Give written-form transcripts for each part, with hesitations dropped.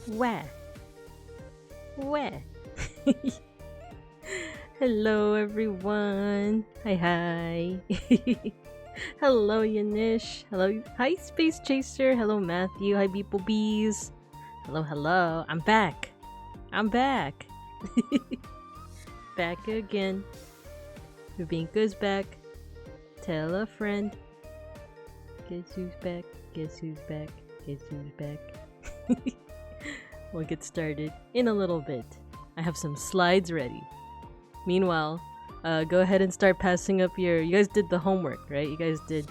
Where? Where? Hello, everyone. Hi. Hello, Yanish. Hello. Hi, Space Chaser. Hello, Matthew. Hi, beeplebees. Hello. I'm back. Back again. Rubinka's back. Tell a friend. Guess who's back? We'll get started in a little bit. I have some slides ready. Meanwhile, go ahead and start passing up your... You guys did the homework, right? You guys did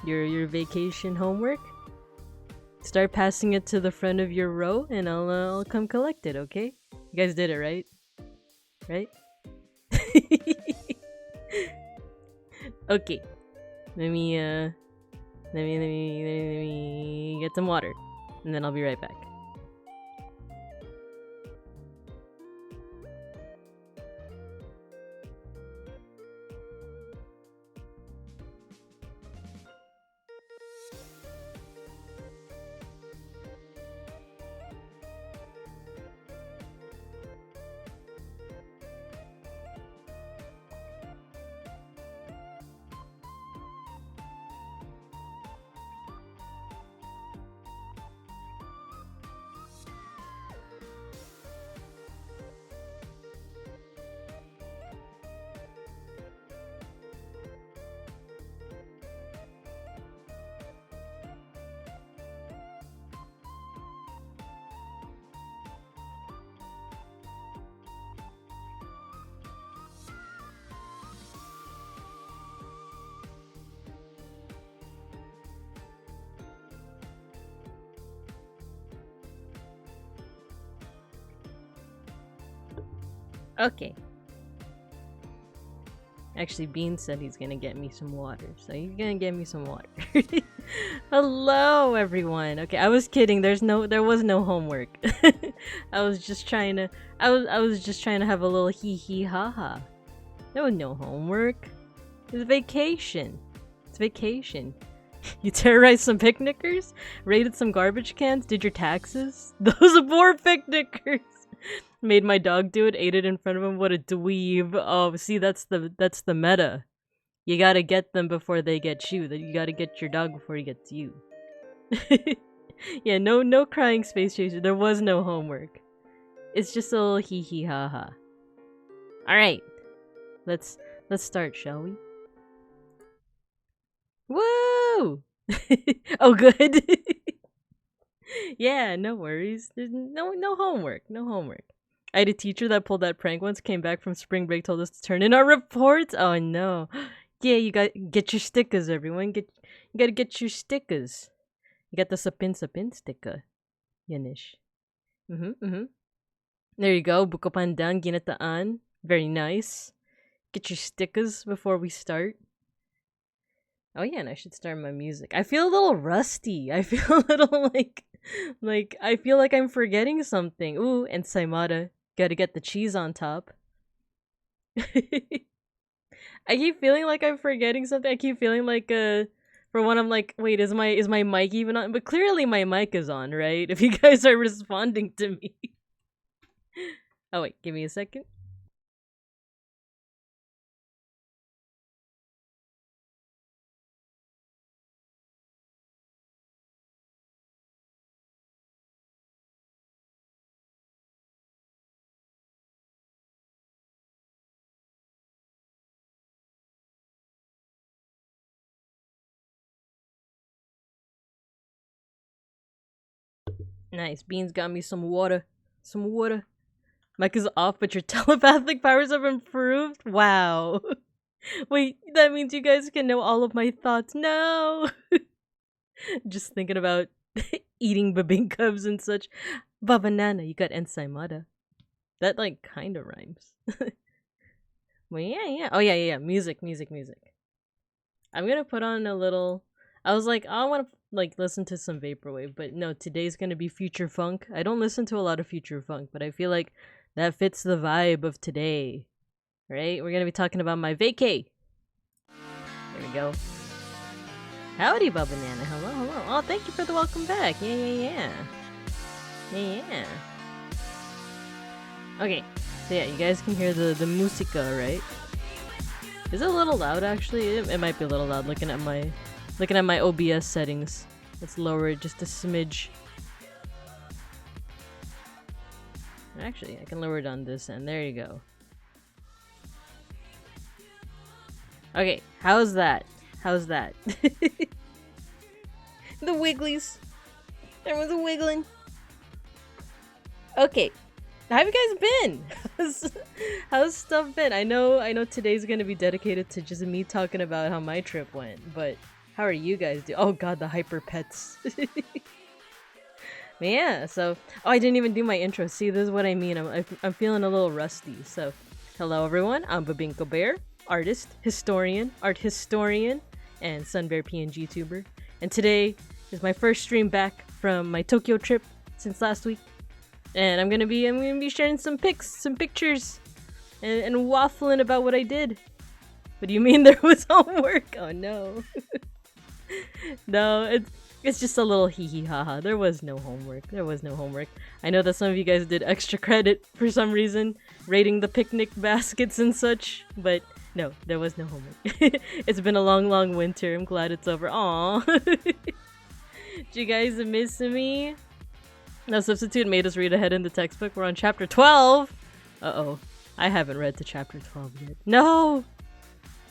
your vacation homework? Start passing it to the front of your row and I'll come collect it, okay? You guys did it, right? Right? Okay. Let me get some water. And then I'll be right back. Okay. Actually, Bean said he's gonna get me some water, so he's gonna get me some water. Hello, everyone. Okay, I was kidding. There was no homework. I was just trying to have a little hee hee ha ha. There was no homework. It's vacation. You terrorized some picnickers, raided some garbage cans, did your taxes. Those poor picnickers. Made my dog do it, ate it in front of him. What a dweeb. Oh, see, that's the meta. You gotta get them before they get you. You gotta get your dog before he gets you. Yeah, no crying, Space Chaser. There was no homework. It's just a little hee hee ha ha. Alright. Let's start, shall we? Woo! Oh, good. Yeah, no worries. There's no homework. I had a teacher that pulled that prank once, came back from spring break, told us to turn in our reports. Oh no. Yeah, you got get your stickers, everyone. You gotta get your stickers. You got the sapin sticker. Yanish. There you go. Buko pandan, ginataan. Very nice. Get your stickers before we start. Oh yeah, and I should start my music. I feel a little rusty. I feel a little like I feel like I'm forgetting something. Ooh, and Saimada. Gotta get the cheese on top. I keep feeling like I'm forgetting something. I keep feeling like for one I'm like, wait, is my mic even on? But clearly my mic is on, right? If you guys are responding to me. Oh wait, give me a second. Nice. Beans got me some water. Mic is off, but your telepathic powers have improved? Wow. Wait, that means you guys can know all of my thoughts. No! Just thinking about eating babinkabs and such. Babanana, you got ensaimada. That, like, kind of rhymes. Well, yeah. Oh, yeah. Music. I'm gonna put on a little. I was like, oh, I want to like listen to some vaporwave, but no, today's gonna be future funk. I don't listen to a lot of future funk, but I feel like that fits the vibe of today, right? We're gonna be talking about my vacay. There we go. Howdy, Bubba Banana. Hello, hello. Oh, thank you for the welcome back. Yeah. Okay, so yeah, you guys can hear the musica, right? Is it a little loud actually? It might be a little loud looking at my OBS settings. Let's lower it just a smidge. Actually, I can lower it on this end. There you go. Okay, how's that? How's that? The wigglies. Everyone's wiggling. Okay. How have you guys been? How's stuff been? I know today's gonna be dedicated to just me talking about how my trip went, but how are you guys doing? Oh god, the hyper pets. But yeah, so I didn't even do my intro. See, this is what I mean. I'm feeling a little rusty. So, hello everyone. I'm Babinko Bear, artist, historian, art historian, and Sunbear PNGTuber. And today is my first stream back from my Tokyo trip since last week. And I'm gonna be sharing some pics, some pictures, and waffling about what I did. What do you mean there was homework? Oh no. No, it's just a little hee hee haha. There was no homework. I know that some of you guys did extra credit for some reason, rating the picnic baskets and such, but no, there was no homework. It's been a long winter. I'm glad it's over. Aww. Did you guys miss me? No, Substitute made us read ahead in the textbook. We're on chapter 12! Uh-oh. I haven't read to chapter 12 yet. No!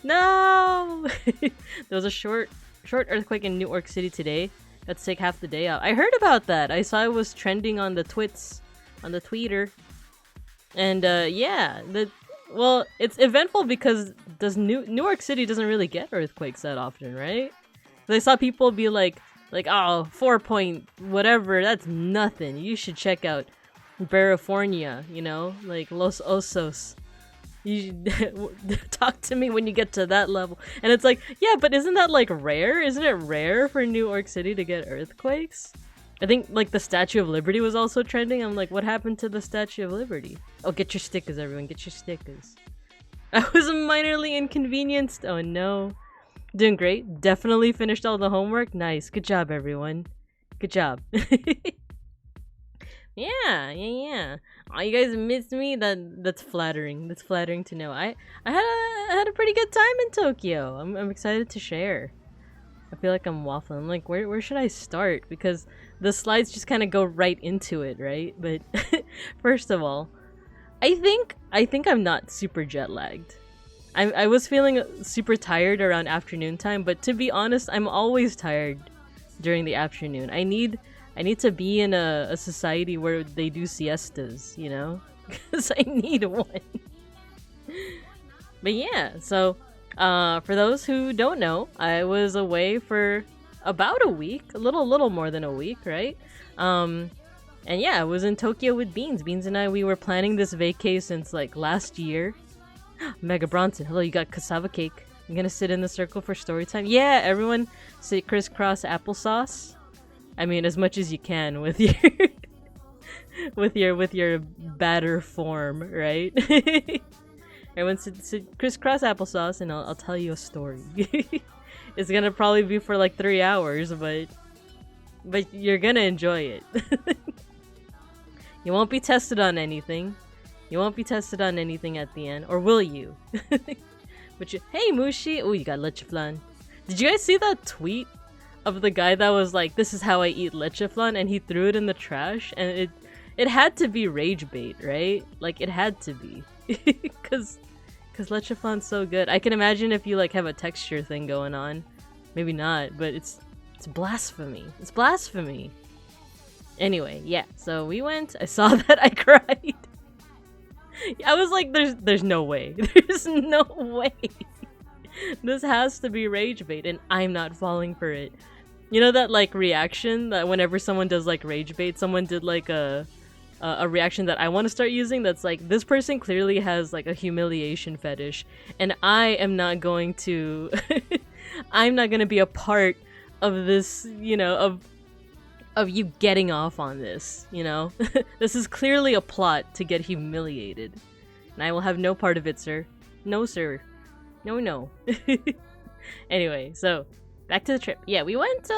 No! There was a short earthquake in New York City today. Got to take half the day out. I heard about that! I saw it was trending on the twits. On the tweeter. And, yeah. Well, it's eventful because New York City doesn't really get earthquakes that often, right? I saw people be like, oh, 4 point whatever, that's nothing. You should check out California, you know, like Los Osos. You talk to me when you get to that level. And it's like, yeah, but isn't that like rare? Isn't it rare for New York City to get earthquakes? I think like the Statue of Liberty was also trending. I'm like, what happened to the Statue of Liberty? Oh, get your stickers, everyone, get your stickers. I was minorly inconvenienced. Oh no. Doing great. Definitely finished all the homework. Nice. Good job, everyone. Good job. Yeah. Oh, you guys missed me? That's flattering. That's flattering to know. I had a pretty good time in Tokyo. I'm excited to share. I feel like I'm waffling. I'm like, where should I start? Because the slides just kind of go right into it, right? But first of all, I think I'm not super jet lagged. I was feeling super tired around afternoon time, but to be honest, I'm always tired during the afternoon. I need to be in a society where they do siestas, you know? Because I need one. But yeah, so for those who don't know, I was away for about a week, a little more than a week, right? And yeah, I was in Tokyo with Beans. Beans and I, we were planning this vacay since like last year. Mega Bronson, hello, you got cassava cake. I'm gonna sit in the circle for story time. Yeah, everyone sit crisscross applesauce. I mean, as much as you can with your with your batter form, right? Everyone sit crisscross applesauce, and I'll tell you a story. It's gonna probably be for like 3 hours, but you're gonna enjoy it. You won't be tested on anything. You won't be tested on anything at the end, or will you? But hey Mushi! Oh, you got leche flan. Did you guys see that tweet of the guy that was like, "This is how I eat leche flan," and he threw it in the trash, and it had to be rage bait, right? Like it had to be, cause leche flan's so good. I can imagine if you like have a texture thing going on, maybe not, but it's blasphemy. It's blasphemy. Anyway, yeah. So we went. I saw that. I cried. I was like, there's no way. There's no way. This has to be rage bait, and I'm not falling for it. You know that like reaction that whenever someone does like rage bait, someone did like a reaction that I want to start using that's like, this person clearly has like a humiliation fetish, and I am not going to I'm not gonna be a part of this, you know, of you getting off on this, you know? This is clearly a plot to get humiliated. And I will have no part of it, sir. No, sir. No, no. Anyway, so, back to the trip. Yeah, we went,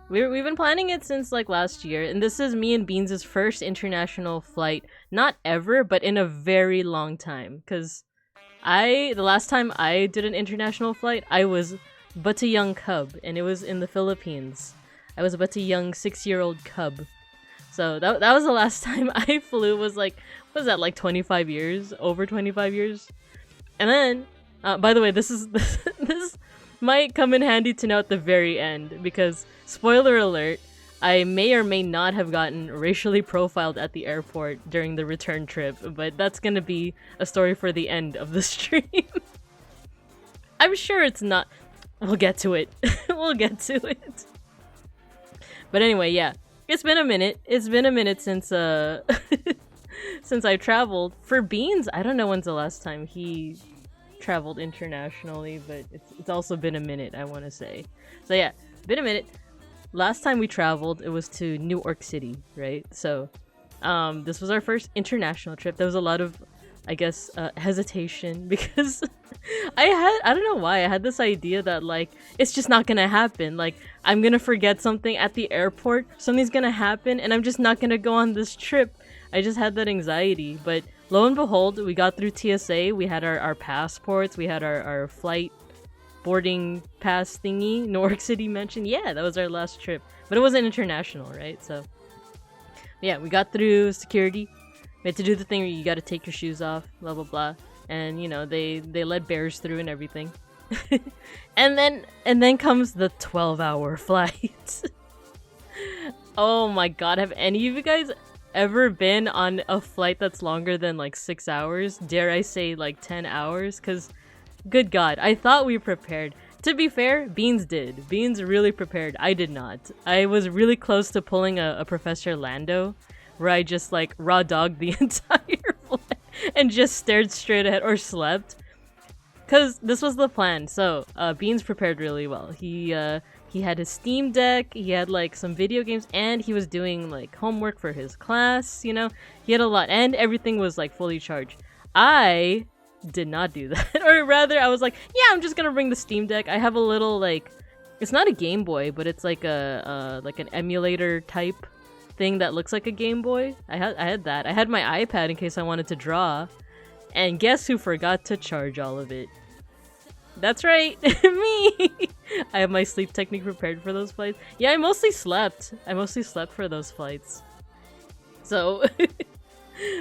we've been planning it since, like, last year, and this is me and Beans' first international flight. Not ever, but in a very long time, because the last time I did an international flight, I was but a young cub, and it was in the Philippines. I was but a young 6-year-old cub. So that was the last time I flew, was like, what was that, like 25 years? Over 25 years? And then, by the way, this might come in handy to know at the very end, because, spoiler alert, I may or may not have gotten racially profiled at the airport during the return trip, but that's gonna be a story for the end of the stream. I'm sure it's not. We'll get to it. We'll get to it. But anyway, yeah. It's been a minute. It's been a minute since since I traveled. For Beans, I don't know when's the last time he traveled internationally, but it's also been a minute, I want to say. So yeah, been a minute. Last time we traveled, it was to New York City, right? So this was our first international trip. There was a lot of, I guess, hesitation because I don't know why, I had this idea that, like, it's just not gonna happen. Like, I'm gonna forget something at the airport, something's gonna happen, and I'm just not gonna go on this trip. I just had that anxiety, but lo and behold, we got through TSA, we had our passports, we had our flight boarding pass thingy, New York City mentioned. Yeah, that was our last trip, but it wasn't international, right? So yeah, we got through security. We had to do the thing where you gotta take your shoes off, blah blah blah, and you know they let bears through and everything. and then comes the 12-hour flight. Oh my god, have any of you guys ever been on a flight that's longer than like 6 hours? Dare I say like 10 hours? Because good god, I thought we prepared. To be fair, Beans did. Beans really prepared. I did not. I was really close to pulling a Professor Lando, where I just like raw dogged the entire flight and just stared straight ahead or slept. Cause this was the plan. So Beans prepared really well. He had his Steam Deck, he had like some video games, and he was doing like homework for his class, you know? He had a lot, and everything was like fully charged. I did not do that. Or rather, I was like, yeah, I'm just gonna bring the Steam Deck. I have a little, like, it's not a Game Boy, but it's like like an emulator type thing that looks like a Game Boy. I had that. I had my iPad in case I wanted to draw. And guess who forgot to charge all of it? That's right, me! I have my sleep technique prepared for those flights. Yeah, I mostly slept. I mostly slept for those flights. So,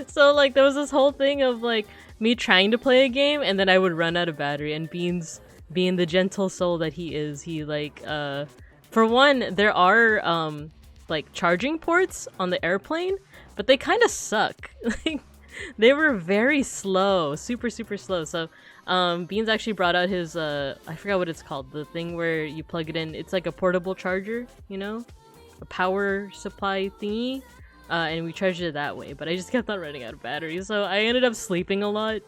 so like, there was this whole thing of like, me trying to play a game, and then I would run out of battery, and Beans, being the gentle soul that he is, he like, for one, there are, like, charging ports on the airplane, but they kind of suck. Like, they were very slow, super slow. So Beans actually brought out his I forgot what it's called, the thing where you plug it in. It's like a portable charger, you know, a power supply thingy, and we charged it that way, but I just kept on running out of battery, so I ended up sleeping a lot.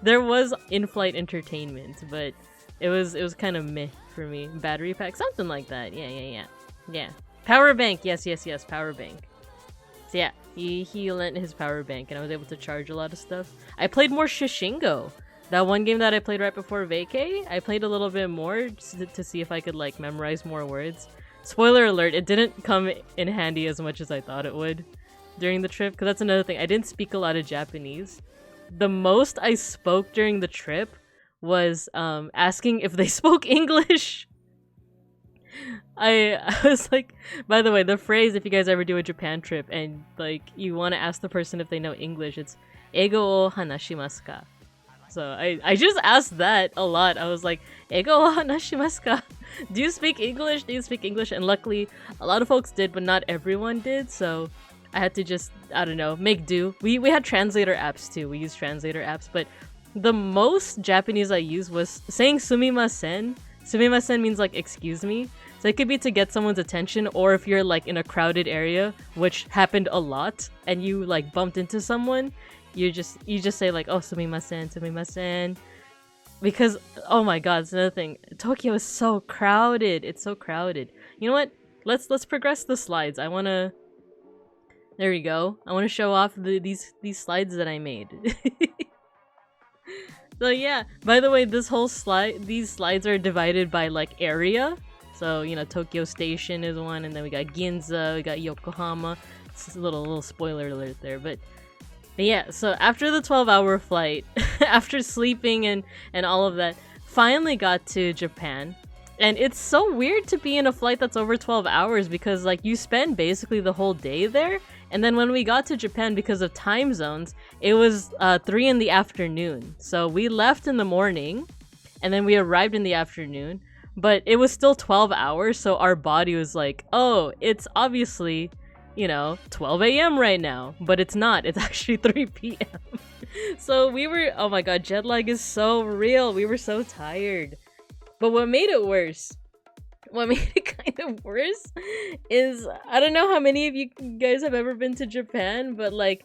There was in-flight entertainment, but it was kind of meh for me. Battery pack, something like that. Yeah, power bank, yes, power bank. So yeah, he lent his power bank, and I was able to charge a lot of stuff. I played more Shishingo. That one game that I played right before vacay, I played a little bit more to see if I could like memorize more words. Spoiler alert, it didn't come in handy as much as I thought it would during the trip, because that's another thing. I didn't speak a lot of Japanese. The most I spoke during the trip was asking if they spoke English. I was like, by the way, the phrase, if you guys ever do a Japan trip and like you want to ask the person if they know English, it's Eigo o hanashimasu ka? So I just asked that a lot. I was like, Eigo o hanashimasu ka? Do you speak English? Do you speak English? And luckily, a lot of folks did, but not everyone did. So I had to just, I don't know, make do. We had translator apps too. We used translator apps, but the most Japanese I used was saying sumimasen. Sumimasen means like excuse me. So it could be to get someone's attention, or if you're like in a crowded area, which happened a lot, and you like bumped into someone, you just say like, oh, sumimasen. because oh my god, it's another thing. Tokyo is so crowded. It's so crowded. You know what? Let's progress the slides. I wanna. There we go. I want to show off these slides that I made. So yeah. By the way, these slides are divided by like area. So you know, Tokyo Station is one, and then we got Ginza, we got Yokohama. It's a little spoiler alert there, but yeah. So after the 12-hour flight, after sleeping and all of that, finally got to Japan. And it's so weird to be in a flight that's over 12 hours because like you spend basically the whole day there. And then when we got to Japan, because of time zones, it was 3 in the afternoon. So we left in the morning and then we arrived in the afternoon, but it was still 12 hours. So our body was like, oh, it's obviously, you know, 12 a.m. right now, but it's not. It's actually 3 p.m. So we were, oh my god, jet lag is so real. We were so tired. But what made it worse, what made it kind of worse is, I don't know how many of you guys have ever been to Japan, but like,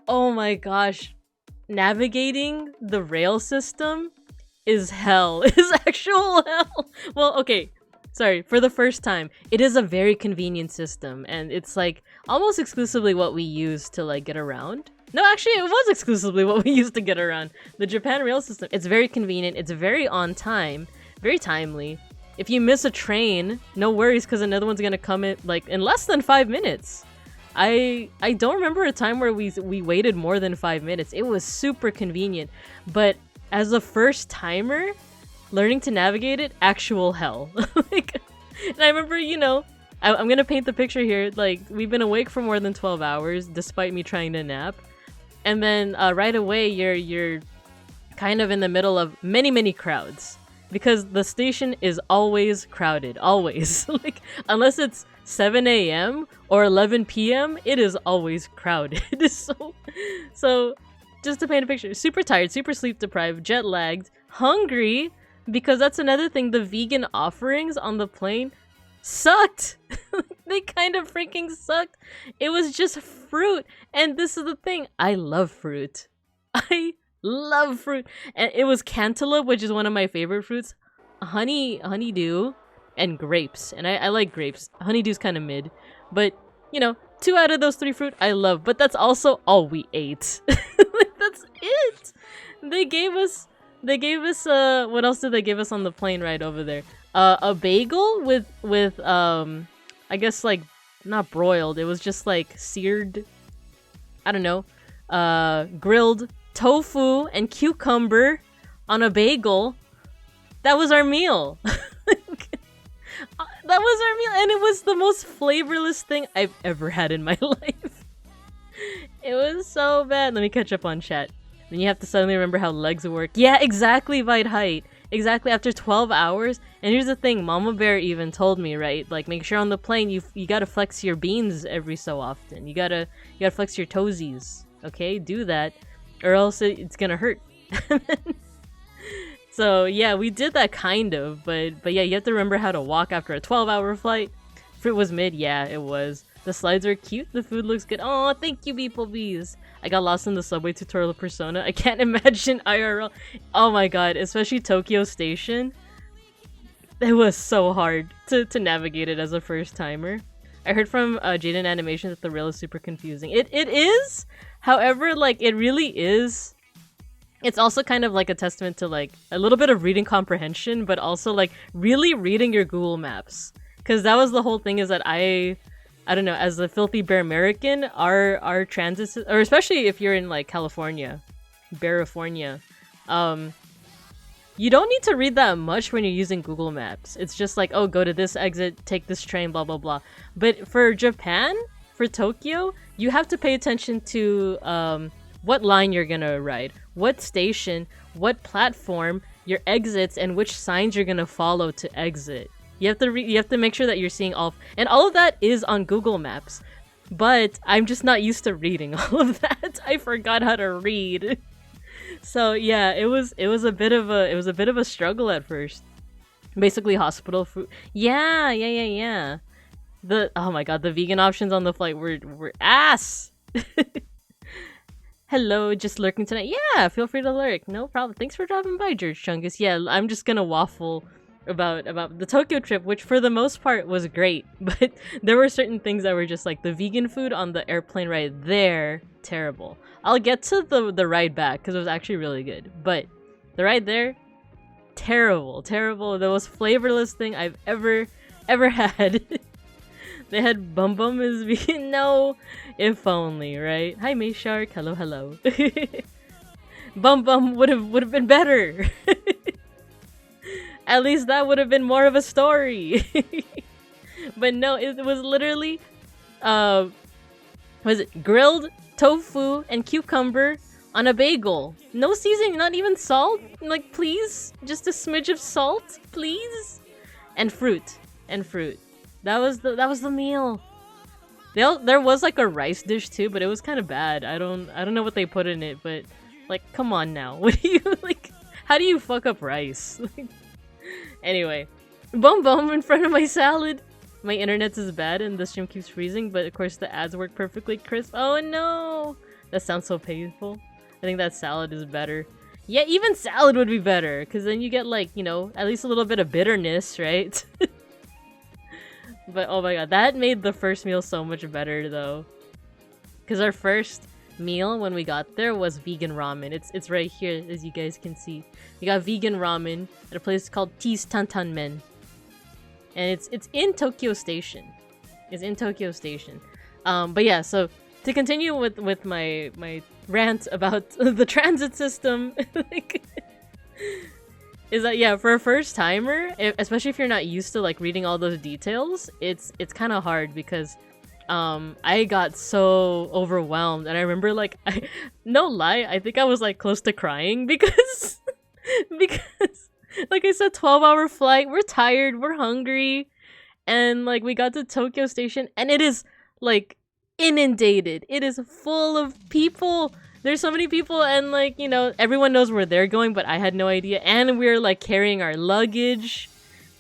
oh my gosh, navigating the rail system is hell. Is actual hell. Well, okay, sorry, for the first time, it is a very convenient system, and it's like almost exclusively what we use to like get around. No, actually, it was exclusively what we used to get around. The Japan rail system, it's very convenient, it's very on time, very timely. If you miss a train, no worries, because another one's gonna come in like in less than 5 minutes. I don't remember a time where we waited more than 5 minutes. It was super convenient, but as a first timer, learning to navigate it, actual hell. Like, and I remember, you know, I'm gonna paint the picture here. Like, we've been awake for more than 12 hours, despite me trying to nap, and then right away you're kind of in the middle of many crowds. Because the station is always crowded, always. Like, unless it's 7 a.m. or 11 p.m., it is always crowded. So, just to paint a picture, super tired, super sleep deprived, jet lagged, hungry, because that's another thing, the vegan offerings on the plane sucked. They kind of freaking sucked. It was just fruit, and this is the thing, I love fruit. I love fruit, and it was cantaloupe, which is one of my favorite fruits, honeydew, and grapes, and I like grapes. Honeydew's kind of mid, but you know, 2 out of those 3 fruit I love, but that's also all we ate. Like, that's it. They gave us what else did they give us on the plane ride over there? A bagel with I guess like not broiled, it was just like seared, I don't know, grilled tofu and cucumber on a bagel. That was our meal. That was our meal, and it was the most flavorless thing I've ever had in my life. It was so bad. Let me catch up on chat. Then you have to suddenly remember how legs work. Yeah, exactly, Vite Height. Exactly, after 12 hours. And here's the thing, Mama Bear even told me, right? Like, make sure on the plane you gotta flex your beans every so often. You gotta flex your toesies. Okay, do that, or else it's gonna hurt. So yeah, we did that kind of, but yeah, you have to remember how to walk after a 12-hour flight. Fruit was mid, yeah, it was. The slides are cute, the food looks good. Oh, thank you, beeplebees. I got lost in the subway tutorial of Persona. I can't imagine IRL. Oh my god, especially Tokyo Station. It was so hard to navigate it as a first timer. I heard from Jaden Animation that the rail is super confusing. It is, however, like, it really is. It's also kind of like a testament to like a little bit of reading comprehension, but also like really reading your Google Maps. Because that was the whole thing, is that I don't know, as a filthy bear American, our transit, or especially if you're in like California, Bearifornia, you don't need to read that much when you're using Google Maps. It's just like, oh, go to this exit, take this train, blah blah blah. But for Japan, for Tokyo, you have to pay attention to what line you're gonna ride, what station, what platform, your exits, and which signs you're gonna follow to exit. You have to make sure that you're seeing and all of that is on Google Maps. But I'm just not used to reading all of that. I forgot how to read. So yeah, it was a bit of a struggle at first. Basically hospital food. Yeah. Oh my god, the vegan options on the flight were ass. Hello, just lurking tonight. Yeah, feel free to lurk. No problem. Thanks for dropping by, George Chungus. Yeah, I'm just gonna waffle about the Tokyo trip, which for the most part was great, but there were certain things that were just like the vegan food on the airplane ride there, terrible. I'll get to the ride back because it was actually really good, but the ride there, terrible, terrible. The most flavorless thing I've ever had. They had Bum Bum as vegan. No, if only, right? Hi, May Shark. Hello, hello. Bum Bum would have been better. At least that would have been more of a story. But no, it was literally, was it grilled tofu and cucumber on a bagel? No seasoning, not even salt. Like, please, just a smidge of salt, please, and fruit. That was the meal. There was like a rice dish too, but it was kind of bad. I don't know what they put in it, but like, come on now. What do you like? How do you fuck up rice? Anyway, Bum Bum in front of my salad. My internet is bad and the stream keeps freezing, but of course the ads work perfectly crisp. Oh no! That sounds so painful. I think that salad is better. Yeah, even salad would be better, because then you get like, you know, at least a little bit of bitterness, right? But oh my god, that made the first meal so much better though. Because our first meal when we got there was vegan ramen. It's right here, as you guys can see. We got vegan ramen at a place called Tea's Tantanmen. And it's in Tokyo Station. It's in Tokyo Station. But yeah, so to continue with my rant about the transit system, like, is that, yeah, for a first timer, especially if you're not used to like reading all those details, it's kind of hard because I got so overwhelmed, and I remember like, no lie, I think I was like close to crying because like I said, 12-hour flight, we're tired, we're hungry, and like we got to Tokyo Station and it is like inundated. It is full of people. There's so many people, and like, you know, everyone knows where they're going, but I had no idea. And we were like carrying our luggage,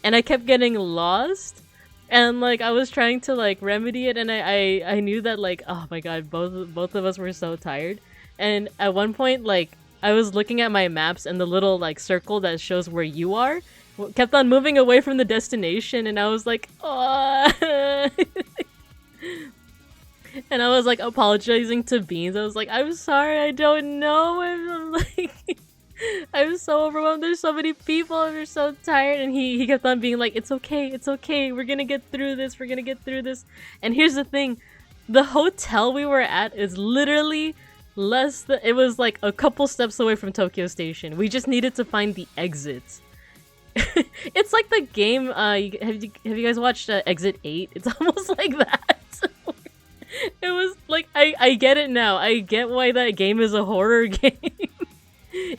and I kept getting lost. And like I was trying to like remedy it, and I knew that like, oh my god, both of us were so tired. And at one point, like, I was looking at my maps, and the little like circle that shows where you are kept on moving away from the destination, and I was like, oh. And I was like apologizing to Beans. I was like, I'm sorry, I don't know. I'm like, I'm so overwhelmed. There's so many people, and we're so tired. And he kept on being like, it's okay. We're gonna get through this. And here's the thing, the hotel we were at is literally it was like a couple steps away from Tokyo Station. We just needed to find the exit. It's like the game. Have you guys watched Exit 8? It's almost like that. It was like, I get it now. I get why that game is a horror game.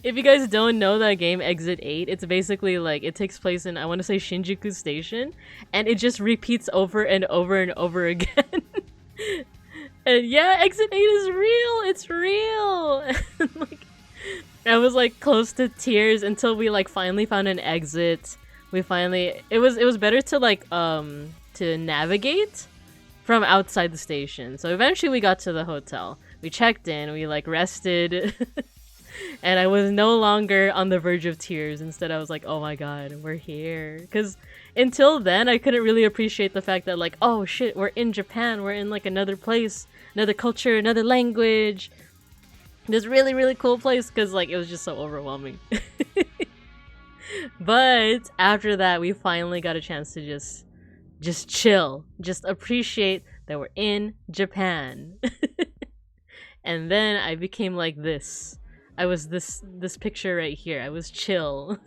If you guys don't know that game, Exit 8, it's basically like, it takes place in, I want to say, Shinjuku Station, and it just repeats over and over and over again. And yeah, Exit 8 is real. It's real. And like, I was like close to tears until we like finally found an exit. It was better to like to navigate from outside the station. So eventually we got to the hotel. We checked in, we like rested, and I was no longer on the verge of tears. Instead, I was like, oh my god, we're here. Because until then, I couldn't really appreciate the fact that like, oh shit, we're in Japan, we're in like another place, another culture, another language. This really, really cool place, because like, it was just so overwhelming. But after that, we finally got a chance to just chill, just appreciate that we're in Japan. And then I became like this. I was this picture right here. I was chill.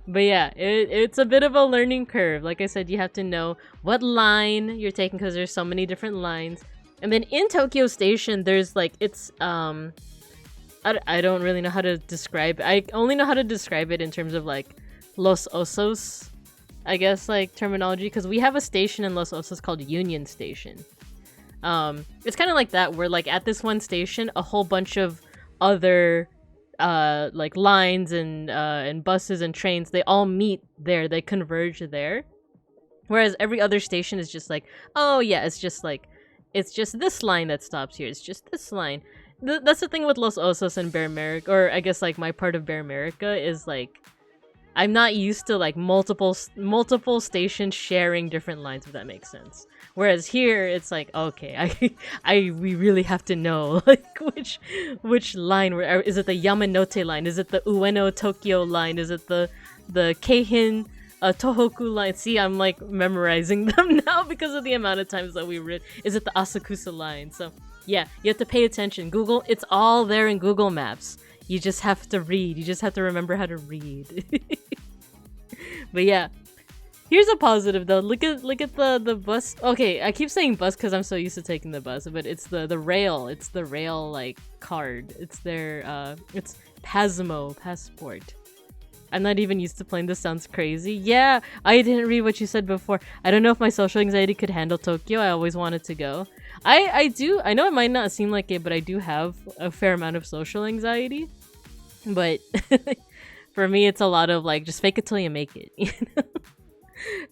But yeah, it's a bit of a learning curve. Like I said, you have to know what line you're taking, because there's so many different lines. And then in Tokyo Station, there's like, it's I don't really know how to describe it. I only know how to describe it in terms of like Los Osos, I guess, like terminology, because we have a station in Los Osos called Union Station. It's kind of like that, where like at this one station, a whole bunch of other like lines and buses and trains, they all meet there, they converge there. Whereas every other station is just like, oh yeah, it's just this line that stops here, it's just this line. that's the thing with Los Osos and Bear America, or I guess like my part of Bear America is like I'm not used to like multiple stations sharing different lines, if that makes sense. Whereas here, it's like, okay, we really have to know like which line. Is it the Yamanote line? Is it the Ueno Tokyo line? Is it the Keihin Tohoku line? See, I'm like memorizing them now because of the amount of times that we read. Is it the Asakusa line? So yeah, you have to pay attention. Google, it's all there in Google Maps. You just have to read. You just have to remember how to read. But yeah, here's a positive though. Look at the bus. Okay, I keep saying bus because I'm so used to taking the bus, but it's the rail. It's the rail like card. It's their it's Pasmo passport. I'm not even used to playing. This sounds crazy. Yeah, I didn't read what you said before. I don't know if my social anxiety could handle Tokyo. I always wanted to go. I do. I know it might not seem like it, but I do have a fair amount of social anxiety. But for me, it's a lot of like, just fake it till you make it, you know?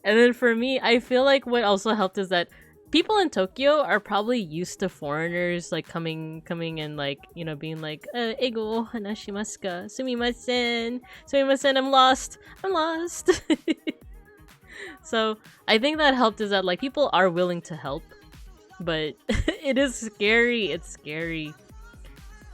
And then for me, I feel like what also helped is that people in Tokyo are probably used to foreigners like coming and like, you know, being like, Ego hanashimasu ka? Sumimasen, I'm lost. So I think that helped is that like people are willing to help, but it is scary. It's scary.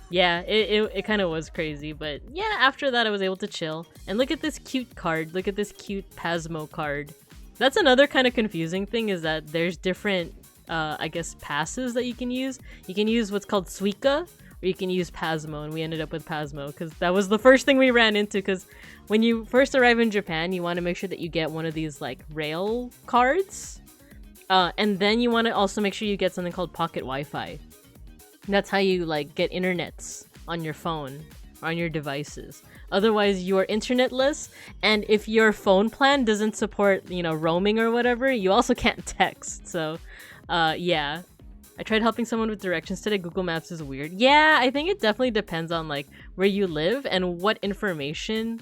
Yeah, it kind of was crazy, but yeah, after that I was able to chill. And look at this cute card. Look at this cute Pasmo card. That's another kind of confusing thing is that there's different, I guess, passes that you can use. You can use what's called Suica, or you can use Pasmo, and we ended up with Pasmo because that was the first thing we ran into. Because when you first arrive in Japan, you want to make sure that you get one of these like rail cards, and then you want to also make sure you get something called pocket Wi-Fi. That's how you like get internets on your phone or on your devices. Otherwise, you are internetless, and if your phone plan doesn't support, you know, roaming or whatever, you also can't text. So, yeah. I tried helping someone with directions today. Google Maps is weird. Yeah, I think it definitely depends on like where you live and what information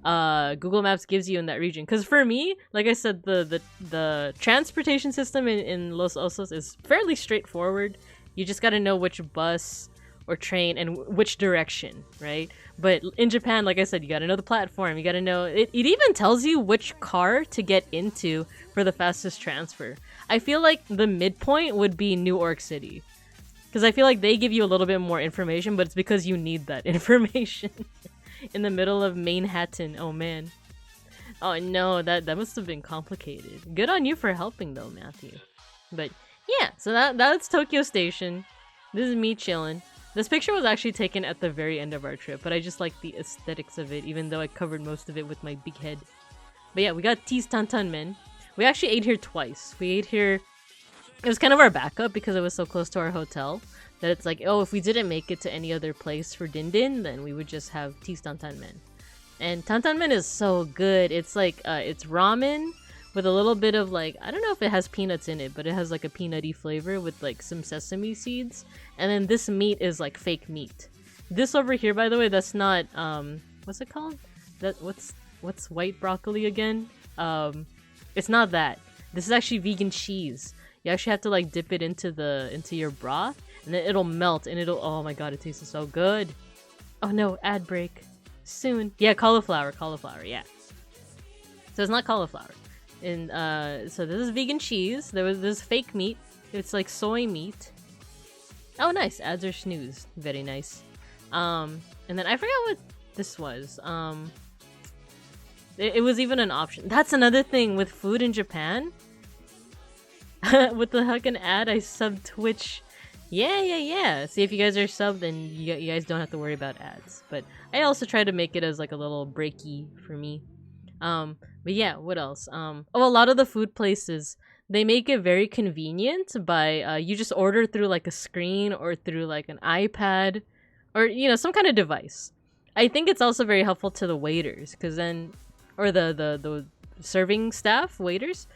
Google Maps gives you in that region. Because for me, like I said, the transportation system in Los Osos is fairly straightforward. You just gotta know which bus or train and which direction, right? But in Japan, like I said, you gotta know the platform. You gotta know... It even tells you which car to get into for the fastest transfer. I feel like the midpoint would be New York City. Because I feel like they give you a little bit more information, but it's because you need that information. In the middle of Manhattan. Oh, man. Oh, no. That must have been complicated. Good on you for helping, though, Matthew. But... yeah, so that's Tokyo Station. This is me chilling. This picture was actually taken at the very end of our trip, but I just like the aesthetics of it, even though I covered most of it with my big head. But yeah, we got Teas Tantan Men. We actually ate here twice. We ate here... it was kind of our backup because it was so close to our hotel, that it's like, oh, if we didn't make it to any other place for Din Din, then we would just have Teas Tantan Men. And Tantan Men is so good. It's like, it's ramen with a little bit of like, I don't know if it has peanuts in it, but it has like a peanutty flavor with like some sesame seeds. And then this meat is like fake meat. This over here, by the way, that's not, what's it called? What's white broccoli again? It's not that. This is actually vegan cheese. You actually have to like dip it into your broth, and then it'll melt, and oh my god, it tastes so good. Oh no, ad break. Soon. Yeah, cauliflower, yeah. So it's not cauliflower. And so this is vegan cheese. There's fake meat. It's like soy meat. Oh, nice. Ads are snoozed. Very nice. And then I forgot what this was. It was even an option. That's another thing with food in Japan. With the heckin' ad, I subbed Twitch. Yeah. See, if you guys are subbed, then you guys don't have to worry about ads. But I also try to make it as like a little breaky for me. But yeah, what else? A lot of the food places, they make it very convenient by, you just order through like a screen or through like an iPad or, you know, some kind of device. I think it's also very helpful to the waiters, because then, or the serving staff, waiters,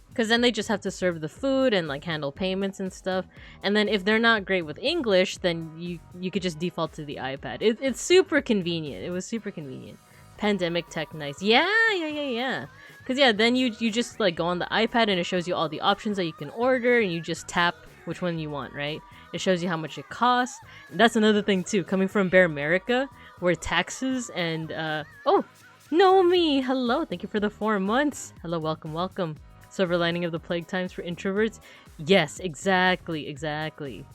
because then they just have to serve the food and like handle payments and stuff. And then if they're not great with English, then you could just default to the iPad. It's super convenient. It was super convenient. Pandemic tech, nice. Yeah. Because yeah, then you just like go on the iPad and it shows you all the options that you can order, and you just tap which one you want, right? It shows you how much it costs. And that's another thing too, coming from Bear America, where taxes and oh, Nomi, hello, thank you for the 4 months. Hello, welcome, welcome. Silver lining of the plague times for introverts. Yes, exactly.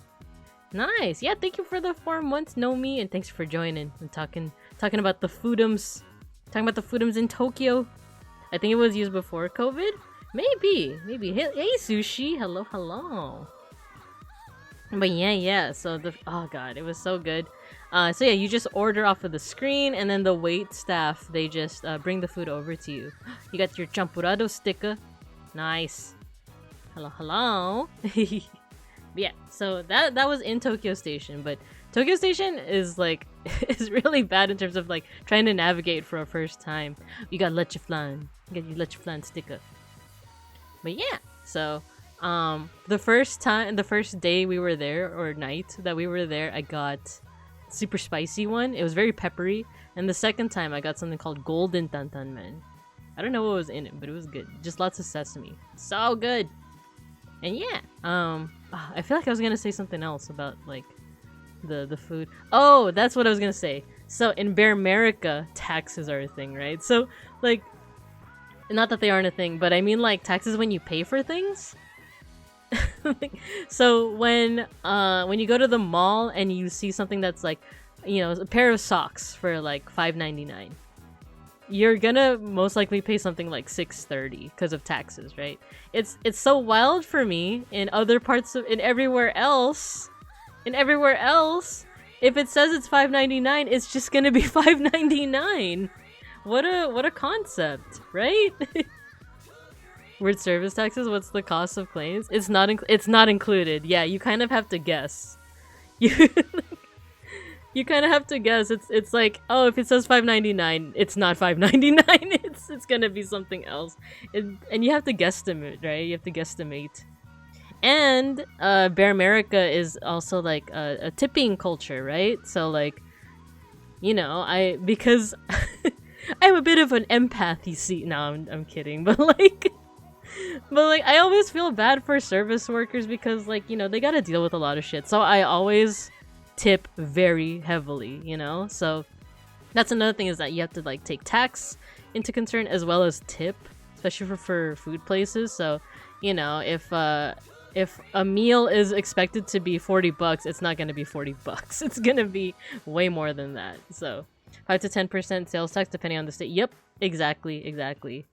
Nice. Yeah, thank you for the 4 months, Nomi, and thanks for joining and talking about the foodums. Talking about the foodums in Tokyo. I think it was used before COVID. Maybe. Hey, Sushi. Hello. But yeah. So oh god, it was so good. So yeah, you just order off of the screen, and then the wait staff, they just bring the food over to you. You got your champurrado sticker. Nice. Hello. Yeah. So that was in Tokyo Station, but Tokyo Station is like is really bad in terms of like trying to navigate for a first time. You got Leche Flan. You got your Leche Flan sticker. But yeah, so the first day we were there, or night that we were there, I got super spicy one. It was very peppery. And the second time I got something called golden tantanmen. I don't know what was in it, but it was good. Just lots of sesame. So good. And yeah, I feel like I was gonna say something else about like the food. Oh, that's what I was gonna say. So in Bear America, taxes are a thing, right? So like, not that they aren't a thing, but I mean like taxes when you pay for things. So when you go to the mall and you see something that's like, you know, a pair of socks for like $5.99, you're gonna most likely pay something like $6.30 because of taxes, right? It's so wild for me in other parts of everywhere else, if it says it's $5.99, it's just gonna be $5.99. What a concept, right? Weird service taxes. What's the cost of claims? It's not included. Yeah, you kind of have to guess. You kind of have to guess. It's like, oh, if it says $5.99, it's not $5.99. It's gonna be something else. And you have to guesstimate, right? You have to guesstimate. And Bear America is also like a tipping culture, right? So like, you know, because I'm a bit of an empath, you see. No, I'm kidding, but like I always feel bad for service workers because like, you know, they gotta deal with a lot of shit. So I always tip very heavily, you know? So that's another thing, is that you have to like take tax into concern as well as tip, especially for food places. So, you know, if a meal is expected to be $40, it's not gonna be $40. It's gonna be way more than that. So 5 to 10% sales tax depending on the state. Yep, exactly.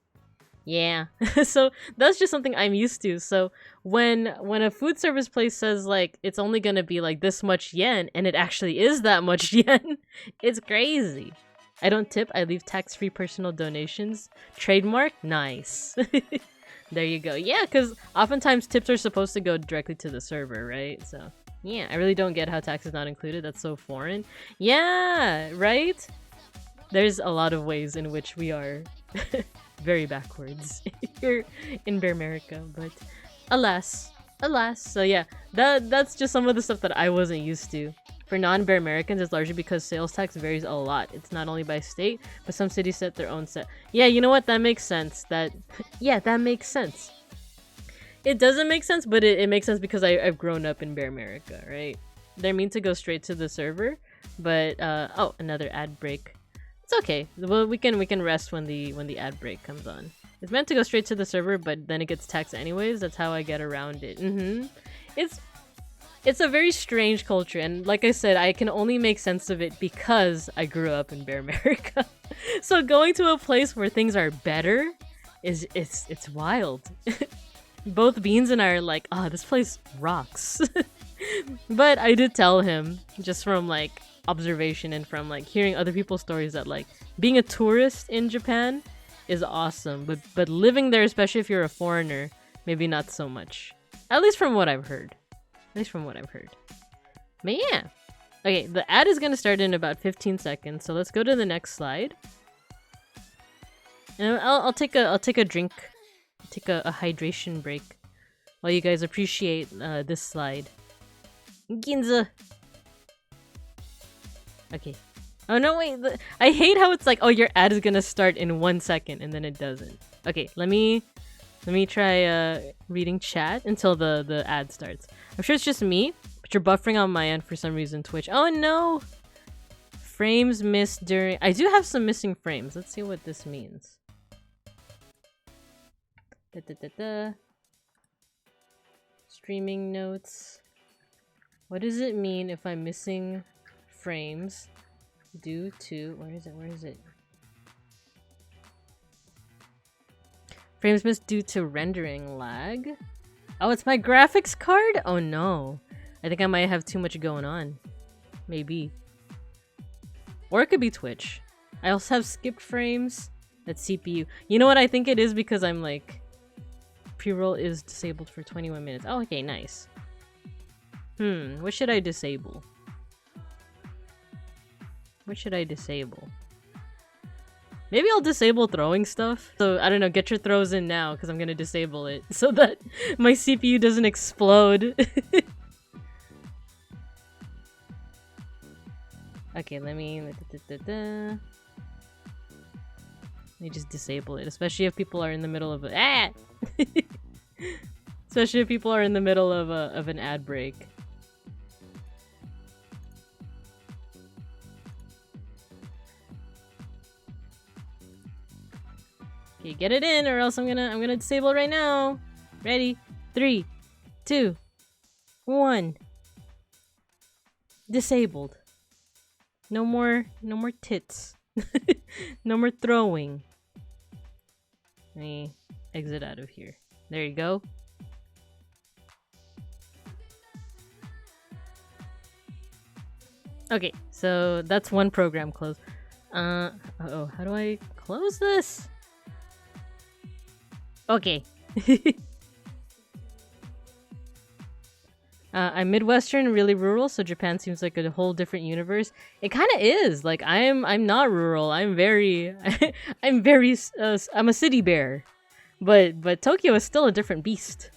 Yeah. So that's just something I'm used to. So when a food service place says like it's only gonna be like this much yen, and it actually is that much yen, it's crazy. I don't tip, I leave tax-free personal donations. Trademark? Nice. There you go. Yeah, because oftentimes tips are supposed to go directly to the server, right? So yeah, I really don't get how tax is not included. That's so foreign. Yeah, right? There's a lot of ways in which we are very backwards here in Bear America, but alas. So yeah, that's just some of the stuff that I wasn't used to. For non-Bear Americans, it's largely because sales tax varies a lot. It's not only by state, but some cities set their own set. Yeah, you know what? That makes sense. That makes sense. It doesn't make sense, but it makes sense because I've grown up in Bear America, right? They're mean to go straight to the server, but oh, another ad break. It's okay. Well, we can rest when the ad break comes on. It's meant to go straight to the server, but then it gets taxed anyways. That's how I get around it. It's a very strange culture, and like I said, I can only make sense of it because I grew up in Bear America. So going to a place where things are better it's wild. Both Beans and I are like, this place rocks. But I did tell him, just from like observation and from like hearing other people's stories, that like being a tourist in Japan is awesome, but living there, especially if you're a foreigner, maybe not so much. At least from what I've heard. But yeah. Okay, the ad is gonna start in about 15 seconds, so let's go to the next slide. And I'll take a drink, take a hydration break while you guys appreciate this slide. Ginza. Okay. Oh no, wait. I hate how it's like, oh, your ad is gonna start in 1 second and then it doesn't. Okay, let me try reading chat until the ad starts. I'm sure it's just me, but But you're buffering on my end for some reason, Twitch. Oh no! Frames missed during... I do have some missing frames. Let's see what this means. Streaming notes. What does it mean if I'm missing frames due to... Where is it? Frames missed due to rendering lag. Oh, it's my graphics card? Oh no. I think I might have too much going on. Maybe. Or it could be Twitch. I also have skipped frames. That's CPU. You know what? I think it is because I'm like... Pre-roll is disabled for 21 minutes. Oh, okay, nice. What should I disable? What should I disable? Maybe I'll disable throwing stuff. So, I don't know, get your throws in now because I'm gonna disable it so that my CPU doesn't explode. Okay, let me just disable it, especially if people are in the middle of a especially if people are in the middle of an ad break. Okay, get it in, or else I'm gonna disable it right now. Ready? 3, 2, 1. Disabled. No more tits. No more throwing. Let me exit out of here. There you go. Okay, so that's one program closed. Uh-oh, how do I close this? Okay. I'm Midwestern, really rural, so Japan seems like a whole different universe. It kind of is. Like I'm not rural. I'm very I'm a city bear. But Tokyo is still a different beast.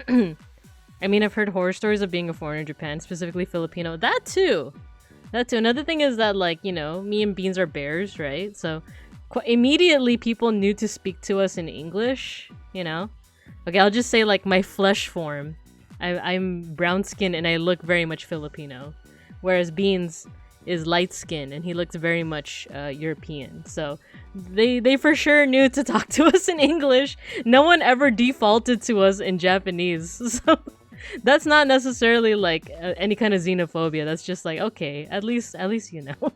I mean, I've heard horror stories of being a foreigner in Japan, specifically Filipino. That too. Another thing is that, like, you know, me and Beans are bears, right? So immediately people knew to speak to us in English, you know? Okay, I'll just say, like, my flesh form. I'm brown skin and I look very much Filipino, whereas Beans is light skin and he looks very much European. So they for sure knew to talk to us in English. No one ever defaulted to us in Japanese. So that's not necessarily like any kind of xenophobia. That's just like, okay, at least you know.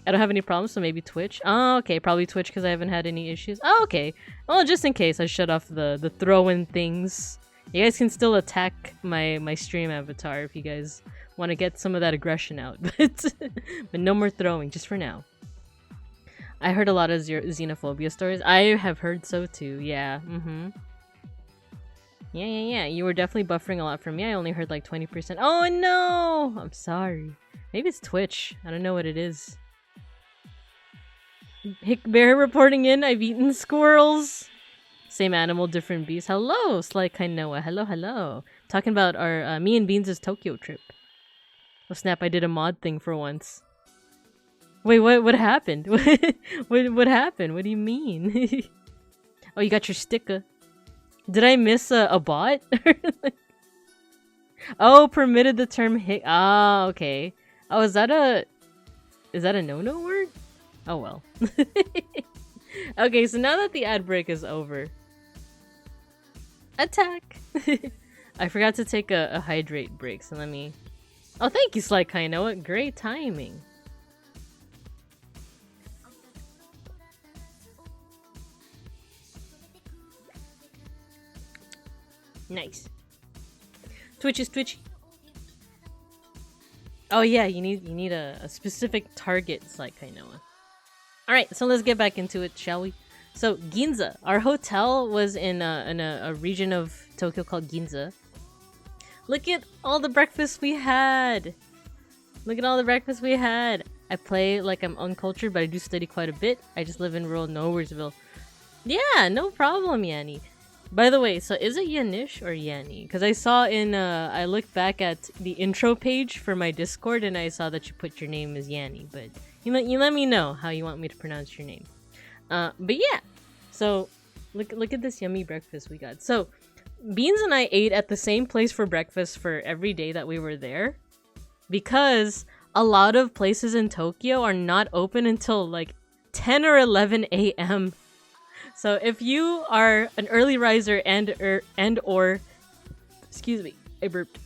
I don't have any problems, so maybe Twitch. Oh, okay, probably Twitch because I haven't had any issues. Oh, okay. Well, just in case I shut off the throw-in things. You guys can still attack my stream avatar if you guys want to get some of that aggression out, but no more throwing, just for now. I heard a lot of xenophobia stories. I have heard so too, yeah, Yeah, you were definitely buffering a lot for me. I only heard like 20%. Oh no! I'm sorry. Maybe it's Twitch. I don't know what it is. Hick Bear reporting in. I've eaten squirrels. Same animal, different beast. Hello, Sly Kainoa. Hello. Talking about our me and Beans' Tokyo trip. Oh snap! I did a mod thing for once. Wait, what happened? what happened? What do you mean? Oh, you got your sticker. Did I miss a bot? Oh, permitted the term hick. Ah, okay. Oh, is that a no-no word? Oh well. Okay, so now that the ad break is over, attack! I forgot to take a hydrate break, so let me... Oh, thank you, Sly Kainoa. Great timing. Nice. Twitch is twitchy. Oh yeah, you need a specific target, Sly Kainoa. Alright, so let's get back into it, shall we? So, Ginza. Our hotel was in a region of Tokyo called Ginza. Look at all the breakfast we had! I play like I'm uncultured, but I do study quite a bit. I just live in rural Nowheresville. Yeah, no problem, Yanni. By the way, so is it Yanish or Yanni? Because I saw I looked back at the intro page for my Discord and I saw that you put your name as Yanni, but you let me know how you want me to pronounce your name. But yeah, so look at this yummy breakfast we got. So Beans and I ate at the same place for breakfast for every day that we were there, because a lot of places in Tokyo are not open until like 10 or 11 a.m. So if you are an early riser and or excuse me, I burped.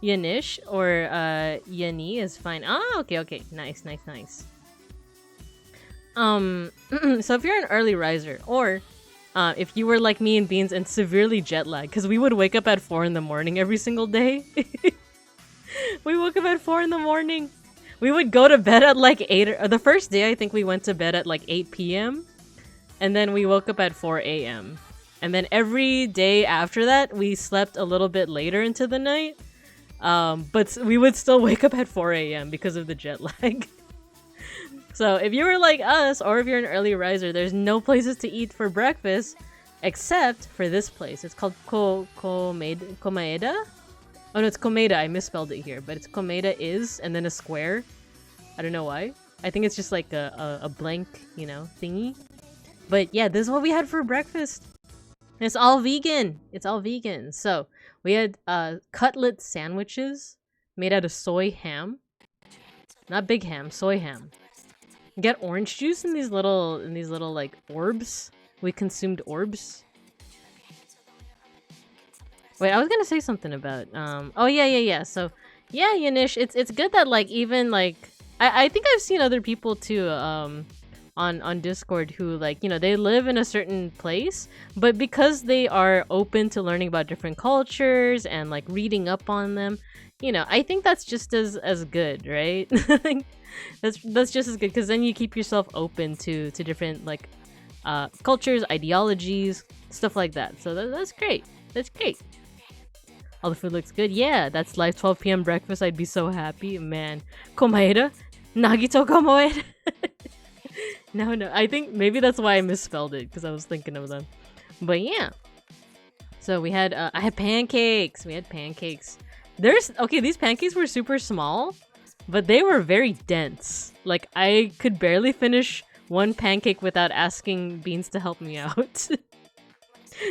Yanish or Yani is fine. Ah, okay. Nice. So if you're an early riser, or if you were like me and Beans and severely jet lagged, because we would wake up at 4 in the morning every single day. We woke up at 4 in the morning. We would go to bed at like 8, or the first day I think we went to bed at like 8 p.m. And then we woke up at 4 a.m. And then every day after that, we slept a little bit later into the night. But we would still wake up at 4 a.m. because of the jet lag. So if you were like us, or if you're an early riser, there's no places to eat for breakfast except for this place. It's called Komaeda? Oh no, it's Komeda. I misspelled it here, but it's Komeda is, and then a square. I don't know why. I think it's just like a blank, you know, thingy. But yeah, this is what we had for breakfast. And it's all vegan. It's all vegan. So we had cutlet sandwiches made out of soy ham. Not big ham, soy ham. You get orange juice in these little like orbs. We consumed orbs. Wait, I was gonna say something about oh yeah. So yeah, Yanish, it's good that like even like I think I've seen other people too on Discord who like, you know, they live in a certain place, but because they are open to learning about different cultures and like reading up on them, you know, I think that's just as good, right? that's just as good, because then you keep yourself open to different like cultures, ideologies, stuff like that. So that's great. That's great. All the food looks good. Yeah, that's live 12 p.m. breakfast. I'd be so happy, man. Komaeda? Nagito komaeda? No. I think maybe that's why I misspelled it, because I was thinking of them. But yeah. So we had, I had pancakes. We had pancakes. Okay, these pancakes were super small, but they were very dense. Like, I could barely finish one pancake without asking Beans to help me out.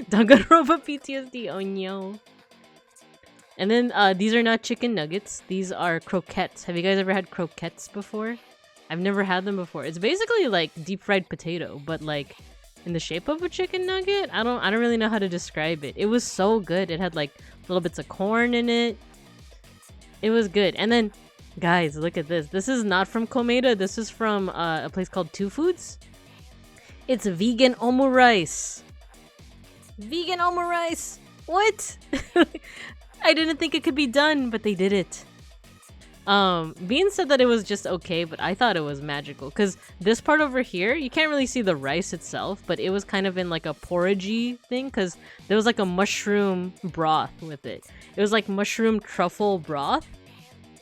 Danganronpa PTSD, oh no. And then these are not chicken nuggets. These are croquettes. Have you guys ever had croquettes before? I've never had them before. It's basically like deep fried potato, but like in the shape of a chicken nugget. I don't really know how to describe it. It was so good. It had like little bits of corn in it. It was good. And then, guys, look at this. This is not from Komeda. This is from a place called Two Foods. It's vegan omu rice. Vegan omu rice. What? I didn't think it could be done, but they did it. Bean said that it was just okay, but I thought it was magical, because this part over here, you can't really see the rice itself, but it was kind of in like a porridgey thing, because there was like a mushroom broth with it. It was like mushroom truffle broth,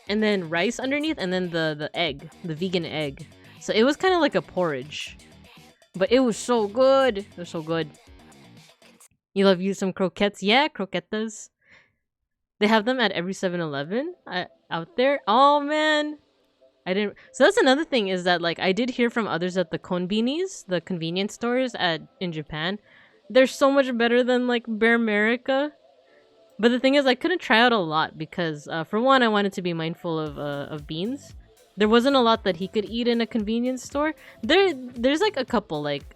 and then rice underneath, and then the egg, the vegan egg. So it was kind of like a porridge, but it was so good. It was so good. You love you some croquettes? Yeah, croquetas. They have them at every 7-Eleven out there. Oh man, I didn't. So that's another thing, is that like I did hear from others at the konbinis, the convenience stores in Japan. They're so much better than like Bear America. But the thing is, I couldn't try out a lot because for one, I wanted to be mindful of Beans. There wasn't a lot that he could eat in a convenience store. There's like a couple, like,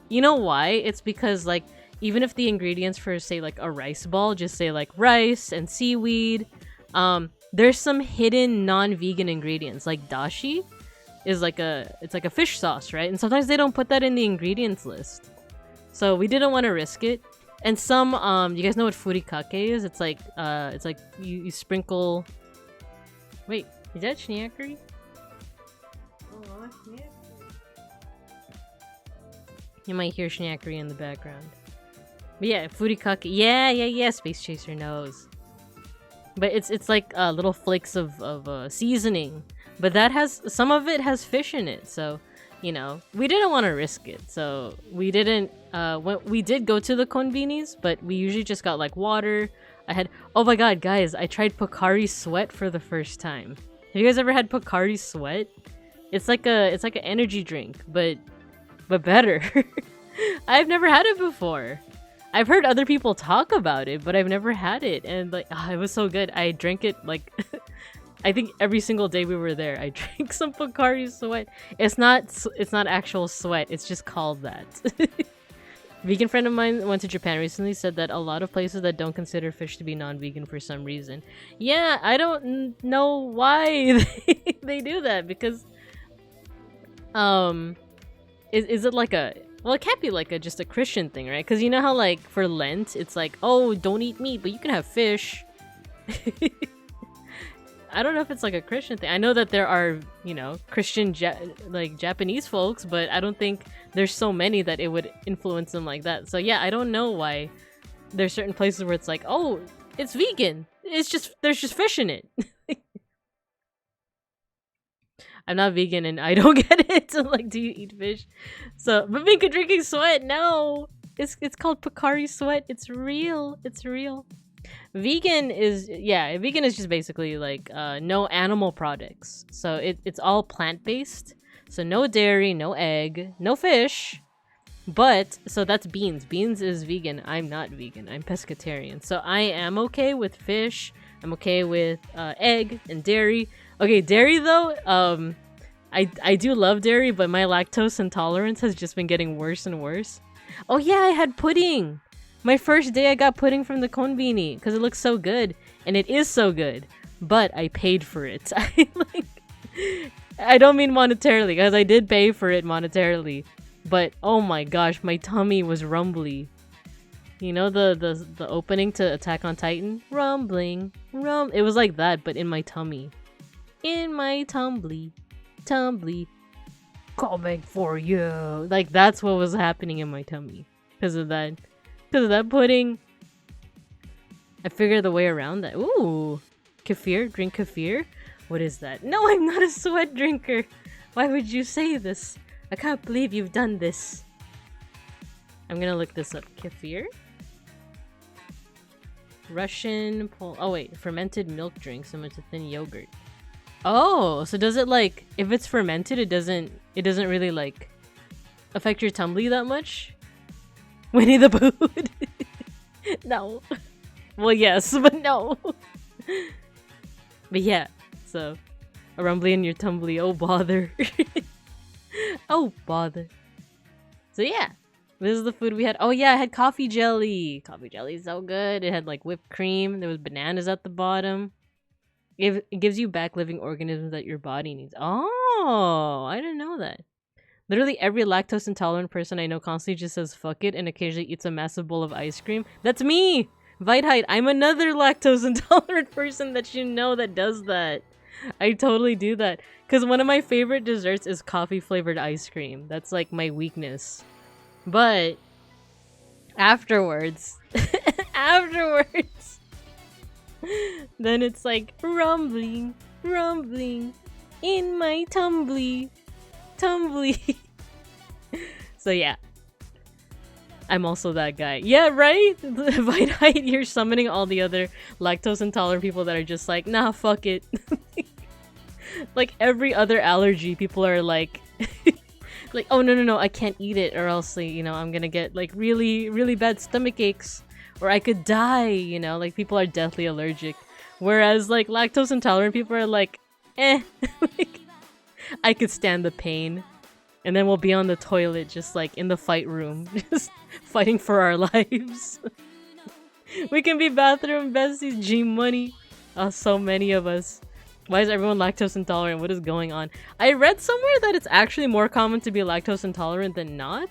you know why? It's because like, even if the ingredients for, say, like a rice ball just say like rice and seaweed, there's some hidden non-vegan ingredients. Like dashi is like it's like a fish sauce, right? And sometimes they don't put that in the ingredients list. So we didn't want to risk it. And some, you guys know what furikake is? It's like you sprinkle. Wait, is that Schneekery? You might hear Schneekery in the background. But yeah, furikake. Yeah. Space Chaser knows. But it's like little flakes of seasoning. But that has, some of it has fish in it. So, you know, we didn't want to risk it. So we didn't, we did go to the konbinis, but we usually just got like water. Oh my god, guys, I tried Pocari Sweat for the first time. Have you guys ever had Pocari Sweat? It's like an energy drink, but better. I've never had it before. I've heard other people talk about it, but I've never had it, and like, it was so good. I drank it like, I think every single day we were there. I drank some Pocari Sweat. It's not actual sweat. It's just called that. Vegan friend of mine went to Japan recently, said that a lot of places that don't consider fish to be non-vegan for some reason. Yeah, I don't know why they do that, because is it like a, well, it can't be like just a Christian thing, right? Because you know how like for Lent it's like, oh, don't eat meat but you can have fish. I don't know if it's like a Christian thing. I know that there are, you know, Christian like Japanese folks, but I don't think there's so many that it would influence them like that. So yeah, I don't know why there's certain places where it's like, oh, it's vegan. It's just, there's just fish in it. I'm not vegan and I don't get it. So like, do you eat fish? So, but Minka drinking sweat, no. It's called Pocari Sweat. It's real. It's real. Vegan is, yeah, vegan is just basically like no animal products. So it's all plant-based. So no dairy, no egg, no fish. But, so that's beans. Beans is vegan. I'm not vegan. I'm pescatarian. So I am okay with fish. I'm okay with egg and dairy. Okay, dairy though, I do love dairy, but my lactose intolerance has just been getting worse and worse. Oh yeah, I had pudding! My first day I got pudding from the konbini, because it looks so good. And it is so good. But I paid for it. I don't mean monetarily, because I did pay for it monetarily. But oh my gosh, my tummy was rumbly. You know the opening to Attack on Titan? Rumbling. It was like that, but in my tummy. In my tumbly. Coming for you. Like, that's what was happening in my tummy. Because of that pudding. I figured the way around that. Ooh. Kefir? Drink kefir? What is that? No, I'm not a sweat drinker. Why would you say this? I can't believe you've done this. I'm gonna look this up. Kefir? Russian oh wait, fermented milk drink similar to thin yogurt. Oh, so does it like, if it's fermented, it doesn't really like affect your tumbly that much? Winnie the Pooh. No. Well, yes, but no. But yeah, so a rumbly in your tumbly. Oh bother. Oh bother. So yeah, this is the food we had. Oh yeah, I had coffee jelly. Coffee jelly is so good. It had like whipped cream. There was bananas at the bottom. It gives you back living organisms that your body needs. Oh, I didn't know that. Literally every lactose intolerant person I know constantly just says fuck it and occasionally eats a massive bowl of ice cream. That's me! Viteheit, I'm another lactose intolerant person that you know that does that. I totally do that. Because one of my favorite desserts is coffee flavored ice cream. That's like my weakness. But afterwards, then it's like rumbling in my tumbly. So yeah, I'm also that guy. Yeah, right? Viteheit, you're summoning all the other lactose intolerant people that are just like, nah, fuck it. Like every other allergy, people are like, like, oh no, I can't eat it, or else, you know, I'm gonna get like really, really bad stomach aches, or I could die. You know, like people are deathly allergic. Whereas like lactose intolerant people are like, like, I could stand the pain. And then we'll be on the toilet just like in the fight room, just fighting for our lives. We can be bathroom besties, G Money. Oh, so many of us. Why is everyone lactose intolerant? What is going on? I read somewhere that it's actually more common to be lactose intolerant than not.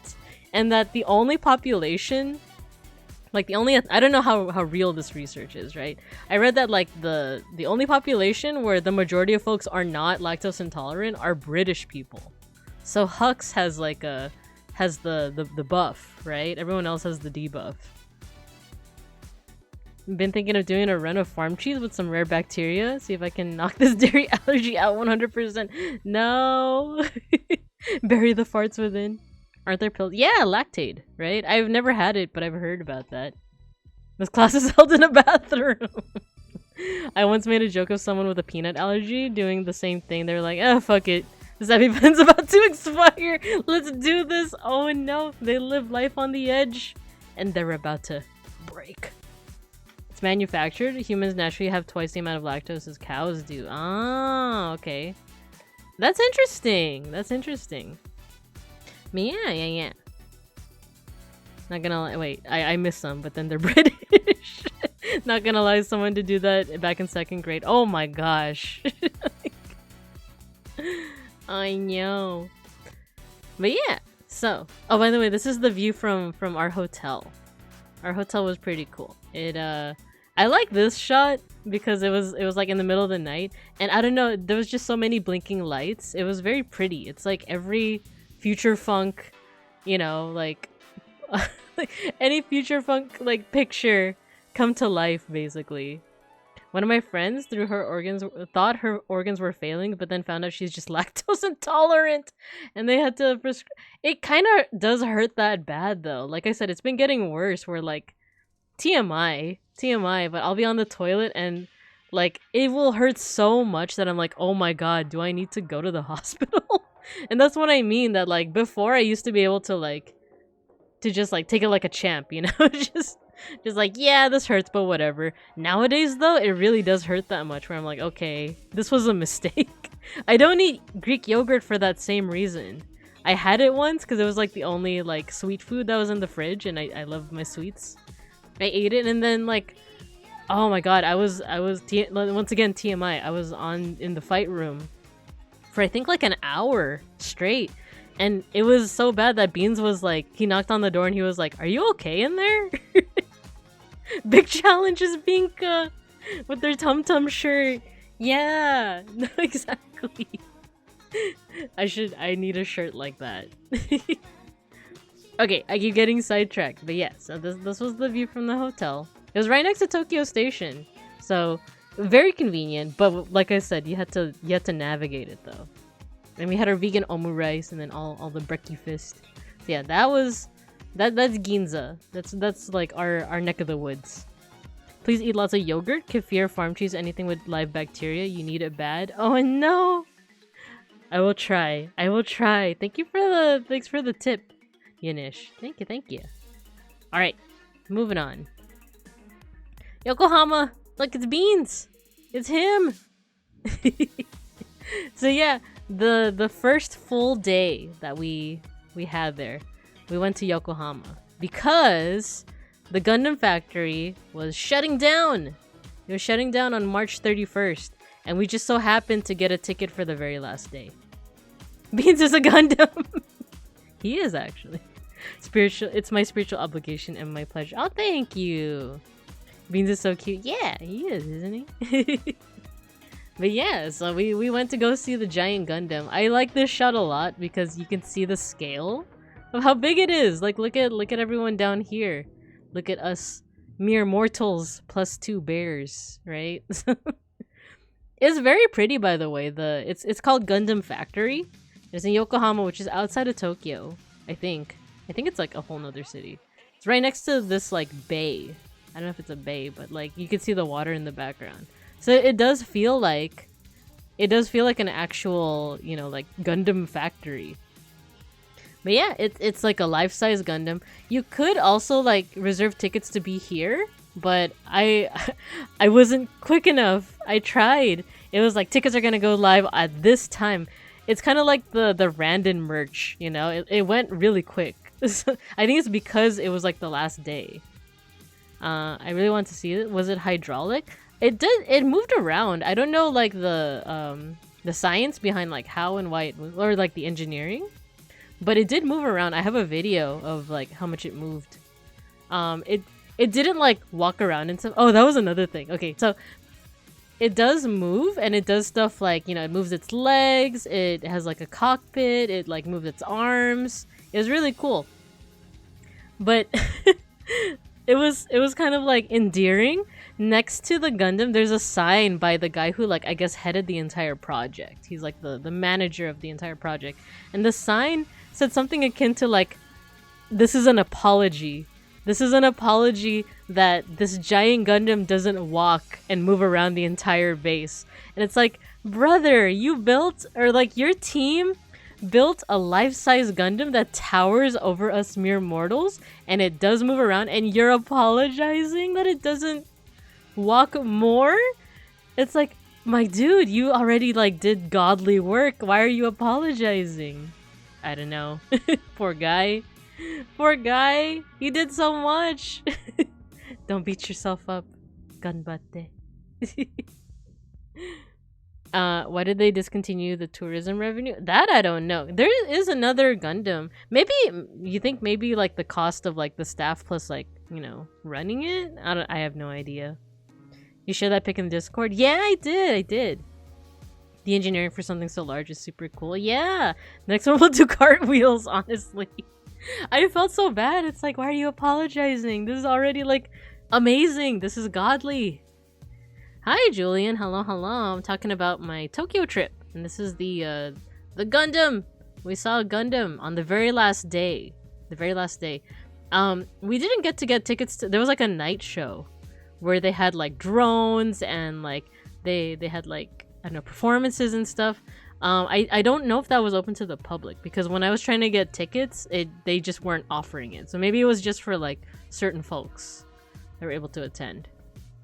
And that the only population, like the only, I don't know how real this research is, right? I read that like the only population where the majority of folks are not lactose intolerant are British people. So Hux has like the buff, right? Everyone else has the debuff. Been thinking of doing a run of farm cheese with some rare bacteria. See if I can knock this dairy allergy out 100%. No! Bury the farts within. Aren't there pills? Yeah, Lactaid, right? I've never had it, but I've heard about that. This class is held in a bathroom. I once made a joke of someone with a peanut allergy doing the same thing. They were like, oh, fuck it. This EpiPen's about to expire. Let's do this. Oh no, they live life on the edge. and they're about to break. It's manufactured. Humans naturally have twice the amount of lactose as cows do. Ah, okay. That's interesting. That's interesting. But yeah. Not gonna lie. Wait, I missed some, but then they're British. Not gonna lie, someone to do that back in 2nd grade. Oh my gosh. I know. But yeah, so. Oh, by the way, this is the view from our hotel. Our hotel was pretty cool. I like this shot because it was like in the middle of the night, and I don't know, there was just so many blinking lights. It was very pretty. It's like every future funk, you know, like any future funk like picture come to life basically. One of my friends thought her organs were failing, but then found out she's just lactose intolerant, and they had to prescribe. It kind of does hurt that bad though. Like I said, it's been getting worse. Where like TMI, but I'll be on the toilet and like it will hurt so much that I'm like, oh my god, do I need to go to the hospital? And that's what I mean. That like before I used to be able to just like take it like a champ, you know, just like, yeah, this hurts, but whatever. Nowadays, though, it really does hurt that much where I'm like, okay, this was a mistake. I don't eat Greek yogurt for that same reason. I had it once because it was like the only like sweet food that was in the fridge, and I love my sweets. I ate it, and then like, oh my god, I was once again TMI. I was in the fight room for I think like an hour straight. And it was so bad that Beans was like, he knocked on the door and he was like, are you okay in there? Big challenges Binka with their Tum Tum shirt. Yeah, no, exactly. I need a shirt like that. Okay, I keep getting sidetracked, but yeah, so this was the view from the hotel. It was right next to Tokyo Station, so very convenient, but like I said, you had to navigate it though. And we had our vegan omu rice and then all the breakfast. So yeah, that's Ginza. That's like our neck of the woods. Please eat lots of yogurt, kefir, farm cheese, anything with live bacteria. You need it bad. Oh no! I will try. Thanks for the tip, Yanish. Thank you. Alright, moving on. Yokohama! Look, it's Beans! It's him! So yeah, the first full day that we had there, we went to Yokohama because the Gundam factory was shutting down. It was shutting down on March 31st, and we just so happened to get a ticket for the very last day. Beans is a Gundam. He is actually spiritual. It's my spiritual obligation and my pleasure. Oh, thank you. Beans is so cute. Yeah, he is, isn't he? But yeah, so we went to go see the giant Gundam. I like this shot a lot because you can see the scale of how big it is. Like look at everyone down here. Look at us mere mortals plus 2 bears, right? It's very pretty, by the way. It's called Gundam Factory. It's in Yokohama, which is outside of Tokyo, I think. I think it's like a whole nother city. It's right next to this like bay. I don't know if it's a bay, but like you can see the water in the background. So it does feel like an actual, you know, like Gundam factory. But yeah, it's like a life-size Gundam. You could also like reserve tickets to be here, but I wasn't quick enough. I tried. It was like tickets are gonna go live at this time. It's kind of like the random merch, you know. It went really quick. I think it's because it was like the last day. I really want to see it. Was it hydraulic? It moved around. I don't know like the science behind like how and why it moved, or like the engineering, but it did move around. I have a video of like how much it moved. It didn't like walk around and stuff. Oh, that was another thing. Okay, so it does move, and it does stuff like, you know, it moves its legs, it has like a cockpit, it like moves its arms. It was really cool. But it was kind of like endearing. Next to the Gundam, there's a sign by the guy who, like, I guess headed the entire project. He's like the manager of the entire project. And the sign said something akin to like, this is an apology. This is an apology that this giant Gundam doesn't walk and move around the entire base. And it's like, brother, you built, or like your team built a life-size Gundam that towers over us mere mortals, and it does move around, and you're apologizing that it doesn't walk more? It's like, my dude, you already like did godly work. Why are you apologizing? I don't know. Poor guy. Poor guy. He did so much. Don't beat yourself up. Ganbatte. Why did they discontinue the tourism revenue? That I don't know. There is another Gundam. Maybe you think maybe like the cost of like the staff plus like, you know, running it? I have no idea. You share that pic in Discord? Yeah, I did. The engineering for something so large is super cool. Yeah. Next one we'll do cartwheels, honestly. I felt so bad. It's like, why are you apologizing? This is already like amazing. This is godly. Hi, Julian. Hello. I'm talking about my Tokyo trip. And this is the Gundam. We saw a Gundam on the very last day. We didn't get to get tickets to... There was like a night show where they had like drones and like they had like, I don't know, performances and stuff. I don't know if that was open to the public because when I was trying to get tickets, they just weren't offering it. So maybe it was just for like certain folks that were able to attend.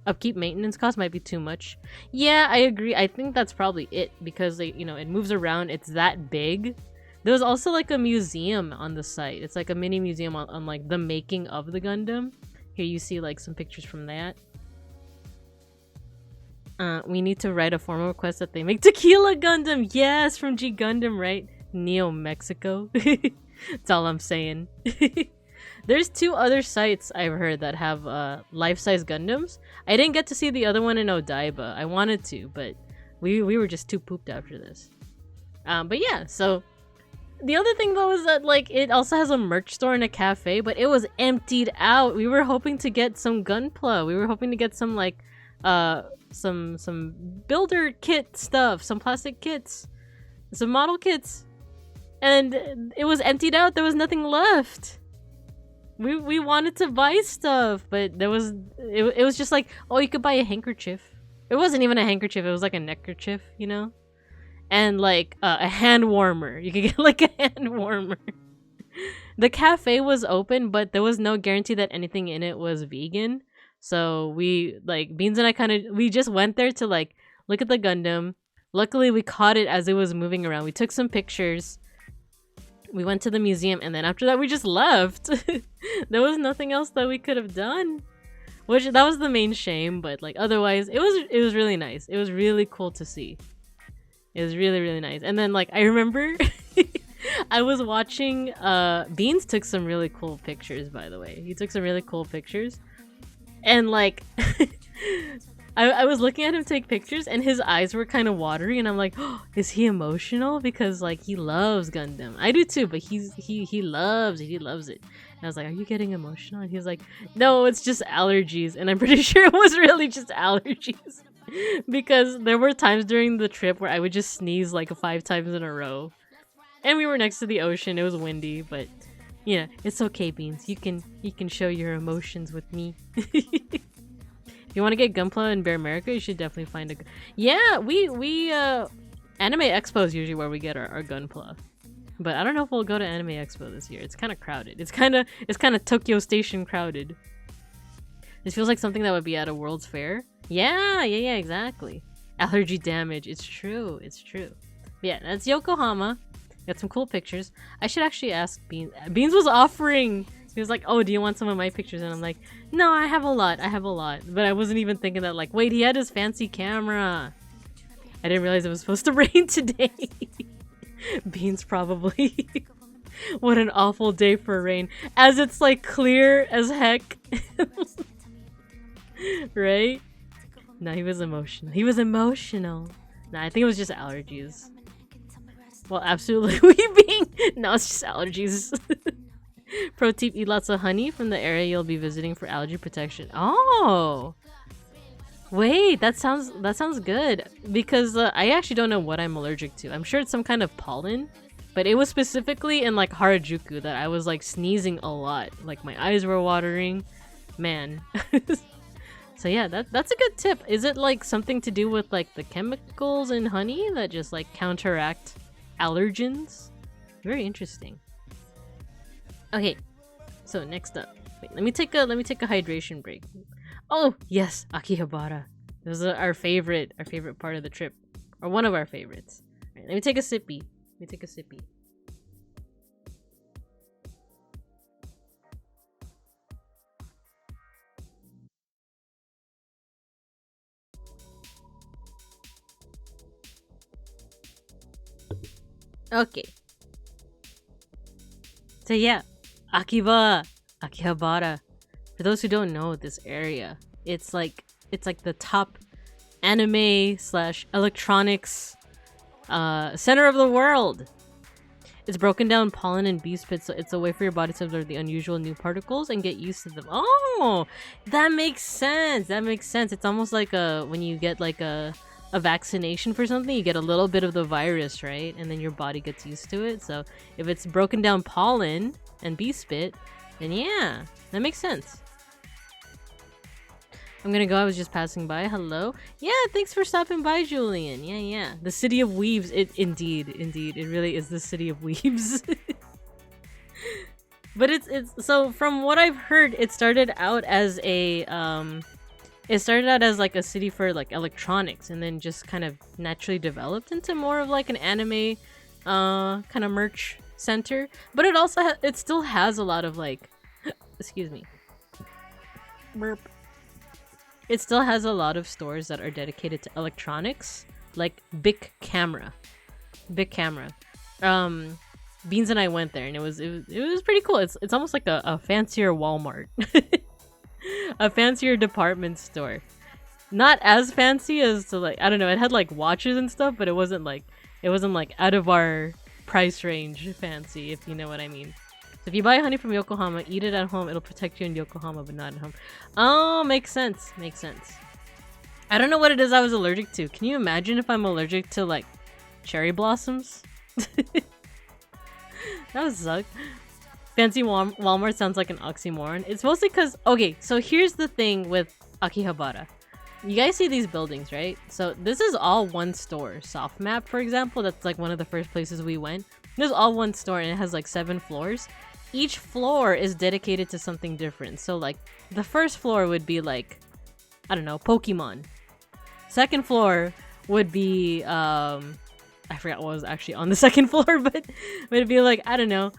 Upkeep maintenance cost might be too much. Yeah, I agree. I think that's probably it because you know, it moves around. It's that big. There was also like a museum on the site. It's like a mini museum on like the making of the Gundam. Here you see like some pictures from that. We need to write a formal request that they make Tequila Gundam. Yes, from G Gundam, right? Neo Mexico. That's all I'm saying. There's 2 other sites I've heard that have life-size Gundams. I didn't get to see the other one in Odaiba. I wanted to, but we were just too pooped after this. But yeah, so the other thing though is that like it also has a merch store and a cafe, but it was emptied out. We were hoping to get some Gunpla. We were hoping to get some like some builder kit stuff, some plastic kits, some model kits, and it was emptied out. There was nothing left. We wanted to buy stuff, but there was it was just like, oh, you could buy a handkerchief. It wasn't even a handkerchief, it was like a neckerchief, you know, and like a hand warmer. You could get like a hand warmer. The cafe was open, but there was no guarantee that anything in it was vegan. So we, like, Beans and I we just went there to like look at the Gundam. Luckily we caught it as it was moving around. We took some pictures. We went to the museum, and then after that we just left. There was nothing else that we could have done. Which, that was the main shame, but like otherwise it was really nice. It was really cool to see. It was really, really nice. And then like I remember I was watching Beans took some really cool pictures, by the way. He took some really cool pictures. And like I was looking at him take pictures and his eyes were kind of watery, and I'm like, oh, is he emotional? Because like he loves Gundam. I do too, but he loves it. And I was like, are you getting emotional? And he was like, no, it's just allergies. And I'm pretty sure it was really just allergies. Because there were times during the trip where I would just sneeze like 5 times in a row. And we were next to the ocean. It was windy, but yeah, it's okay, Beans. You can show your emotions with me. If you want to get Gunpla in Bear America, you should definitely find a... Yeah, we Anime Expo is usually where we get our Gunpla. But I don't know if we'll go to Anime Expo this year. It's kind of crowded. It's kind of Tokyo Station crowded. This feels like something that would be at a World's Fair. Yeah, exactly. Allergy damage. It's true. But yeah, that's Yokohama. Got some cool pictures. I should actually ask Beans. Beans was offering... He was like, oh, do you want some of my pictures? And I'm like, no, I have a lot. But I wasn't even thinking that, like, wait, he had his fancy camera. I didn't realize it was supposed to rain today. Beans probably. What an awful day for rain. As it's, like, clear as heck. Right? No, he was emotional. Nah, I think it was just allergies. Well, absolutely weeping. No, it's just allergies. Pro tip, eat lots of honey from the area you'll be visiting for allergy protection. Oh! Wait, that sounds good. Because I actually don't know what I'm allergic to. I'm sure it's some kind of pollen. But it was specifically in like Harajuku that I was like sneezing a lot. Like my eyes were watering. Man. So yeah, that's a good tip. Is it like something to do with like the chemicals in honey that just like counteract allergens? Very interesting. Okay, so next up. Wait, let me take a hydration break. Oh yes, Akihabara. This is our favorite part of the trip, or one of our favorites. All right, let me take a sippy. Okay. So yeah, Akihabara. For those who don't know this area, it's like the top anime / electronics center of the world. It's broken down pollen and bee spit, so it's a way for your body to absorb the unusual new particles and get used to them. Oh, that makes sense. It's almost like when you get like a vaccination for something, you get a little bit of the virus, right? And then your body gets used to it. So if it's broken down pollen and bee spit, then yeah, that makes sense. I'm gonna go. I was just passing by. Hello. Yeah, thanks for stopping by, Julian. Yeah. The city of weaves. Indeed. It really is the city of weaves. But it's so from what I've heard, it started out as like a city for like electronics, and then just kind of naturally developed into more of like an anime kind of merch center. But it also it still has a lot of like excuse me. Burp. It still has a lot of stores that are dedicated to electronics, like Bic Camera. Beans and I went there, and it was pretty cool. It's almost like a fancier Walmart, a fancier department store. Not as fancy as to like, I don't know. It had like watches and stuff, but it wasn't like out of our price range fancy, if you know what I mean. If you buy honey from Yokohama, eat it at home. It'll protect you in Yokohama, but not at home. Oh, makes sense. I don't know what it is I was allergic to. Can you imagine if I'm allergic to, like, cherry blossoms? That would suck. Fancy Walmart sounds like an oxymoron. It's mostly because... Okay, so here's the thing with Akihabara. You guys see these buildings, right? So this is all one store. Soft Map, for example, that's, like, one of the first places we went. This is all one store, and it has, like, 7 floors. Each floor is dedicated to something different. So like the first floor would be like, I don't know, Pokemon. Second floor would be I forgot what was actually on the second floor, but it'd be like, I don't know,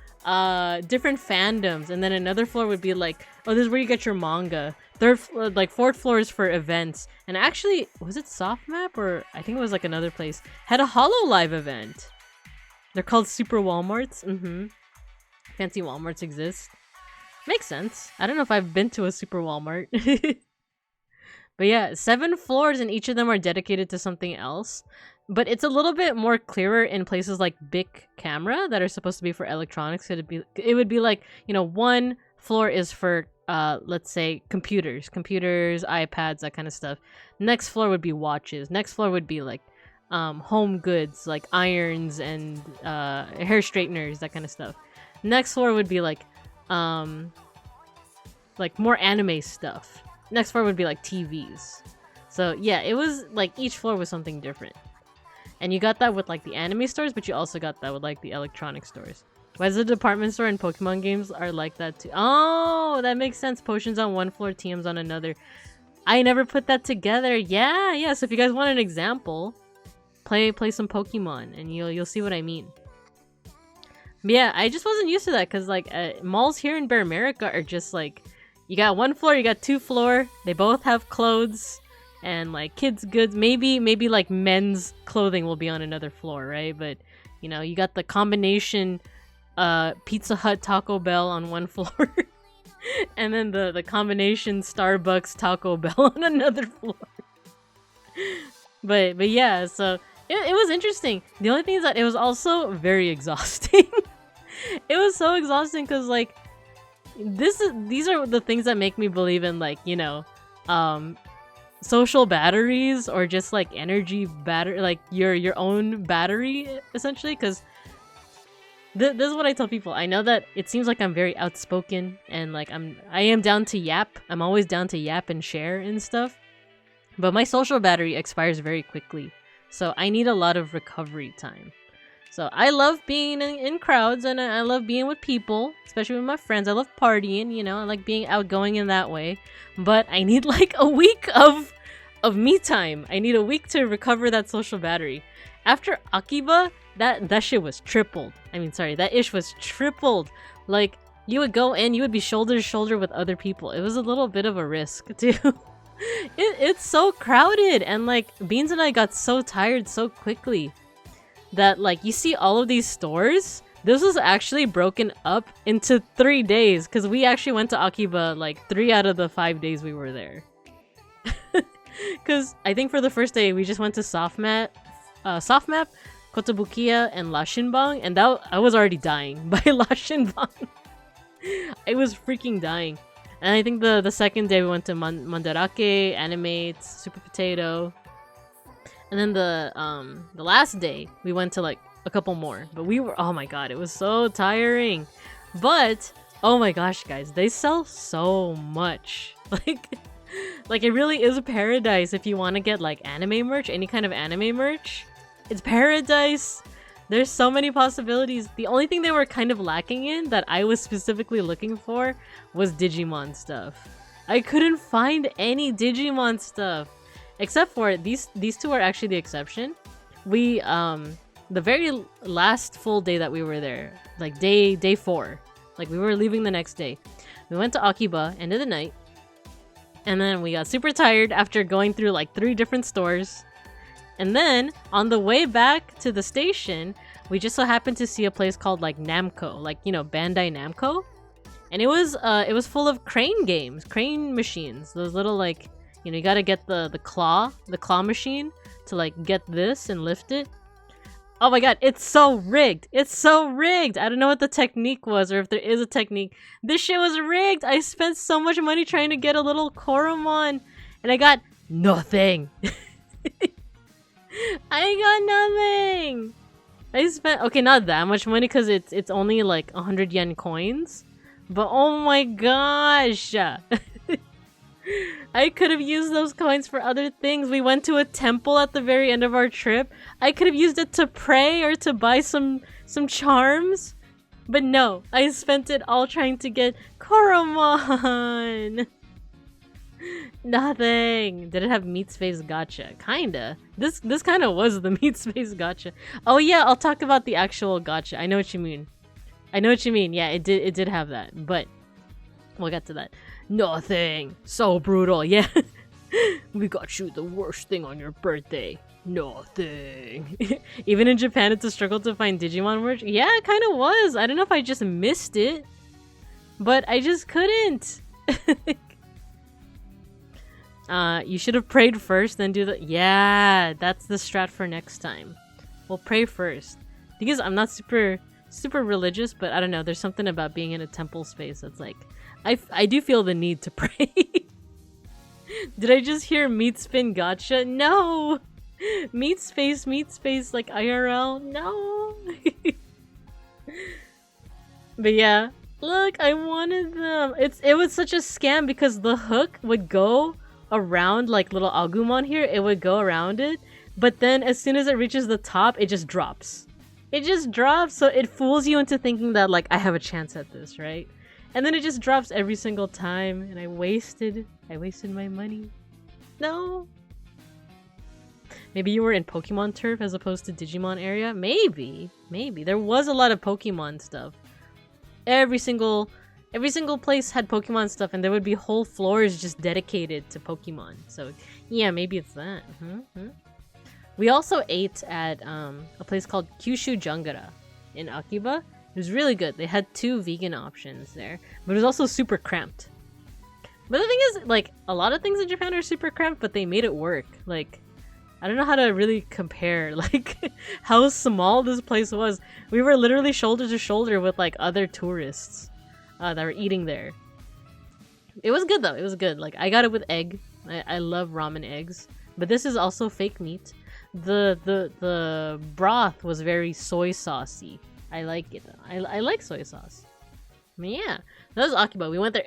different fandoms. And then another floor would be like, oh, this is where you get your manga. Fourth floor is for events. And actually, was it Soft Map, or I think it was like another place, had a HoloLive event. They're called Super Walmarts. Fancy Walmarts exist. Makes sense. I don't know if I've been to a Super Walmart. But yeah, 7 floors, and each of them are dedicated to something else. But it's a little bit more clearer in places like Bic Camera that are supposed to be for electronics. It would be like, you know, one floor is for let's say computers, iPads, that kind of stuff. Next floor would be watches. Next floor would be like home goods, like irons and hair straighteners, that kind of stuff. Next floor would be like more anime stuff. Next floor would be like TVs. So yeah, it was like each floor was something different. And you got that with like the anime stores, but you also got that with like the electronic stores. Why is the department store and Pokemon games are like that too? Oh, that makes sense. Potions on one floor, TMs on another. I never put that together. Yeah. So if you guys want an example, play some Pokemon, and you'll see what I mean. But yeah, I just wasn't used to that because like malls here in Bear America are just like, you got one floor, you got 2 floor. They both have clothes and like kids goods. Maybe like men's clothing will be on another floor, right? But you know, you got the combination Pizza Hut, Taco Bell on one floor, and then the combination Starbucks, Taco Bell on another floor. But yeah, so it was interesting. The only thing is that it was also very exhausting. It was so exhausting because like these are the things that make me believe in like, you know, social batteries, or just like energy battery, like your own battery essentially. Because this is what I tell people. I know that it seems like I'm very outspoken and like I am down to yap. I'm always down to yap and share and stuff. But my social battery expires very quickly. So I need a lot of recovery time. So I love being in crowds, and I love being with people, especially with my friends. I love partying, you know, I like being outgoing in that way. But I need like a week of me time. I need a week to recover that social battery. After Akiba, that shit was tripled. I mean, sorry, that ish was tripled. Like, you would go in, you would be shoulder to shoulder with other people. It was a little bit of a risk, too. It's so crowded, and like, Beans and I got so tired so quickly that like, you see all of these stores, this was actually broken up into 3 days, because we actually went to Akiba like 3 out of the 5 days we were there. Because I think for the first day, we just went to Softmap, Kotobukiya, and Lashinbang, and I was already dying by Lashinbang. I was freaking dying. And I think the second day we went to Mandarake, Animate, Super Potato. And then the last day we went to like a couple more. But we were, oh my god, it was so tiring. But oh my gosh, guys, they sell so much. Like it really is a paradise if you want to get like anime merch, any kind of anime merch. It's paradise. There's so many possibilities. The only thing they were kind of lacking in that I was specifically looking for was Digimon stuff. I couldn't find any Digimon stuff. Except for these two are actually the exception. We the very last full day that we were there, like day 4, like we were leaving the next day. We went to Akiba, end of the night. And then we got super tired after going through like 3 different stores. And then on the way back to the station, we just so happened to see a place called like Namco, like, you know, Bandai Namco. And it was full of crane games, crane machines. Those little like, you know, you gotta get the claw machine to like get this and lift it. Oh my god, it's so rigged. It's so rigged. I don't know what the technique was, or if there is a technique. This shit was rigged. I spent so much money trying to get a little Koromon, and I got nothing. I got nothing. I spent, okay, not that much money because it's only like 100 yen coins. But oh my gosh. I could have used those coins for other things. We went to a temple at the very end of our trip. I could have used it to pray or to buy some charms. But no, I spent it all trying to get Koromon. Nothing. Did it have Meat Space Gacha? Kinda. This kinda was the Meat Space Gacha. Oh yeah, I'll talk about the actual gacha. I know what you mean. Yeah, it did have that. But we'll get to that. Nothing. So brutal. Yeah. We got you the worst thing on your birthday. Nothing. Even in Japan, it's a struggle to find Digimon merch. Yeah, it kind of was. I don't know if I just missed it, but I just couldn't. You should have prayed first, then do the... Yeah, that's the strat for next time. We'll pray first. Because I'm not super religious, but I don't know. There's something about being in a temple space that's like... I do feel the need to pray. Did I just hear Meat Spin Gacha? No! Meat Space, like IRL? No! But yeah. Look, I wanted them. It was such a scam because the hook would go around like little Agumon here. It would go around it. But then as soon as it reaches the top, it just drops. It just drops, so it fools you into thinking that like I have a chance at this, right? And then it just drops every single time, and I wasted my money. No. Maybe you were in Pokemon Turf as opposed to Digimon area? Maybe. There was a lot of Pokemon stuff. Every single place had Pokemon stuff, and there would be whole floors just dedicated to Pokemon. So, yeah, maybe it's that. We also ate at a place called Kyushu Jungara in Akiba. It was really good. They had 2 vegan options there, but it was also super cramped. But the thing is, like, a lot of things in Japan are super cramped, but they made it work. Like, I don't know how to really compare, like, how small this place was. We were literally shoulder to shoulder with, like, other tourists that were eating there. It was good, though. It was good. Like, I got it with egg. I love ramen eggs. But this is also fake meat. The broth was very soy saucy. I like it. I like soy sauce. I mean, yeah, that was Akiba. We went there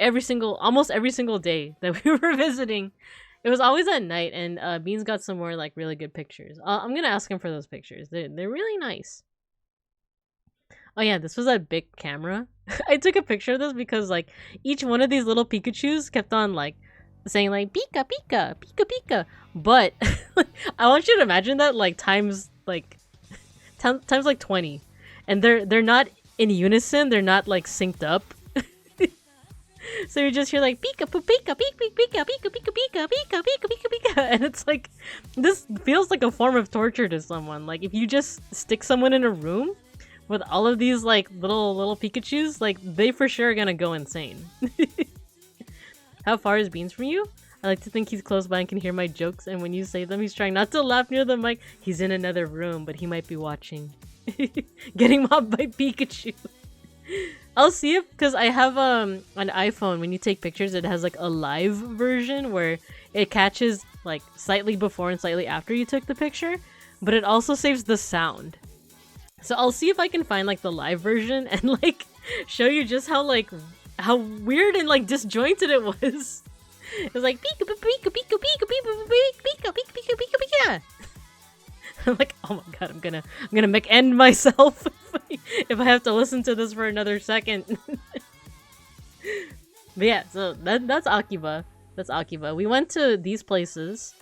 almost every single day that we were visiting. It was always at night, and Beans got some more like really good pictures. I'm gonna ask him for those pictures. They're really nice. Oh yeah, this was a big camera. I took a picture of this because like each one of these little Pikachus kept on like saying like Pika Pika Pika Pika. But I want you to imagine that like times like 20, and they're not in unison. They're not like synced up. So you just hear like Pika Pika Pika Pika Pika Pika Pika Pika Pika Pika Pika, and it's like this feels like a form of torture to someone. Like if you just stick someone in a room with all of these like little Pikachus, like they for sure are gonna go insane. How far is Beans from you? I like to think he's close by and can hear my jokes, and when you say them, he's trying not to laugh near the mic. He's in another room, but he might be watching. Getting mobbed by Pikachu. I'll see if, because I have an iPhone, when you take pictures, it has like a live version where it catches like slightly before and slightly after you took the picture, but it also saves the sound. So I'll see if I can find like the live version and like show you just how weird and like disjointed it was. It was like Pika Pika Pika Pika Pika Pika Pika Pika Pika Pika. I'm like, oh my god, I'm gonna make end myself if I have to listen to this for another second. But yeah, so that's Akiba. That's Akiba. We went to these places.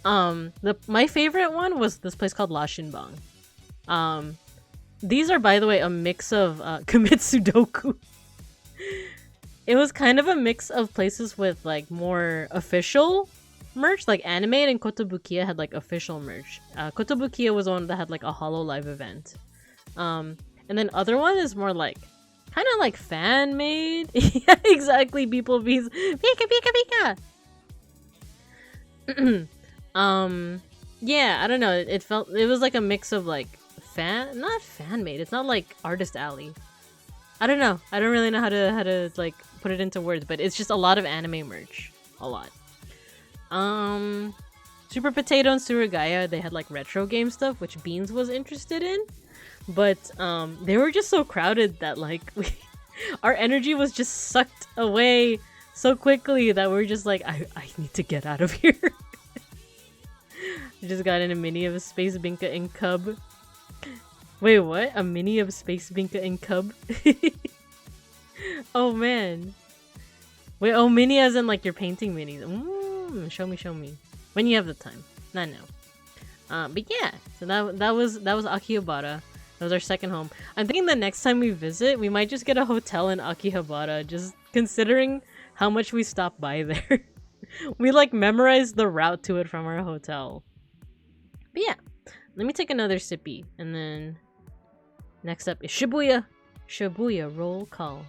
My favorite one was this place called La Shinbang. These are, by the way, a mix of Commit Sudoku. It was kind of a mix of places with like more official merch, like Anime, and Kotobukiya had like official merch. Kotobukiya was one that had like a HoloLive event. And then other one is more like kind of like fan made. Yeah, exactly. Beeplebees. Pika Pika Pika. Yeah, I don't know. It was like a mix of like not fan made. It's not like Artist Alley. I don't know. I don't really know how to like put it into words, but it's just a lot of anime merch. A lot. Super Potato and Surugaya, they had like retro game stuff, which Beans was interested in, but they were just so crowded that like our energy was just sucked away so quickly that we were just like, I need to get out of here. I just got in a mini of Space Binka and Cub. Wait, what? A mini of Space Binka and Cub? Oh man. Wait, oh, mini as in like you're painting minis. Show me. When you have the time. Not now. But yeah, so that was Akihabara. That was our second home. I'm thinking the next time we visit, we might just get a hotel in Akihabara, just considering how much we stopped by there. We like memorized the route to it from our hotel. But yeah, let me take another sippy, and then next up is Shibuya. Shibuya roll call.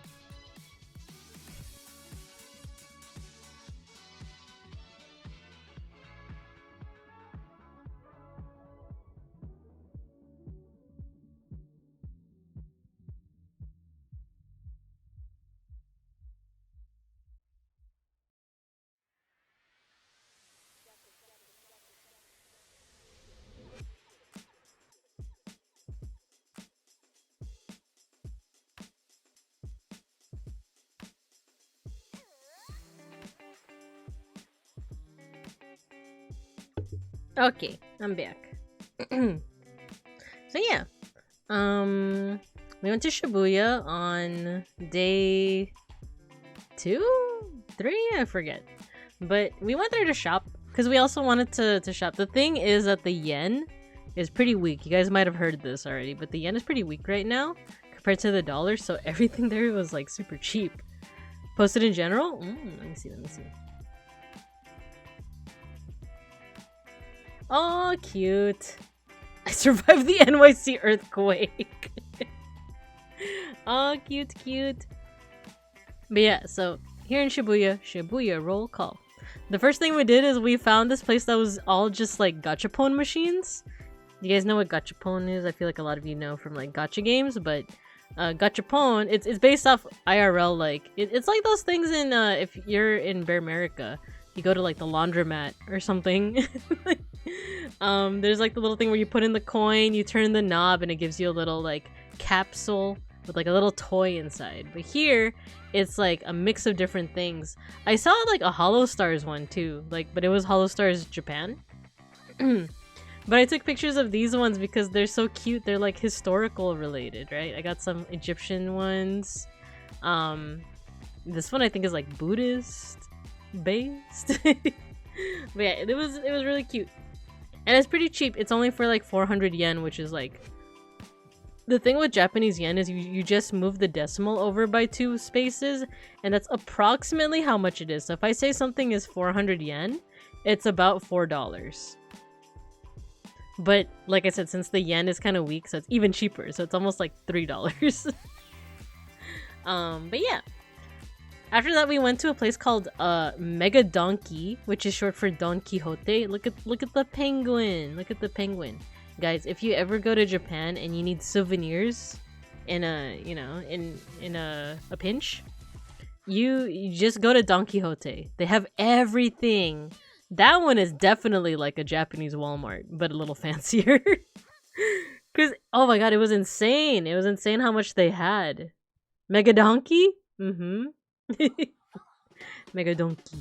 Okay, I'm back. So yeah, we went to Shibuya on day 2, 3, I forget. But we went there to shop because we also wanted to shop. The thing is that the yen is pretty weak. You guys might have heard this already, but the yen is pretty weak right now compared to the dollar. So everything there was like super cheap. Posted in general. Let me see. Oh, cute. I survived the NYC earthquake. Oh, cute. But yeah, so here in Shibuya roll call. The first thing we did is we found this place that was all just like gachapon machines. You guys know what gachapon is? I feel like a lot of you know from like gacha games, but gachapon, it's based off IRL. Like it's like those things in if you're in Bear America, you go to like the laundromat or something. There's like the little thing where you put in the coin, you turn the knob, and it gives you a little like capsule with like a little toy inside. But here, it's like a mix of different things. I saw like a Hollow Stars one too, like, but it was Hollow Stars Japan. But I took pictures of these ones because they're so cute. They're like historical related, right? I got some Egyptian ones. This one I think is like Buddhist based. But yeah, it was really cute. And it's pretty cheap. It's only for like 400 yen, which is like... The thing with Japanese yen is you just move the decimal over by 2 spaces, and that's approximately how much it is. So if I say something is 400 yen, it's about $4. But like I said, since the yen is kind of weak, so it's even cheaper. So it's almost like $3. But yeah. After that, we went to a place called Mega Donkey, which is short for Don Quixote. Look at the penguin. Look at the penguin. Guys, if you ever go to Japan and you need souvenirs in a, you know, in a pinch, you just go to Don Quixote. They have everything. That one is definitely like a Japanese Walmart, but a little fancier. Cause oh my god, it was insane. It was insane how much they had. Mega Donkey? Mm-hmm. Mega Donkey.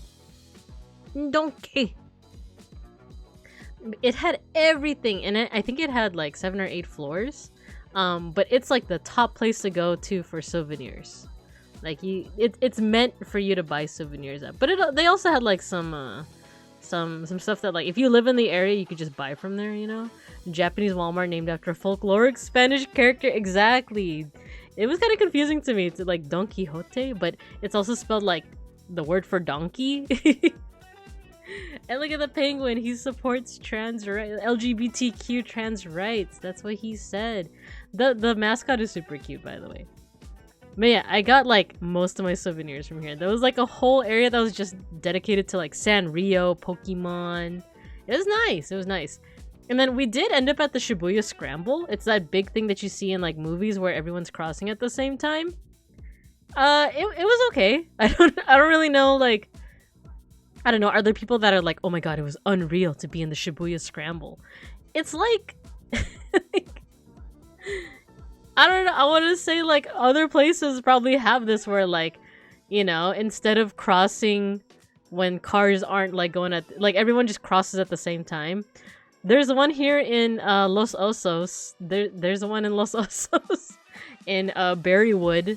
Donkey. It had everything, and I think it had like 7 or 8 floors. But it's like the top place to go to for souvenirs. Like it's meant for you to buy souvenirs at. But they also had like some stuff that like if you live in the area you could just buy from there. You know, Japanese Walmart named after a folkloric Spanish character. Exactly. It was kind of confusing to me. It's like Don Quixote, but it's also spelled like the word for donkey. And look at the penguin. He supports trans rights, LGBTQ trans rights. That's what he said. The mascot is super cute, by the way. But yeah, I got like most of my souvenirs from here. There was like a whole area that was just dedicated to like Sanrio, Pokemon. It was nice. It was nice. And then we did end up at the Shibuya Scramble. It's that big thing that you see in like movies where everyone's crossing at the same time. It was okay. I don't really know, like, I don't know, are there people that are like, oh my god, it was unreal to be in the Shibuya Scramble? It's like, I don't know, I want to say like other places probably have this where like, you know, instead of crossing when cars aren't like going at, like everyone just crosses at the same time. There's one here in Los Osos. There's one in Los Osos. In Berrywood.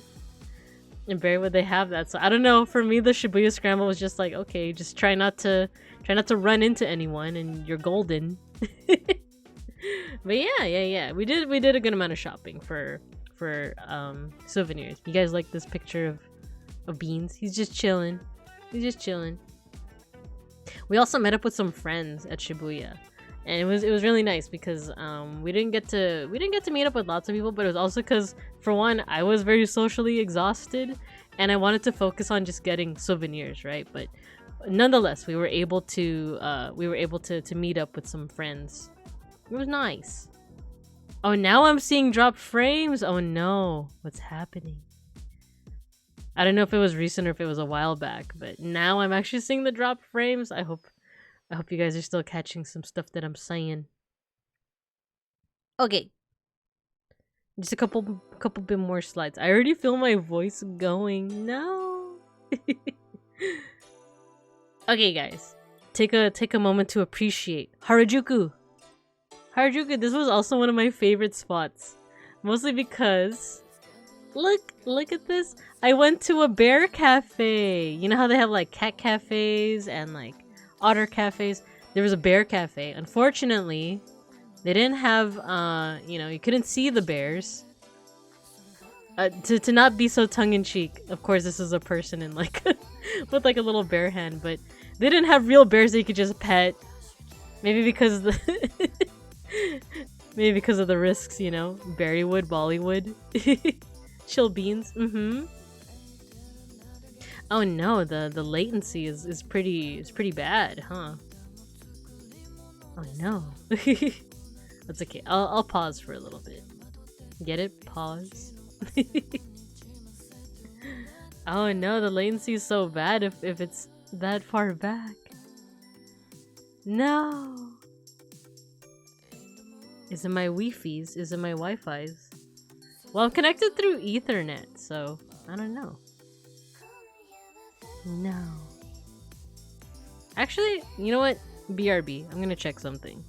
In Berrywood they have that. So I don't know, for me the Shibuya Scramble was just like, okay, just try not to run into anyone and you're golden. But yeah. We did a good amount of shopping for souvenirs. You guys like this picture of Beans? He's just chilling. We also met up with some friends at Shibuya. And it was really nice because we didn't get to meet up with lots of people, but it was also because, for one, I was very socially exhausted and I wanted to focus on just getting souvenirs, right? But nonetheless, we were able to meet up with some friends. It was nice. Oh, now I'm seeing dropped frames. Oh no, what's happening? I don't know if it was recent or if it was a while back, but now I'm actually seeing the dropped frames. I hope you guys are still catching some stuff that I'm saying. Okay. Just a couple bit more slides. I already feel my voice going. No. Okay, guys. Take a moment to appreciate Harajuku. Harajuku, this was also one of my favorite spots. Mostly because look at this. I went to a bear cafe. You know how they have like cat cafes and like otter cafes? There was a bear cafe. Unfortunately, they didn't have you know, you couldn't see the bears. To not be so tongue-in-cheek, of course this is a person in like with like a little bear hand, but they didn't have real bears that you could just pet. Maybe because maybe because of the risks, you know. Berrywood, Bollywood. Chill beans. Oh no, the latency is pretty bad, huh? Oh no. That's okay. I'll pause for a little bit. Get it? Pause. Oh no, the latency is so bad if it's that far back. No. Is it my Wi-Fi's? Is it my Wi-Fi's? Well, I'm connected through Ethernet, so I don't know. No. Actually, you know what? BRB. I'm gonna check something.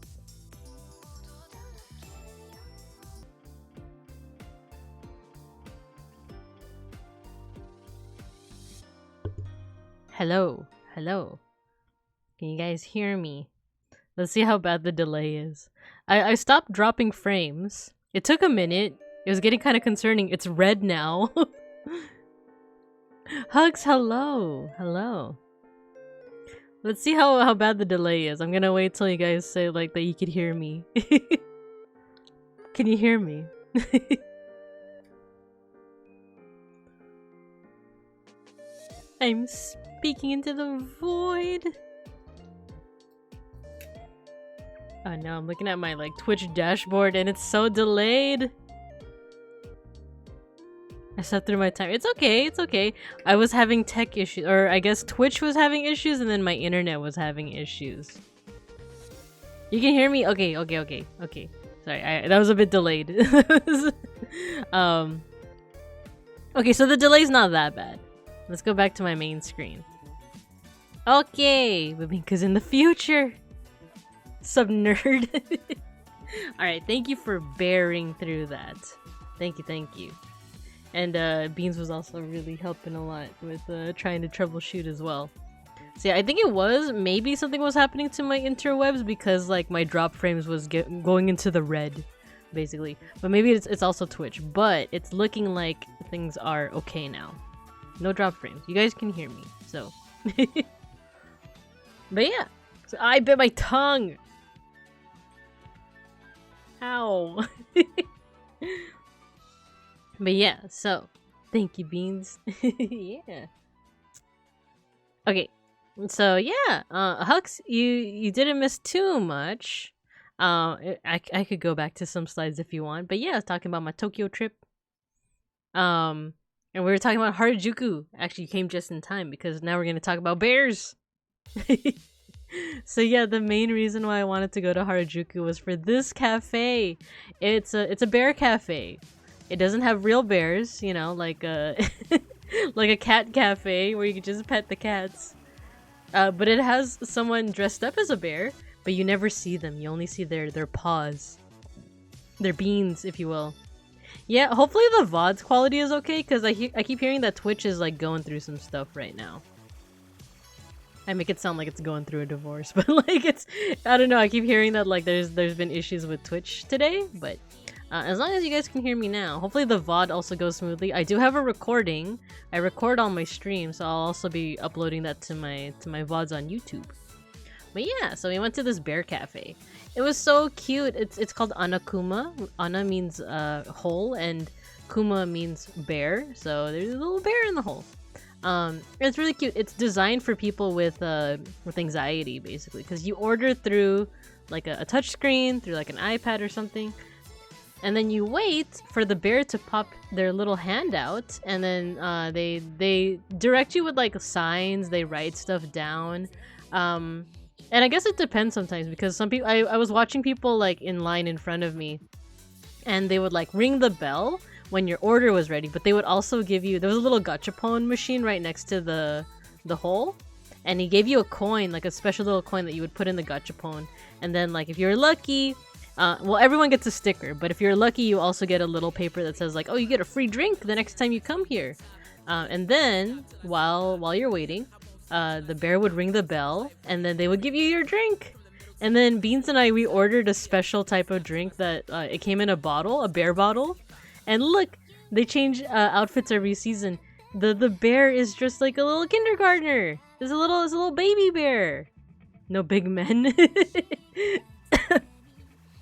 Hello. Hello. Can you guys hear me? Let's see how bad the delay is. I stopped dropping frames. It took a minute. It was getting kind of concerning. It's red now. Hugs, hello. Hello. Let's see how bad the delay is. I'm gonna wait till you guys say like that you could hear me. Can you hear me? I'm speaking into the void. Oh no, I'm looking at my like Twitch dashboard and it's so delayed. I slept through my time. It's okay, it's okay. I was having tech issues, or I guess Twitch was having issues and then my internet was having issues. You can hear me? Okay. Sorry, that was a bit delayed. Okay, so the delay's not that bad. Let's go back to my main screen. Okay, because in the future. Sub nerd. Alright, thank you for bearing through that. Thank you. And Beans was also really helping a lot with trying to troubleshoot as well. So yeah, I think it was maybe something was happening to my interwebs because like my drop frames was going into the red, basically. But maybe it's also Twitch. But it's looking like things are okay now. No drop frames. You guys can hear me, so. But yeah, so I bit my tongue. Ow. But yeah, so thank you, Beans. Yeah. Okay, so yeah, Hux, you didn't miss too much. I could go back to some slides if you want, but yeah, I was talking about my Tokyo trip. And we were talking about Harajuku. Actually, you came just in time because now we're gonna talk about bears. So yeah, the main reason why I wanted to go to Harajuku was for this cafe. It's a bear cafe. It doesn't have real bears, you know, like a like a cat cafe where you can just pet the cats. But it has someone dressed up as a bear, but you never see them. You only see their paws, their beans, if you will. Yeah, hopefully the VOD's quality is okay, because I keep hearing that Twitch is like going through some stuff right now. I make it sound like it's going through a divorce, but like I don't know, I keep hearing that like there's been issues with Twitch today, but as long as you guys can hear me now, hopefully the VOD also goes smoothly. I do have a recording. I record on my stream, so I'll also be uploading that to my VODs on YouTube. But yeah, so we went to this bear cafe. It was so cute. It's called Anakuma. Ana means hole, and Kuma means bear. So there's a little bear in the hole. It's really cute. It's designed for people with anxiety, basically, because you order through like a touch screen, through like an iPad or something, and then you wait for the bear to pop their little hand out, and then they direct you with like signs. They write stuff down. And I guess it depends sometimes, because some people, I was watching people like in line in front of me, and they would like ring the bell when your order was ready, but they would also give you, there was a little gachapon machine right next to the hole, and he gave you a coin, like a special little coin that you would put in the gachapon, and then like if you're lucky, well, everyone gets a sticker, but if you're lucky, you also get a little paper that says like, oh, you get a free drink the next time you come here. And then while you're waiting, the bear would ring the bell, and then they would give you your drink. And then Beans and we ordered a special type of drink that it came in a bottle, a bear bottle. And look, they change outfits every season. The bear is dressed like a little kindergartner. It's a little baby bear. No big men.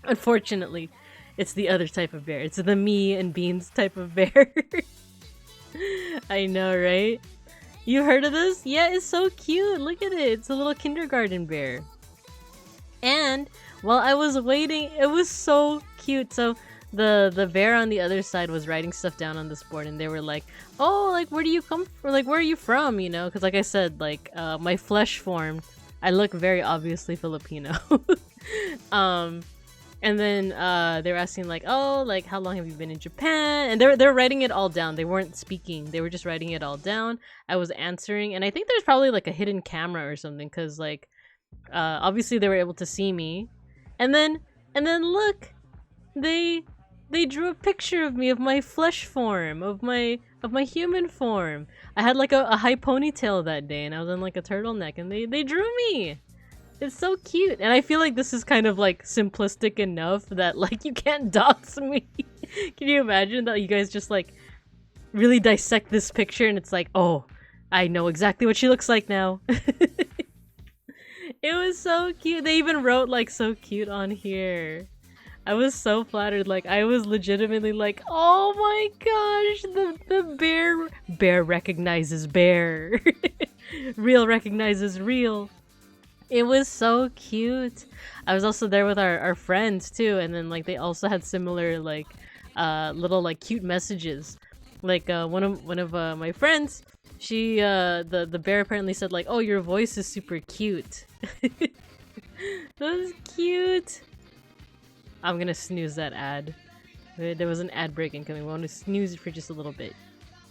Unfortunately, it's the other type of bear. It's the me and Beans type of bear. I know, right? You heard of this? Yeah, it's so cute. Look at it. It's a little kindergarten bear. And while I was waiting, it was so cute. So the bear on the other side was writing stuff down on this board, and they were like, oh, like, where do you come from? Like, where are you from? You know, because like I said, like, my flesh form, I look very obviously Filipino. And then they were asking like, oh, like, how long have you been in Japan? And they're writing it all down. They weren't speaking. They were just writing it all down. I was answering, and I think there's probably like a hidden camera or something, because like obviously they were able to see me. And then look, they drew a picture of me, of my flesh form, of my of my human form. I had like a high ponytail that day, and I was in like a turtleneck, and they drew me. It's so cute, and I feel like this is kind of like simplistic enough that like you can't dox me. Can you imagine that you guys just like really dissect this picture, and it's like, oh, I know exactly what she looks like now. It was so cute. They even wrote like so cute on here. I was so flattered. Like I was legitimately like, oh my gosh, the bear recognizes bear. Real recognizes real. It was so cute. I was also there with our friends too, and then like they also had similar like little like cute messages. Like one of my friends, she the bear apparently said like, oh, your voice is super cute. That was cute. I'm gonna snooze that ad. There was an ad break incoming. We want to snooze it for just a little bit.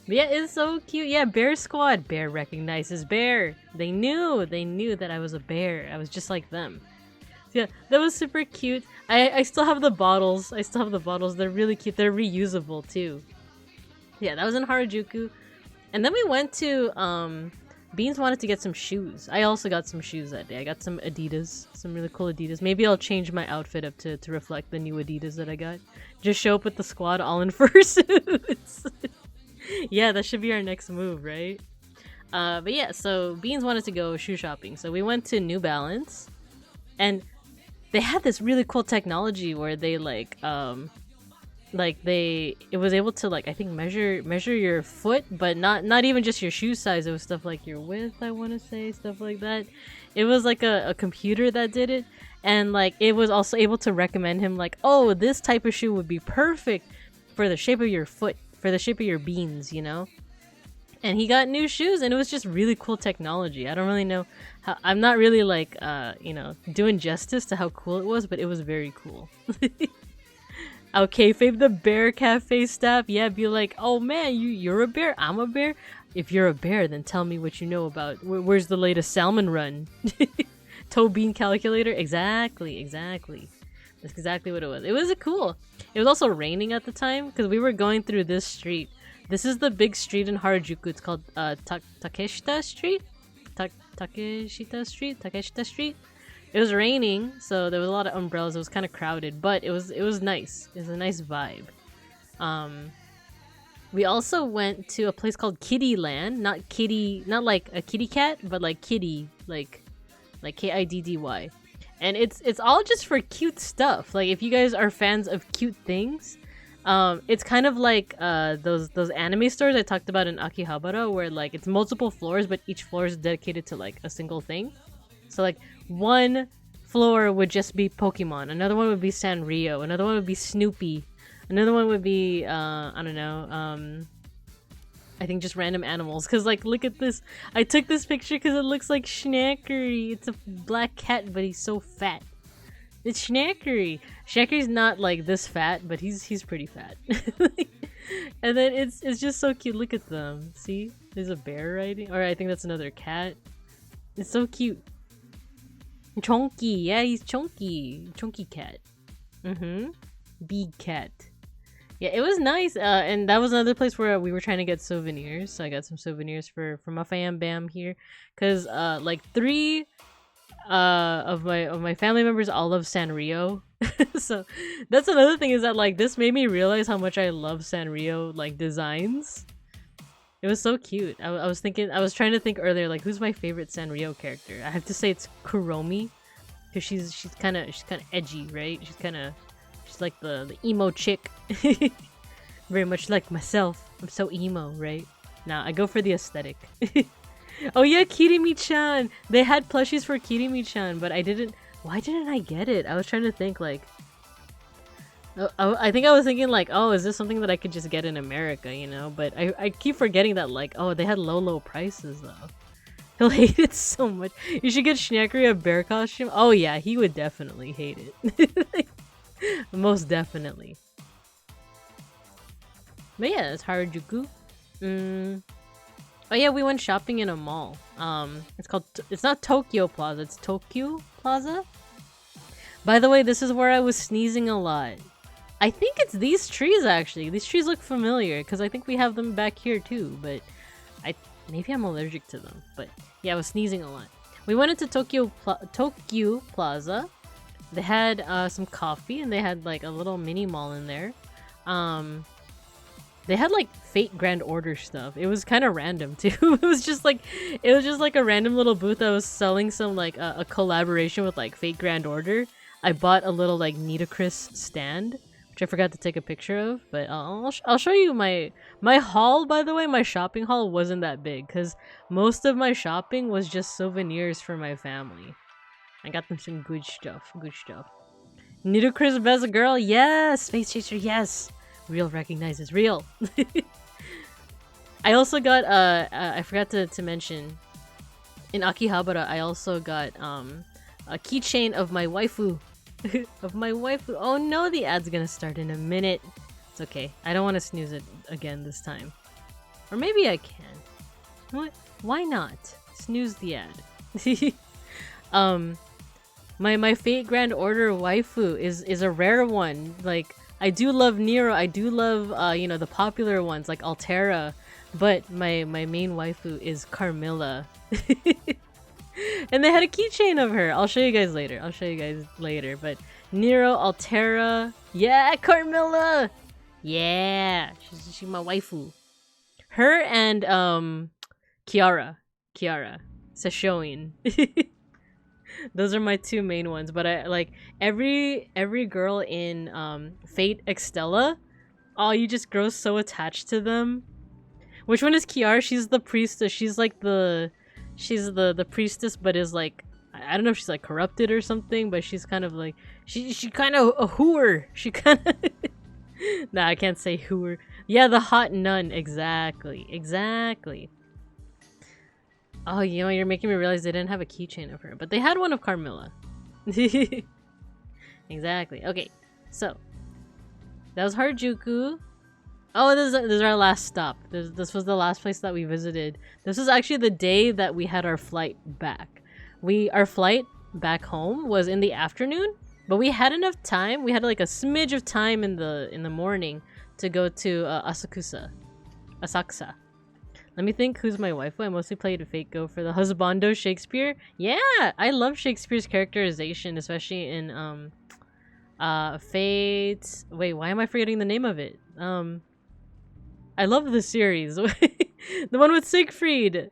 But yeah, it's so cute. Yeah, bear squad. Bear recognizes bear. They knew that I was a bear. I was just like them. So yeah, that was super cute. I still have the bottles. They're really cute. They're reusable too. Yeah, that was in Harajuku. And then we went to Beans wanted to get some shoes. I also got some shoes that day. I got some Adidas, some really cool Adidas. Maybe I'll change my outfit up to reflect the new Adidas that I got. Just show up with the squad all in fursuits. Yeah, that should be our next move, right? But yeah, so Beans wanted to go shoe shopping. So we went to New Balance. And they had this really cool technology where they it was able to like I think measure your foot, but not even just your shoe size. It was stuff like your width, I want to say, stuff like that. It was like a computer that did it, and like it was also able to recommend him like, oh, this type of shoe would be perfect for the shape of your foot, for the shape of your beans, you know. And he got new shoes, and it was just really cool technology. I don't really know how, I'm not really like doing justice to how cool it was, but it was very cool. I'll kayfabe the bear cafe staff. Yeah, be like, oh man, you're a bear, I'm a bear. If you're a bear, then tell me what you know about where's the latest salmon run. Toe bean calculator. Exactly. That's exactly what it was. It was cool. It was also raining at the time because we were going through this street. This is the big street in Harajuku. It's called Takeshita Street. Takeshita Street. It was raining, so there was a lot of umbrellas. It was kind of crowded, but it was nice. It was a nice vibe. We also went to a place called Kitty Land. Not like a kitty cat, but like kitty, like Kiddy. And it's all just for cute stuff. Like if you guys are fans of cute things, it's kind of like those anime stores I talked about in Akihabara, where like it's multiple floors, but each floor is dedicated to like a single thing. So like one floor would just be Pokemon, another one would be Sanrio, another one would be Snoopy, another one would be I don't know, I think just random animals. Cause like look at this, I took this picture because it looks like Schnackery. It's a black cat, but he's so fat. It's Schnackery. Schnackery's not like this fat, but he's pretty fat. And then it's just so cute. Look at them. See, there's a bear riding, or I think that's another cat. It's so cute. Chonky, yeah, he's chunky. Chunky cat. Big cat. Yeah, it was nice. And that was another place where we were trying to get souvenirs. So I got some souvenirs for my fam bam here. Cause like 3 of my family members all love Sanrio. So that's another thing, is that like this made me realize how much I love Sanrio like designs. It was so cute. I was trying to think earlier, like, who's my favorite Sanrio character? I have to say it's Kuromi, because she's kind of edgy, right? She's like the emo chick, very much like myself. I'm so emo, right? Nah, I go for the aesthetic. Oh yeah, Kirimi-chan. They had plushies for Kirimi-chan, but why didn't I get it? I was trying to think like. I think I was thinking like, oh, is this something that I could just get in America, you know? But I keep forgetting that like, oh, they had low prices though. He'll hate it so much. You should get Schnackery a bear costume. Oh yeah, he would definitely hate it. Most definitely. But yeah, it's Harajuku. Oh yeah, we went shopping in a mall. It's not Tokyo Plaza, it's Tokyo Plaza. By the way, this is where I was sneezing a lot. I think it's these trees actually. These trees look familiar because I think we have them back here too, but maybe I'm allergic to them. But yeah, I was sneezing a lot. We went into Tokyo Plaza. They had some coffee and they had like a little mini mall in there. They had like Fate Grand Order stuff. It was kind of random too. It was just like a random little booth that was selling some like a collaboration with like Fate Grand Order. I bought a little like Nitocris stand, which I forgot to take a picture of, but I'll show you my haul. By the way, my shopping haul wasn't that big because most of my shopping was just souvenirs for my family. I got them some good stuff. Nitocris best girl, yes. Space Chaser, yes. Real recognizes real. I also got I forgot to mention in Akihabara. I also got a keychain of my waifu. Oh no, the ad's gonna start in a minute. It's okay. I don't want to snooze it again this time. Or maybe I can. What? Why not? Snooze the ad. My Fate Grand Order waifu is a rare one. Like, I do love Nero. I do love you know, the popular ones like Altera, but my main waifu is Carmilla. And they had a keychain of her. I'll show you guys later. But Nero, Altera, yeah, Carmilla, yeah, she's my waifu. Her and Kiara, Sashoin. Those are my two main ones. But I like every girl in Fate Extella. Oh, you just grow so attached to them. Which one is Kiara? She's the priestess. She's like the priestess, but is like, I don't know if she's like corrupted or something, but she's kind of like she kind of a hooer. She kind of nah, I can't say hooer. Yeah, the hot nun. Exactly. Oh, you know, you're making me realize they didn't have a keychain of her, but they had one of Carmilla. Exactly. Okay, so that was Harajuku. Oh, this is our last stop. This was the last place that we visited. This was actually the day that we had our flight back. Our flight back home was in the afternoon, but we had enough time. We had like a smidge of time in the morning to go to Asakusa. Let me think. Who's my waifu? I mostly played Fate Go for the husbando Shakespeare. Yeah, I love Shakespeare's characterization, especially in Fate. Wait, why am I forgetting the name of it? I love the series. The one with Siegfried.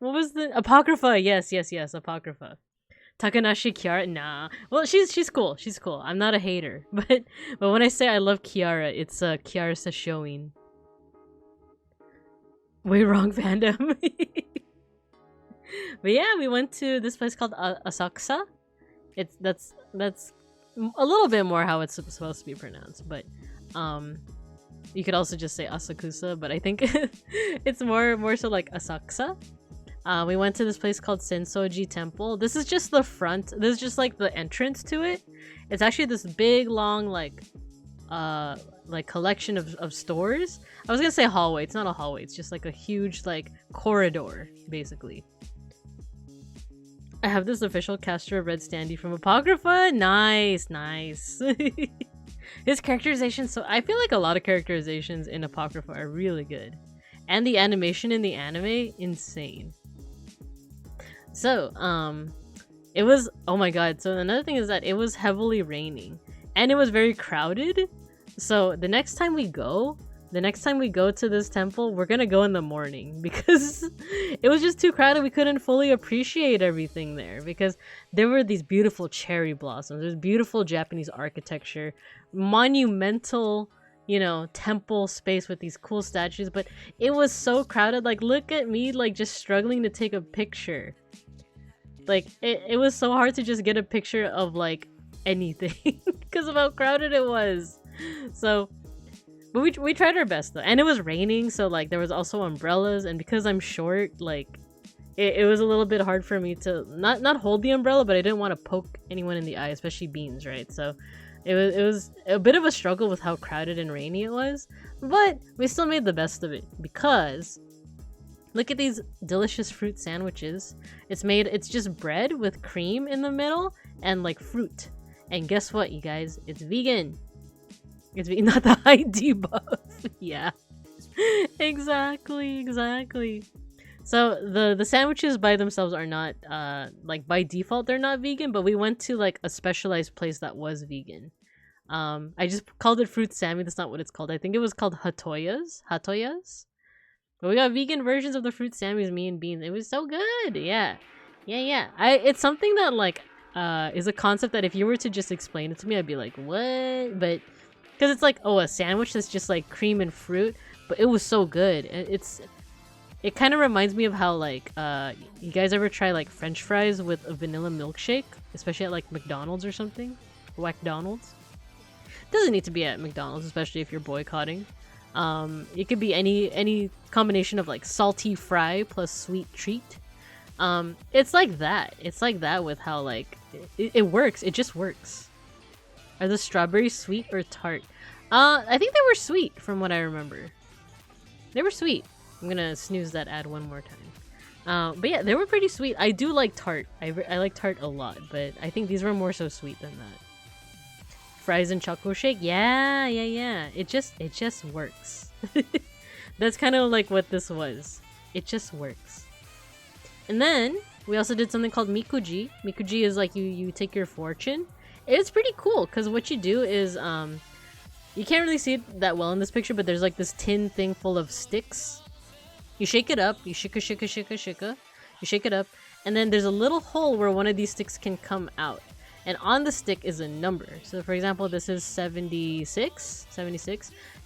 What was the Apocrypha? Yes, Apocrypha. Takanashi Kiara? Nah. Well, she's cool. I'm not a hater, but when I say I love Kiara, it's Kiara Sashoin. Way wrong fandom. But yeah, we went to this place called Asakusa. That's a little bit more how it's supposed to be pronounced, but you could also just say Asakusa, but I think it's more so like Asakusa. We went to this place called Sensoji Temple. This is just the front. This is just like the entrance to it. It's actually this big long like collection of stores. I was gonna say hallway. It's not a hallway. It's just like a huge like corridor, basically. I have this official Castor of Red Standy from Apocrypha. Nice. His characterization, so I feel like a lot of characterizations in Apocrypha are really good. And the animation in the anime, insane. So, it was, oh my god, so another thing is that it was heavily raining. And it was very crowded. So the next time we go to this temple, we're gonna go in the morning because it was just too crowded. We couldn't fully appreciate everything there because there were these beautiful cherry blossoms. There's beautiful Japanese architecture, monumental, you know, temple space with these cool statues, but it was so crowded. Like, look at me, like, just struggling to take a picture. Like, it was so hard to just get a picture of, like, anything because of how crowded it was. So, but we tried our best though, and it was raining, so like there was also umbrellas, and because I'm short, like it was a little bit hard for me to not hold the umbrella, but I didn't want to poke anyone in the eye, especially Beans, right? So it was a bit of a struggle with how crowded and rainy it was, but we still made the best of it because look at these delicious fruit sandwiches. It's just bread with cream in the middle and like fruit, and guess what, you guys, it's vegan. It's not the high debuff. Yeah. Exactly. So the sandwiches by themselves are not like by default they're not vegan, but we went to like a specialized place that was vegan. I just called it fruit sammy. That's not what it's called. I think it was called Hatoyas. But we got vegan versions of the fruit sammys, me and Beans. It was so good. Yeah. It's something that like is a concept that if you were to just explain it to me, I'd be like, what? But because it's like, oh, a sandwich that's just like cream and fruit, but it was so good. It kind of reminds me of how like you guys ever try like French fries with a vanilla milkshake, especially at like McDonald's or something, Whackdonald's. Doesn't need to be at McDonald's, especially if you're boycotting. It could be any combination of like salty fry plus sweet treat. It's like that. It's like that with how like it works. It just works. Are the strawberries sweet or tart? I think they were sweet from what I remember. They were sweet. I'm gonna snooze that ad one more time. But yeah, they were pretty sweet. I do like tart. I like tart a lot, but I think these were more so sweet than that. Fries and chocolate shake? Yeah. It just works. That's kind of like what this was. It just works. And then we also did something called mikuji. Mikuji is like you take your fortune. It's pretty cool because what you do is you can't really see it that well in this picture, but there's like this tin thing full of sticks. You shake it up, you shika. You shake it up, and then there's a little hole where one of these sticks can come out. And on the stick is a number. So for example, this is 76.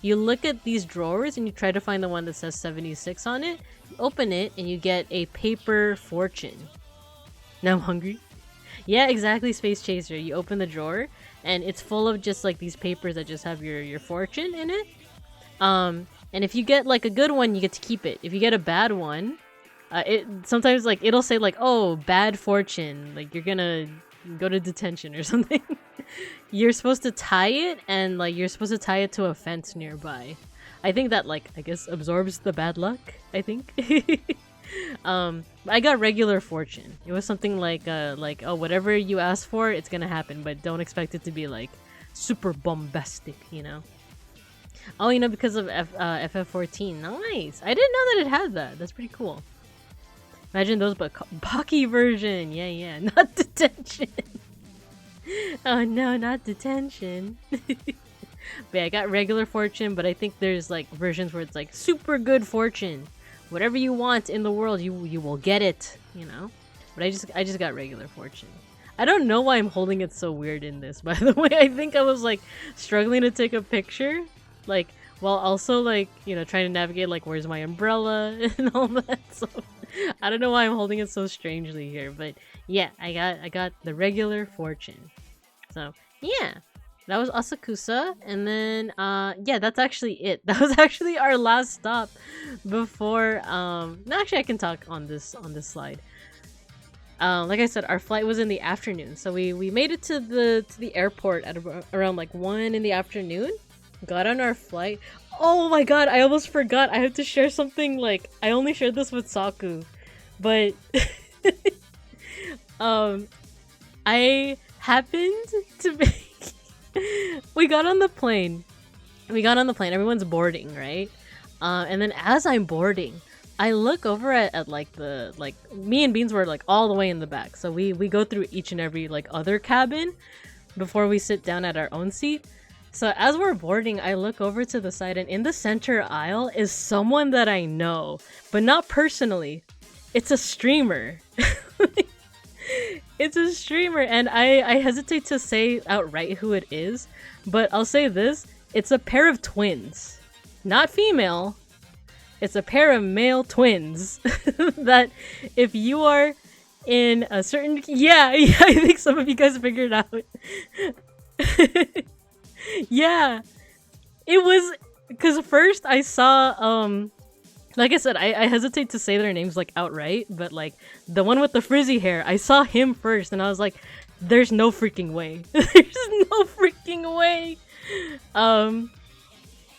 You look at these drawers and you try to find the one that says 76 on it. You open it and you get a paper fortune. Now I'm hungry. Yeah, exactly, Space Chaser. You open the drawer and it's full of just like these papers that just have your fortune in it. And if you get like a good one, you get to keep it. If you get a bad one, it sometimes like it'll say like, oh, bad fortune, like you're gonna go to detention or something. You're supposed to tie it, and like you're supposed to tie it to a fence nearby. I think that like I guess absorbs the bad luck, I think. I got regular fortune. It was something like oh, whatever you ask for, it's gonna happen, but don't expect it to be like super bombastic, you know. Oh, you know, because of FF14. Nice. I didn't know that it had that. That's pretty cool. Imagine those, but Baki version. Yeah. Not detention. Oh no, not detention. But yeah, I got regular fortune, but I think there's like versions where it's like super good fortune. Whatever you want in the world, you will get it, you know? But I just got regular fortune. I don't know why I'm holding it so weird in this, by the way. I think I was like struggling to take a picture, like while also like, you know, trying to navigate like where's my umbrella and all that. So I don't know why I'm holding it so strangely here, but yeah, I got the regular fortune. So yeah, that was Asakusa, and then yeah, that's actually it. That was actually our last stop before no, actually I can talk on this slide. Like I said, our flight was in the afternoon, so we made it to the airport at around like 1 in the afternoon. Got on our flight. Oh my god, I almost forgot. I have to share something. Like I only shared this with Saku, but I happened to be we got on the plane. Everyone's boarding, right? And then as I'm boarding, I look over at like me and Beans were like all the way in the back. So we go through each and every like other cabin before we sit down at our own seat. So as we're boarding, I look over to the side, and in the center aisle is someone that I know, but not personally. It's a streamer. It's a streamer, and I hesitate to say outright who it is, but I'll say this. It's a pair of twins. Not female. It's a pair of male twins. That if you are in a certain... Yeah, I think some of you guys figured out. Yeah, it was because first I saw like I said, I hesitate to say their names like outright, but like the one with the frizzy hair, I saw him first and I was like, there's no freaking way. There's no freaking way.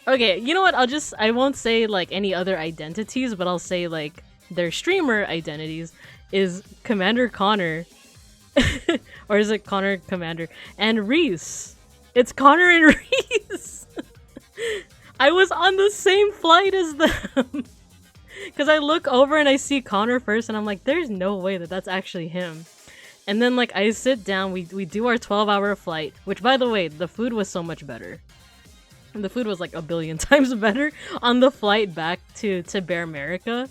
Okay, you know what, I won't say like any other identities, but I'll say like their streamer identities is Commander Connor or is it Connor Commander and Reese. It's Connor and Reese. I was on the same flight as them. Because I look over and I see Connor first, and I'm like, there's no way that that's actually him. And then, like, I sit down, we do our 12-hour flight, which, by the way, the food was so much better. The food was, like, a billion times better on the flight back to Bear America.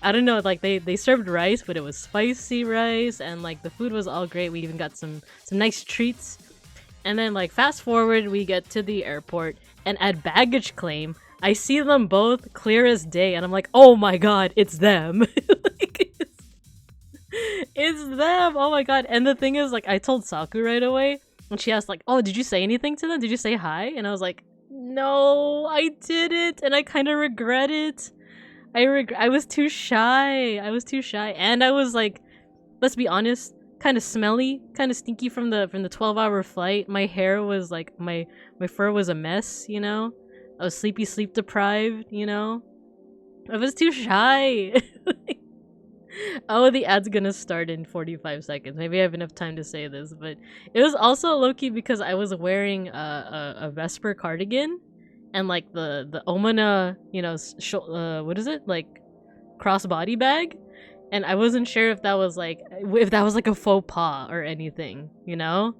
I don't know, like, they served rice, but it was spicy rice, and, like, the food was all great. We even got some nice treats. And then, like, fast forward, we get to the airport, and at baggage claim, I see them both clear as day, and I'm like, oh my god, it's them. Like, it's them! Oh my god. And the thing is, like, I told Saku right away, and she asked, like, oh, did you say anything to them? Did you say hi? And I was like, no, I didn't, and I kind of regret it. I was too shy. I was too shy, and I was like, let's be honest, kind of smelly, kind of stinky from the 12-hour flight. My hair was like, my fur was a mess, you know? I was sleep deprived, you know? I was too shy. Oh, the ad's gonna start in 45 seconds. Maybe I have enough time to say this, but it was also low-key because I was wearing a Vesper cardigan and like the Omana, you know, what is it? Like crossbody bag. And I wasn't sure if that was like a faux pas or anything, you know?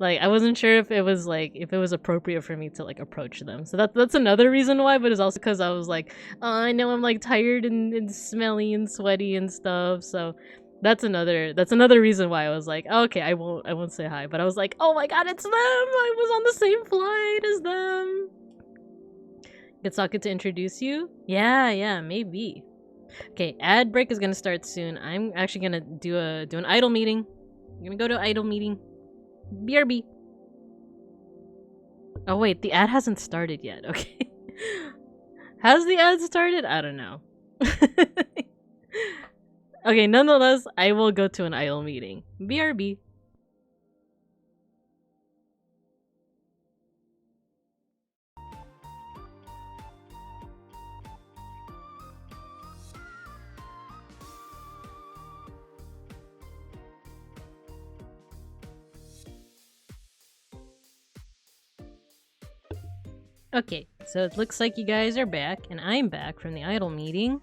Like, I wasn't sure if it was appropriate for me to like approach them. So that's another reason why, but it's also because I was like, oh, I know I'm like tired and smelly and sweaty and stuff. So that's another reason why I was like, oh, okay, I won't say hi. But I was like, oh my god, it's them! I was on the same flight as them. Get Socket to introduce you? Yeah, maybe. Okay, ad break is gonna start soon. I'm actually gonna do an idle meeting. I'm gonna go to idle meeting. BRB. Oh wait, the ad hasn't started yet. Okay. Has the ad started? I don't know. Okay, nonetheless, I will go to an idle meeting. BRB. Okay, so it looks like you guys are back, and I'm back from the idle meeting.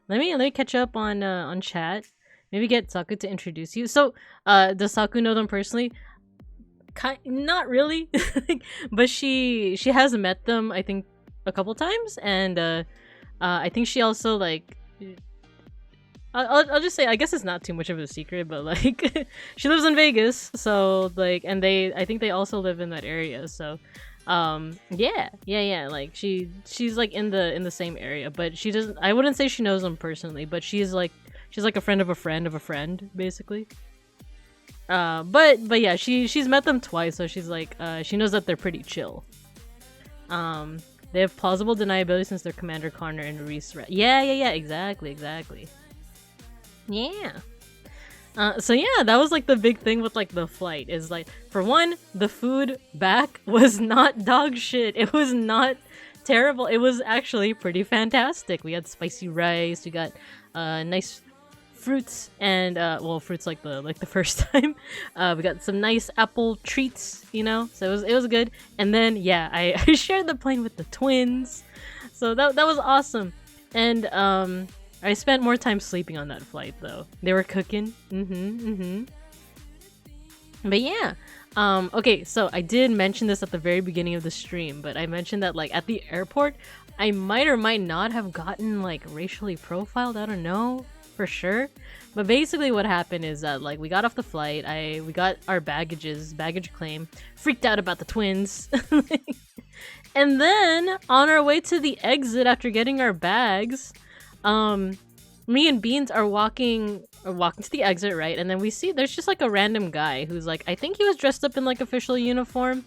Let me catch up on chat. Maybe get Saku to introduce you. So, does Saku know them personally? Not really, but she has met them, I think, a couple times, and I think she also like. I'll just say, I guess it's not too much of a secret, but like she lives in Vegas, so like, and I think they also live in that area, so. Yeah, like she's like in the same area, but she doesn't, I wouldn't say she knows them personally, but she's like a friend of a friend of a friend, basically. But yeah, she's met them twice, so she's like, she knows that they're pretty chill. They have plausible deniability since they're Commander Connor and Reese. Yeah, exactly. Yeah. So yeah, that was like the big thing with like the flight is like, for one, the food back was not dog shit. It was not terrible. It was actually pretty fantastic. We had spicy rice. We got nice fruits and well, fruits like the first time. We got some nice apple treats, you know. So it was good. And then yeah, I shared the plane with the twins. So that was awesome. And I spent more time sleeping on that flight, though. They were cooking. But yeah. Okay, so I did mention this at the very beginning of the stream, but I mentioned that, like, at the airport, I might or might not have gotten, like, racially profiled. I don't know for sure. But basically what happened is that, like, we got off the flight. We got our baggage claim. Freaked out about the twins. And then, on our way to the exit after getting our bags... me and Beans are walking to the exit, right? And then we see there's just like a random guy who's like, I think he was dressed up in like official uniform.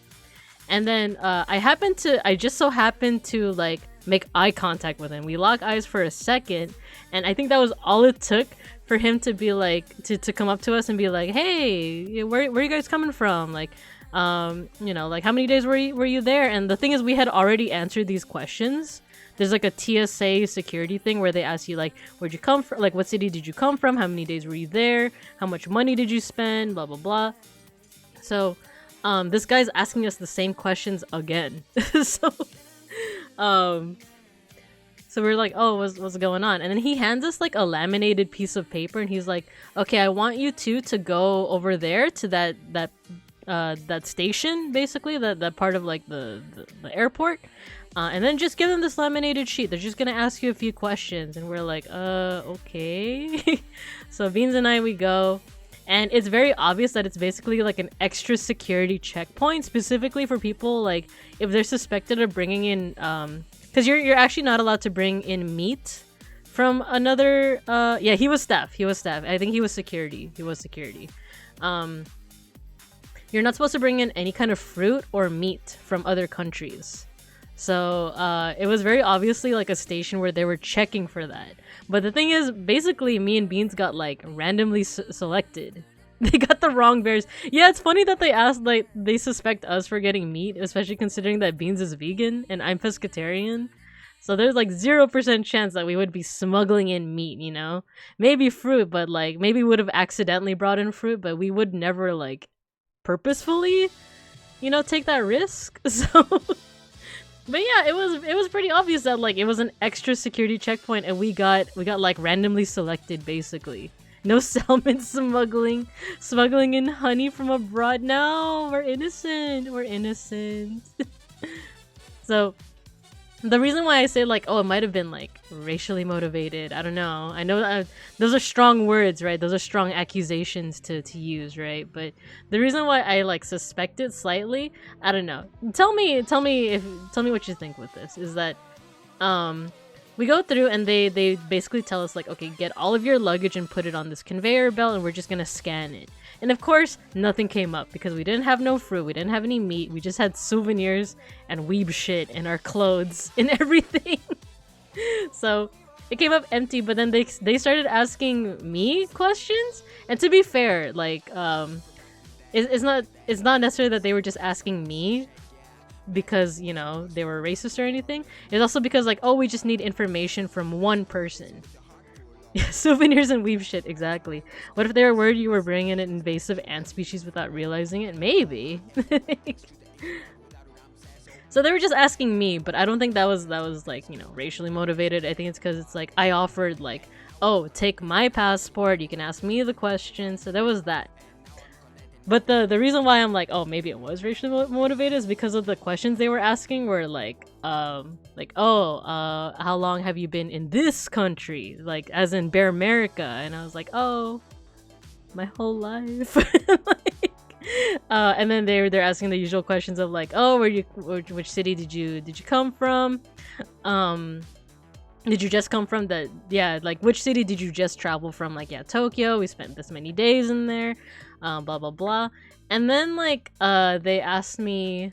And then I just so happened to like make eye contact with him. We lock eyes for a second, and I think that was all it took for him to be like to come up to us and be like, hey, where are you guys coming from? Like, you know, like how many days were you there? And the thing is, we had already answered these questions. There's like a TSA security thing where they ask you like, where'd you come from? Like, what city did you come from? How many days were you there? How much money did you spend? Blah, blah, blah. So, this guy's asking us the same questions again. So, um so we're like, oh, what's going on? And then he hands us like a laminated piece of paper, and he's like, okay, I want you two to go over there to that station, basically, that part of like the airport, and then just give them this laminated sheet. They're just gonna ask you a few questions. And we're like, okay. So Beans and I, we go, and it's very obvious that it's basically like an extra security checkpoint, specifically for people like if they're suspected of bringing in because you're actually not allowed to bring in meat from another yeah, he was staff. I think he was security. You're not supposed to bring in any kind of fruit or meat from other countries. So it was very obviously like a station where they were checking for that. But the thing is, basically me and Beans got like randomly selected. They got the wrong bears. Yeah, it's funny that they asked, like, they suspect us for getting meat, especially considering that Beans is vegan and I'm pescatarian. So there's like 0% chance that we would be smuggling in meat, you know? Maybe fruit, but like maybe we would have accidentally brought in fruit, but we would never like purposefully, you know, take that risk. So but yeah, it was pretty obvious that like it was an extra security checkpoint, and we got like randomly selected, basically. No salmon smuggling in honey from abroad. No, we're innocent. So the reason why I say like, oh, it might have been like racially motivated, I don't know. I know those are strong words, right? Those are strong accusations to use, right? But the reason why I like suspect it slightly, I don't know. Tell me what you think with this. Is that we go through and they basically tell us like, okay, get all of your luggage and put it on this conveyor belt, and we're just gonna scan it. And of course, nothing came up because we didn't have no fruit, we didn't have any meat, we just had souvenirs and weeb shit in our clothes and everything. So it came up empty, but then they started asking me questions. And to be fair, like it's not necessarily that they were just asking me because, you know, they were racist or anything. It's also because like, oh, we just need information from one person. Yeah, souvenirs and weave shit, exactly. What if they were worried you were bringing in an invasive ant species without realizing it? Maybe. So they were just asking me, but I don't think that was like, you know, racially motivated. I think it's because it's like I offered like, oh, take my passport, you can ask me the questions. So there was that. But the reason why I'm like, oh, maybe it was racially motivated is because of the questions they were asking were like, how long have you been in this country? Like, as in Bear America. And I was like, oh, my whole life. Like, and then they're asking the usual questions of like, oh, which city did you come from? Did you just come from like, which city did you just travel from? Like, yeah, Tokyo, we spent this many days in there. Blah blah blah. And then like they asked me,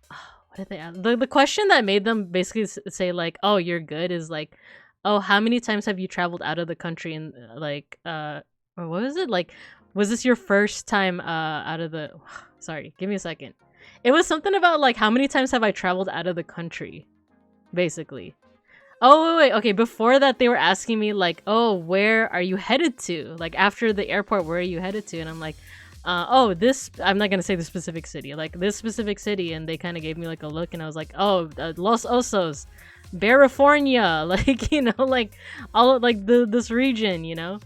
what did they ask? The question that made them basically say like, oh, you're good, is like, oh, how many times have you traveled out of the country? And like or what was it, like, was this your first time out of the sorry, give me a second. It was something about like, how many times have I traveled out of the country, basically. Oh, wait, okay, before that, they were asking me, like, oh, where are you headed to? Like, after the airport, where are you headed to? And I'm like, I'm not gonna say the specific city, like, this specific city, and they kind of gave me, like, a look, and I was like, oh, Los Osos, California, like, you know, like, all, like, this region, you know?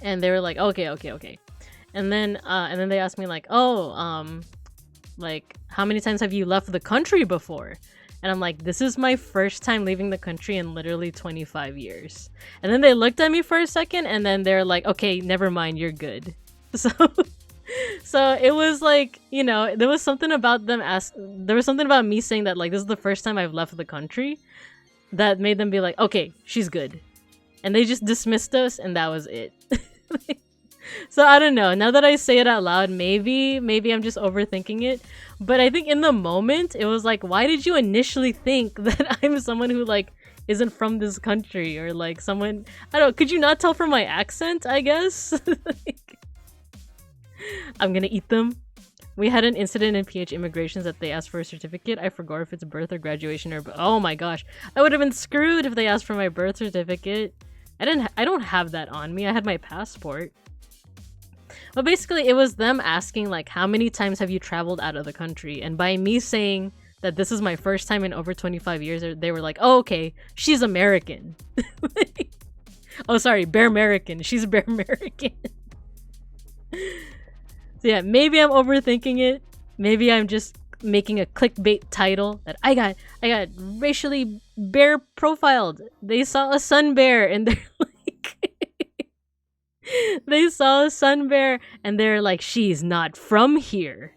And they were like, okay. And then they asked me, like, oh, like, how many times have you left the country before? And I'm like, this is my first time leaving the country in literally 25 years. And then they looked at me for a second, and then they're like, okay, never mind, you're good. So it was like, you know, there was something about me saying that, like, this is the first time I've left the country, that made them be like, okay, she's good. And they just dismissed us, and that was it. So I don't know. Now that I say it out loud, maybe I'm just overthinking it. But I think in the moment, it was like, why did you initially think that I'm someone who like isn't from this country, or like someone, I don't know, could you not tell from my accent, I guess? Like, I'm gonna eat them. We had an incident in PH Immigrations that they asked for a certificate. I forgot if it's birth or graduation or, oh my gosh, I would have been screwed if they asked for my birth certificate. I don't have that on me. I had my passport. But basically, it was them asking, like, how many times have you traveled out of the country? And by me saying that this is my first time in over 25 years, they were like, oh, okay, she's American. Oh, sorry, Bear American. She's Bear American. So yeah, maybe I'm overthinking it. Maybe I'm just making a clickbait title that I got racially bear profiled. They saw a sun bear and they're like they saw a sun bear and they're like, she's not from here.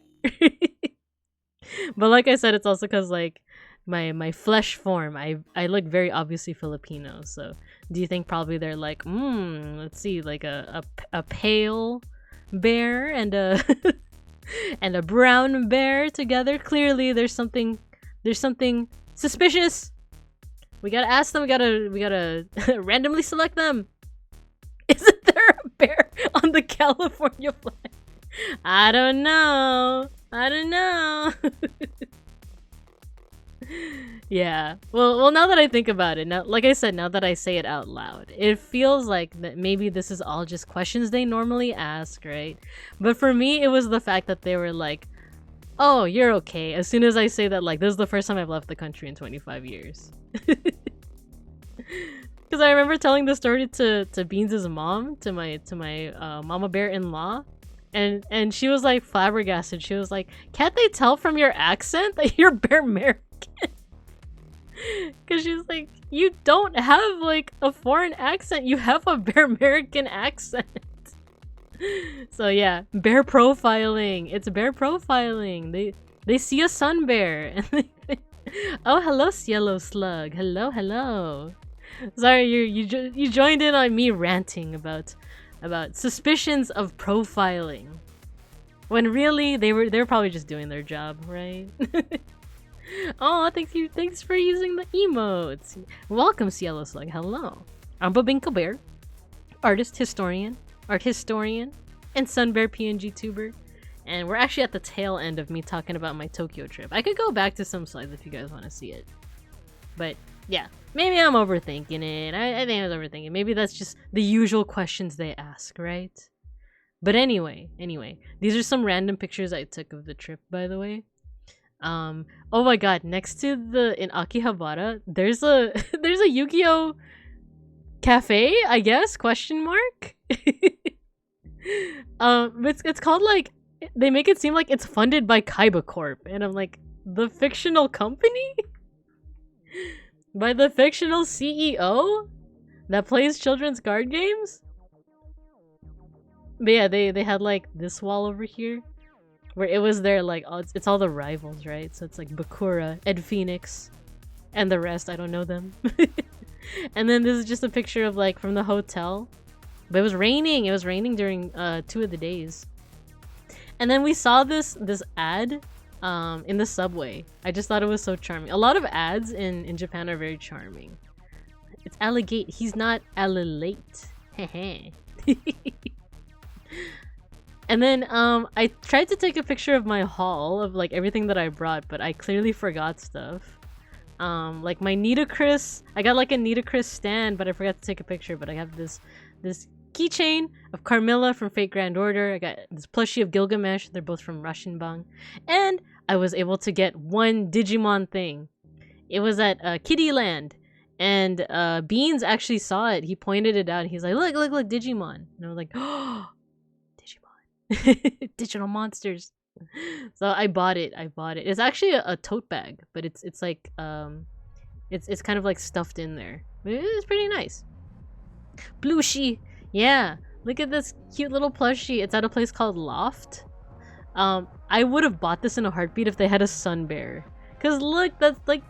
But like I said, it's also because like my flesh form, I look very obviously Filipino. So do you think probably they're like, let's see, like a pale bear and a and a brown bear together? Clearly there's something suspicious. We gotta ask them. We gotta randomly select them. Isn't there a bear on the California flag? I don't know. Yeah. Well, now that I think about it, now, like I said, now that I say it out loud, it feels like that maybe this is all just questions they normally ask, right? But for me, it was the fact that they were like, oh, you're okay. As soon as I say that, like, this is the first time I've left the country in 25 years. Because I remember telling the story to Beans' mom, to my mama bear in-law, and she was like flabbergasted. She was like, can't they tell from your accent that you're Bear American? Because she's like, you don't have like a foreign accent, you have a Bear American accent. So yeah, bear profiling. It's bear profiling. They see a sun bear and they oh, hello, Cielo Slug. Hello. Sorry, you joined in on me ranting about suspicions of profiling, when really they were probably just doing their job, right? Oh, thanks for using the emotes. Welcome, Cielo Slug. Hello. I'm Babinka Bear, art historian, and Sun Bear PNGTuber. And we're actually at the tail end of me talking about my Tokyo trip. I could go back to some slides if you guys want to see it. But yeah, maybe I'm overthinking it. I think I was overthinking. Maybe that's just the usual questions they ask, right? But anyway, these are some random pictures I took of the trip, by the way. Oh my god, next to in Akihabara, there's a Yu-Gi-Oh cafe, I guess, question mark. It's called like, they make it seem like it's funded by Kaiba Corp, and I'm like, the fictional company? By the fictional CEO that plays children's card games? But yeah, they had like this wall over here where it was their like, it's all the rivals, right? So it's like Bakura, Ed Phoenix, and the rest. I don't know them. And then this is just a picture of like from the hotel. But it was raining. It was raining during 2 of the days. And then we saw this ad in the subway. I just thought it was so charming. A lot of ads in Japan are very charming. It's alligate. He's not allelate. Hehe. And then I tried to take a picture of my haul of like everything that I brought, but I clearly forgot stuff. Like my Nitocris, I got like a Nitocris stand, but I forgot to take a picture. But I have this keychain of Carmilla from Fate Grand Order. I got this plushie of Gilgamesh. They're both from Rashinbang. And I was able to get one Digimon thing. It was at Kittyland. And Beans actually saw it. He pointed it out. He's like, look, Digimon. And I was like, oh, Digimon. Digital monsters. So I bought it. It's actually a tote bag, but it's like it's kind of like stuffed in there. It's pretty nice. Plushie. Yeah, look at this cute little plushie. It's at a place called Loft. I would have bought this in a heartbeat if they had a sun bear. Cause look, that's like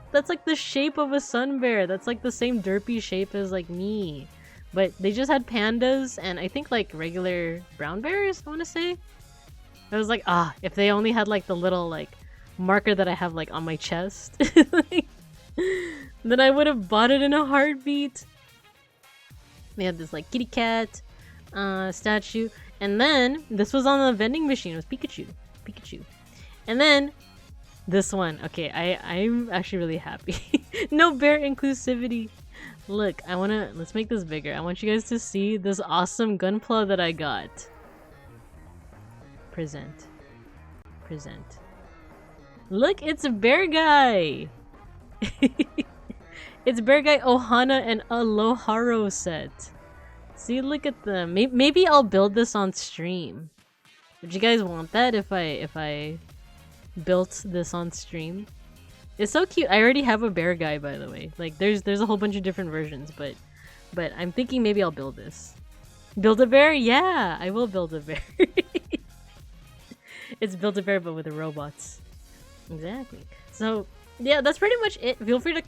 the shape of a sun bear. That's like the same derpy shape as like me. But they just had pandas and I think like regular brown bears, I want to say. I was like, if they only had like the little like marker that I have like on my chest. Then I would have bought it in a heartbeat. They had this like kitty cat statue. And then this was on the vending machine. It was Pikachu. And then this one. Okay, I'm actually really happy. No bear inclusivity. Look, let's make this bigger. I want you guys to see this awesome Gunpla that I got. Present. Look, it's a bear guy. It's bear guy Ohana and Aloharo set. See, look at them. Maybe I'll build this on stream. Would you guys want that if I built this on stream? It's so cute. I already have a bear guy, by the way. Like, there's a whole bunch of different versions, but I'm thinking maybe I'll build this. Build a bear? Yeah, I will build a bear. It's Build a Bear, but with the robots. Exactly. So yeah, that's pretty much it. Feel free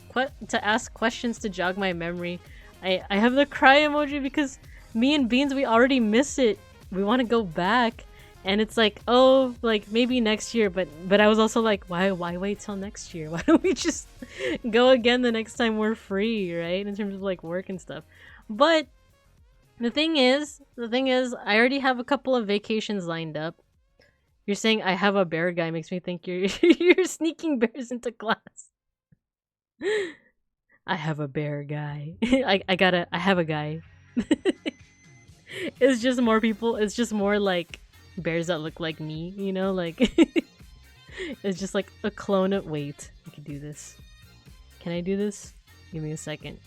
to ask questions to jog my memory. I have the cry emoji because me and Beans, we already miss it. We want to go back, and it's like, oh, like maybe next year. But I was also like, why wait till next year? Why don't we just go again the next time we're free, right? In terms of like work and stuff. But the thing is, I already have a couple of vacations lined up. You're saying I have a bear guy makes me think you're sneaking bears into class. I have a bear guy. I have a guy. It's just more people. It's just more like bears that look like me, you know? Like, it's just like a clone of. Wait, I can do this. Can I do this? Give me a second.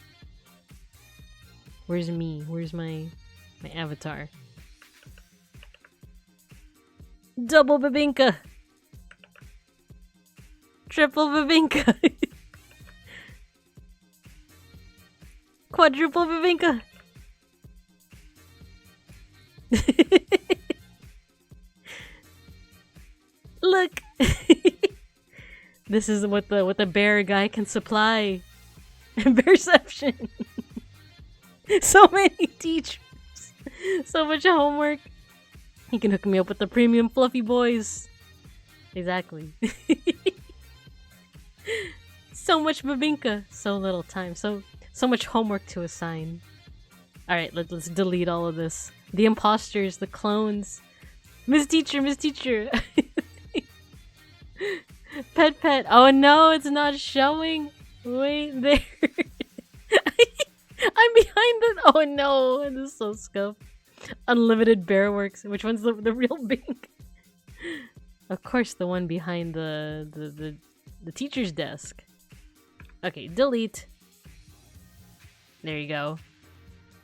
Where's me? Where's my avatar? Double babinka! Triple babinka! Quadruple babinka! Look! This is what the bear guy can supply. Bearception! So many teachers! So much homework! He can hook me up with the premium fluffy boys. Exactly. So much babinka, so little time, so much homework to assign. All right, let's delete all of this. The imposters, the clones. Miss Teacher. Pet. Oh no, it's not showing. Wait there. I'm behind this. Oh no, this is so scuffed. Unlimited bear works. Which one's the real Bink? Of course, the one behind the teacher's desk. Okay, delete. There you go.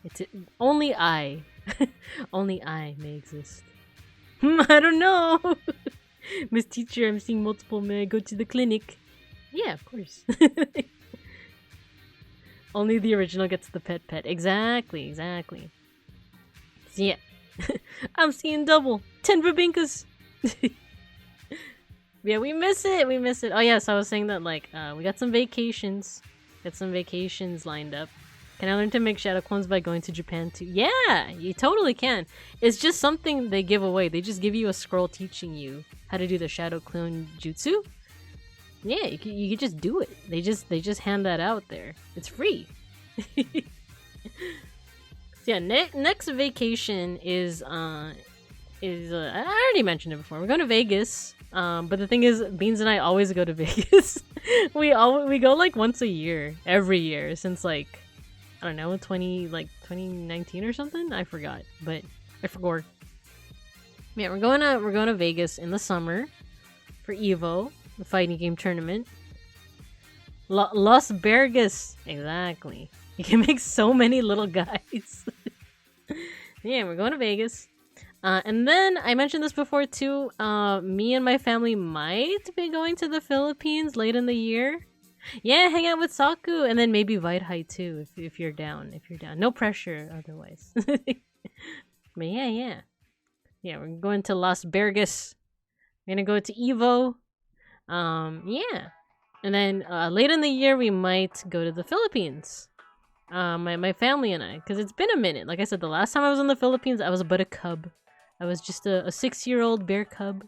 It's only I. Only I may exist. I don't know. Miss Teacher, I'm seeing multiple. May I go to the clinic? Yeah, of course. Only the original gets the pet. Exactly. Yeah. I'm seeing double. 10 babinkas. Yeah, we miss it. Oh yeah, so I was saying that like we got some vacations. Lined up. Can I learn to make shadow clones by going to Japan too? Yeah, you totally can. It's just something they give away. They just give you a scroll teaching you how to do the shadow clone jutsu. Yeah, you can just do it. They just hand that out there. It's free. So yeah, next vacation is I already mentioned it before. We're going to Vegas. But the thing is, Beans and I always go to Vegas. we go like once a year, every year since like I don't know, 2019 or something. I forgot, but I forgot. Yeah, we're going to Vegas in the summer for Evo, the fighting game tournament. Las Vegas, exactly. You can make so many little guys. Yeah, we're going to Vegas. And then, I mentioned this before too, me and my family might be going to the Philippines late in the year. Yeah, hang out with Saku, and then maybe Vite too, if you're down. No pressure otherwise. But yeah. Yeah, we're going to Las Vegas. We're gonna go to Evo. Yeah. And then, late in the year, we might go to the Philippines. My family and I, because it's been a minute. Like I said, the last time I was in the Philippines, I was but a cub. I was just a 6-year-old bear cub.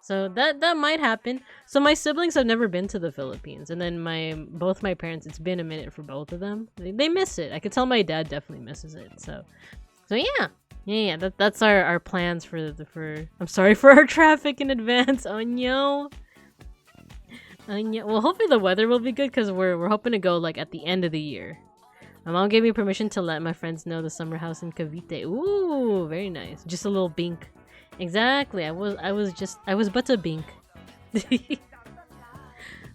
So that might happen. So my siblings have never been to the Philippines, and then both my parents, it's been a minute for both of them. They miss it. I could tell my dad definitely misses it. So yeah. That's our plans for. I'm sorry for our traffic in advance. Oh no. Well, hopefully the weather will be good because we're hoping to go like at the end of the year. My mom gave me permission to let my friends know the summer house in Cavite. Ooh, very nice. Just a little bink. Exactly. I was but a bink.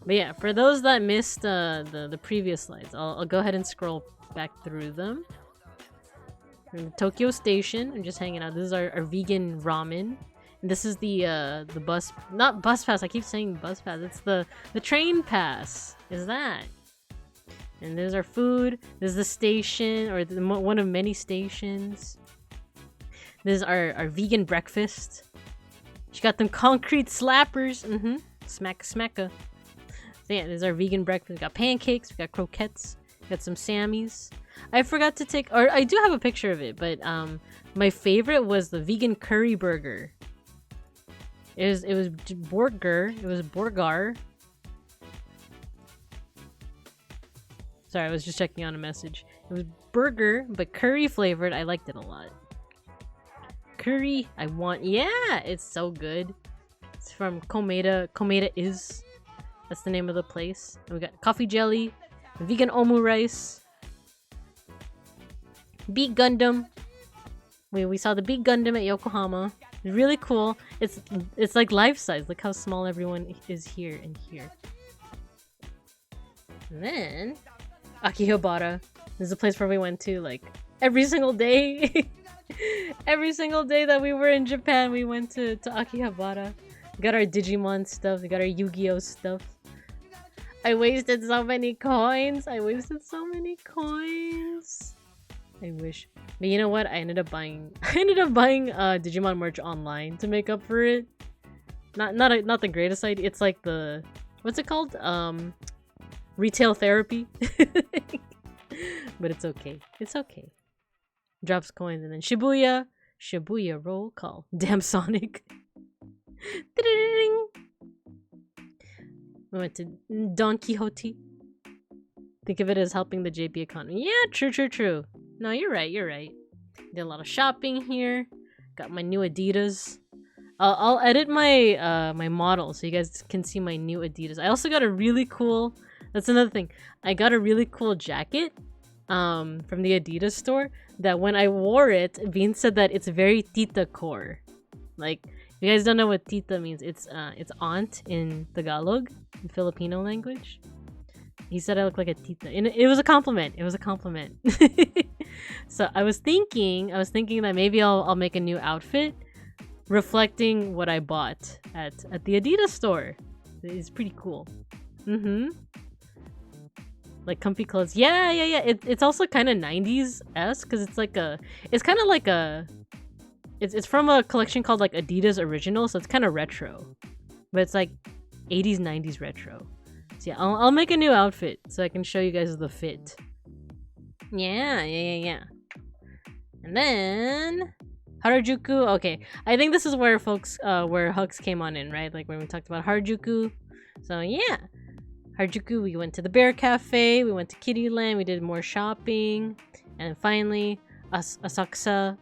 But yeah, for those that missed the previous slides, I'll go ahead and scroll back through them. We're in the Tokyo Station. I'm just hanging out. This is our vegan ramen. And this is the bus, not bus pass. I keep saying bus pass. It's the train pass. Is that? And there's our food. There's the station, or one of many stations. This is our vegan breakfast. She got them concrete slappers. Smacka. So yeah, this is our vegan breakfast. We got pancakes. We got croquettes. We got some Sammys. I forgot to take, or I do have a picture of it, but my favorite was the vegan curry burger. It was burger. It was burgar. Sorry, I was just checking on a message. It was burger, but curry flavored. I liked it a lot. Curry, yeah, it's so good. It's from Komeda. Komeda is. That's the name of the place. And we got coffee jelly, vegan omu rice, Beat Gundam. We saw the Beat Gundam at Yokohama. It's really cool. It's like life size. Look how small everyone is here and here. And then Akihabara. This is a place where we went to like every single day. Every single day that we were in Japan, we went to Akihabara. We got our Digimon stuff. We got our Yu-Gi-Oh stuff. I wasted so many coins. I wish. But you know what? I ended up buying Digimon merch online to make up for it. Not the greatest idea. It's like the, what's it called? Retail therapy. But it's okay. It's okay. Drops coins, and then Shibuya roll call. Damn Sonic. We went to Don Quixote. Think of it as helping the JP economy. Yeah, true. No, you're right. Did a lot of shopping here. Got my new Adidas. I'll edit my my model so you guys can see my new Adidas. I also got a really cool. That's another thing. I got a really cool jacket from the Adidas store that when I wore it, Bean said that it's very tita core. Like, if you guys don't know what tita means, it's aunt in Tagalog, in Filipino language. He said I look like a tita, and it was a compliment. So I was thinking that maybe I'll make a new outfit reflecting what I bought at the Adidas store. It's pretty cool. Like comfy clothes. Yeah. It's also kind of 90s-esque because it's from a collection called like Adidas Original, so it's kind of retro, but it's like 80s 90s retro. So yeah, I'll make a new outfit so I can show you guys the fit. Yeah. And then Harajuku. Okay, I think this is where folks where Hux came on in, right? Like when we talked about Harajuku. So yeah, Harajuku, we went to the Bear Cafe, we went to Kittyland, we did more shopping, and finally Asakusa.